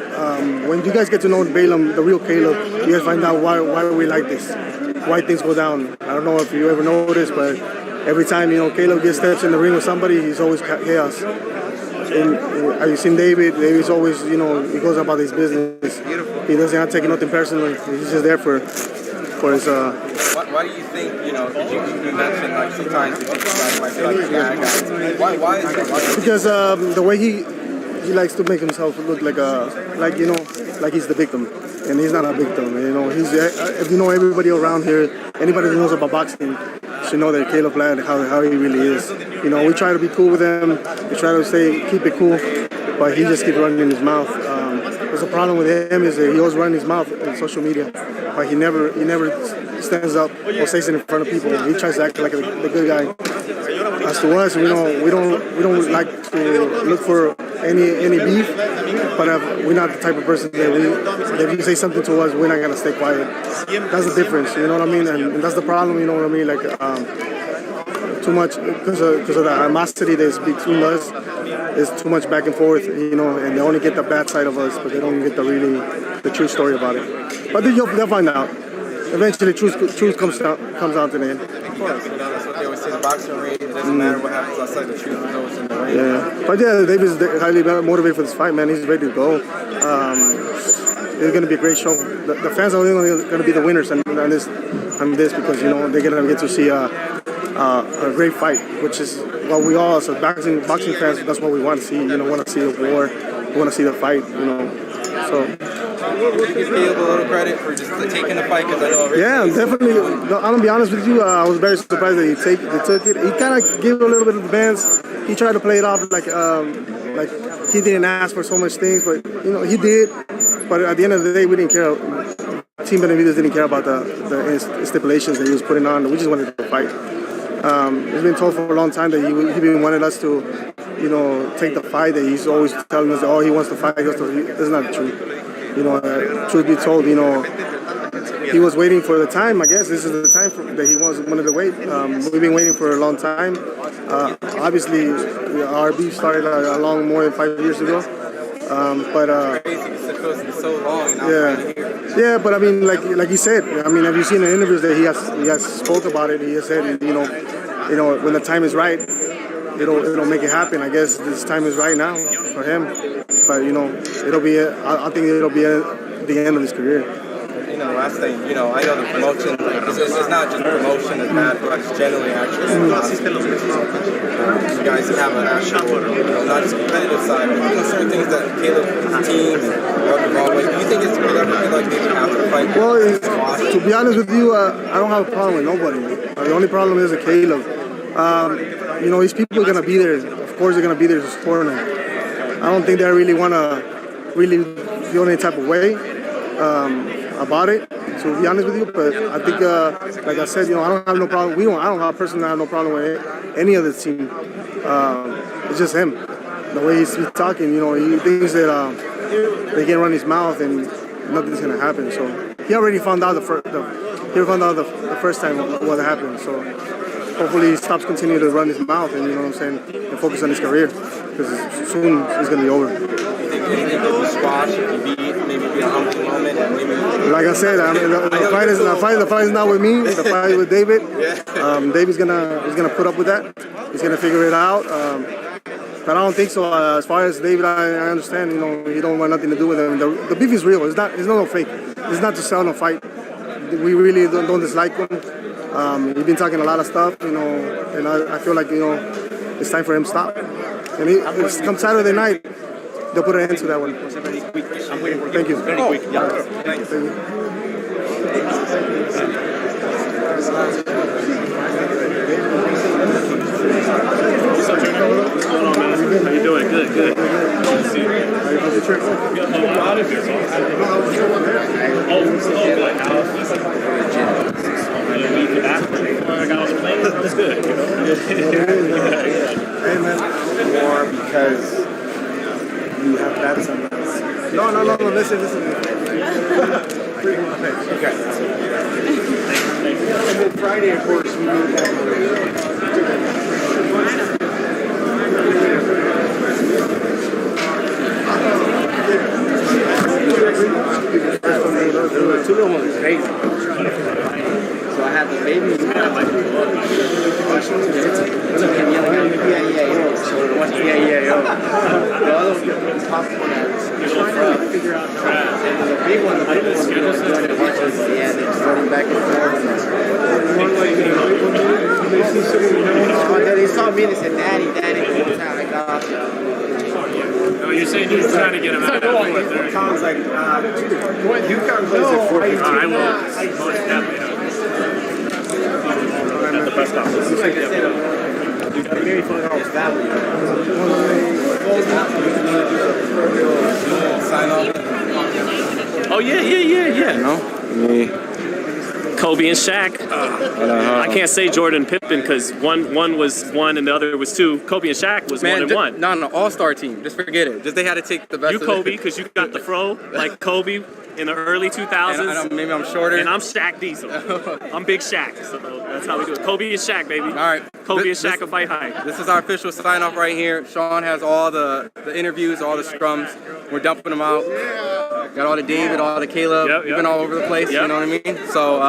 S6: When you guys get to know Balaam, the real Caleb, you guys find out why we like this, why things go down. I don't know if you ever noticed, but every time, you know, Caleb gets steps in the ring with somebody, he's always chaos. And have you seen David? David's always, you know, he goes about his business. He doesn't have to take nothing personally. He's just there for his.
S14: Why do you think, you know, you mentioned like sometimes you think guys might be like the bad guys. Why is that?
S6: Because the way he likes to make himself look like he's the victim, and he's not a victim. You know, he's if you know everybody around here, anybody who knows about boxing should know that Caleb Ladd, how he really is. You know, we try to be cool with him. We try to keep it cool, but he just keeps running in his mouth. There's a problem with him is that he always runs his mouth on social media, but he never stands up or says it in front of people. He tries to act like the good guy. As to us, we don't like to look for any beef, but we're not the type of person that if you say something to us, we're not gonna stay quiet. That's the difference, you know what I mean? And that's the problem, you know what I mean? Like too much because of the animosity that's between us. There's too much back and forth, you know, and they only get the bad side of us, but they don't get the true story about it. But they'll find out. Eventually, truth comes out to the end.
S14: Of course, you know, that's what they always say. The boxing ring, it doesn't matter what happens outside the truth is always in the ring.
S6: Yeah, but yeah, David's highly motivated for this fight, man. He's ready to go. It's going to be a great show. The fans are going to be the winners on this because, you know, they're going to get to see a great fight, which is what we all, as boxing fans, that's what we want to see. You know, want to see the war, we want to see the fight, you know. So.
S14: Would you give Caleb a little credit for just taking the fight? Because I know.
S6: Yeah, definitely. I'm gonna be honest with you. I was very surprised that he took it. He kind of gave a little bit of advance. He tried to play it off like he didn't ask for so much things, but you know he did. But at the end of the day, we didn't care. Team Benavidez didn't care about the stipulations that he was putting on. We just wanted to fight. It's been told for a long time that he been wanted us to, you know, take the fight. That he's always telling us that, he wants to fight. That's not true. You know, truth be told, you know, he was waiting for the time. I guess this is the time that he wanted to wait. We've been waiting for a long time. Obviously, our beef started a long more than 5 years ago. Yeah, but I mean, like he said, I mean, have you seen the interviews that he has spoke about it? He has said, you know, when the time is right, it'll make it happen. I guess this time is right now for him. But you know, I think it'll be the end of his career.
S14: You know, last thing, you know, I know the promotion. It's not just promotion that's bad, but it's generally actually. you guys to have an actual, not just competitive side, but certain things that Caleb's team and rubbed the wrong way. Do you think it's going to be like maybe after the fight?
S3: Well, to be honest with you, I don't have a problem with nobody. The only problem is Caleb. These people are going to be there. Of course, they're going to be there to support him. I don't think they really want to feel any type of way about it. To be honest with you, but I think, like I said, I don't have no problem. I don't personally have no problem with any of the team. It's just him. The way he's talking, he thinks that they can run his mouth and nothing's gonna happen. So he already found out the first time what happened. So hopefully he stops continuing to run his mouth and and focus on his career because soon it's gonna be over. Like I said, the fight is not with me. The fight is with David. David's gonna put up with that. He's gonna figure it out. But I don't think so. As far as David, I understand. He don't want nothing to do with him. The beef is real. It's no fake. It's not to sell no fight. We really don't dislike him. He's been talking a lot of stuff, and I feel like it's time for him to stop. And come Saturday night, they'll put an end to that one. Thank you. Thank you.
S4: How you doing? Good. Good to see you. That's good.
S3: Hey man.
S6: Or because you have bad sometimes.
S3: No. Listen.
S6: Okay. And then Friday, of course, we moved back.
S19: Two little ones crazy. So I had the baby. The other one was popcorn trying to figure out trash. And the big one, was doing it watching, but yeah, they're just running back and forth. They saw me and they said, Daddy, one time I got off.
S4: Oh, you're saying you're trying to get him out of that.
S6: Tom's like, you can't play at 42.
S4: I will. At the press conference.
S19: Like I said, you got to very fun with his family.
S4: Oh, yeah.
S8: Me.
S4: Kobe and Shaq. I can't say Jordan Pippen because one was one and the other was two. Kobe and Shaq was 1 and 1.
S14: No, all-star team. Just forget it. Just they had to take the best.
S4: You Kobe because you got the fro like Kobe in the early 2000s.
S14: And maybe I'm shorter.
S4: And I'm Shaq Diesel. I'm Big Shaq. So that's how we do it. Kobe and Shaq, baby. All
S14: right.
S4: Kobe and Shaq of FightHype.
S14: This is our official sign-off right here. Sean has all the interviews, all the scrums. We're dumping them out. Got all the David, all the Caleb. We've been all over the place, you know what I mean? So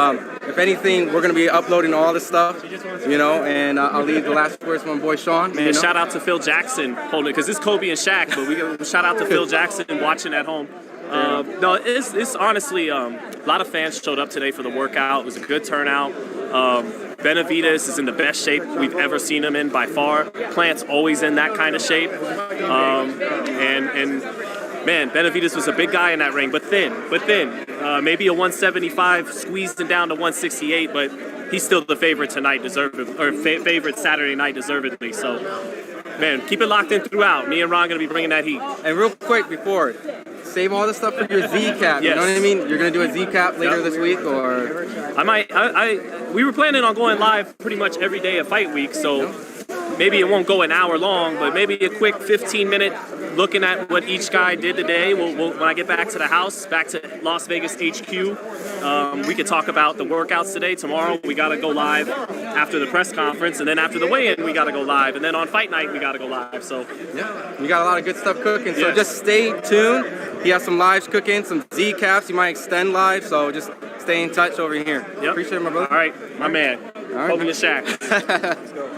S14: if anything, we're going to be uploading all this stuff, and I'll leave the last words from my boy Sean.
S4: Man, shout out to Phil Jackson holding it, because it's Kobe and Shaq, but we shout out to Phil Jackson watching at home. No, it's honestly, a lot of fans showed up today for the workout. It was a good turnout. Benavidez is in the best shape we've ever seen him in by far. Plant's always in that kind of shape. Man, Benavidez was a big guy in that ring, but thin. Maybe a 175 squeezed him down to 168, but he's still the favorite tonight, favorite Saturday night deservedly. So, man, keep it locked in throughout. Me and Ron going to be bringing that heat.
S14: And real quick before, save all the stuff for your Z cap. You know what I mean? You're going to do a Z cap later this week, or?
S4: We were planning on going live pretty much every day of fight week, so maybe it won't go an hour long, but maybe a quick 15-minute looking at what each guy did today. When I get back to the house, back to Las Vegas HQ, we can talk about the workouts today. Tomorrow, we got to go live after the press conference, and then after the weigh-in, we got to go live, and then on fight night, we got to go live. So,
S14: yeah, we got a lot of good stuff cooking. So just stay tuned. He has some lives cooking, some Z caps. He might extend live, so just stay in touch over here.
S4: Yep.
S14: Appreciate it, my brother.
S4: All right, my man.
S14: All right,
S4: Kobe and Shaq.
S14: Let's go.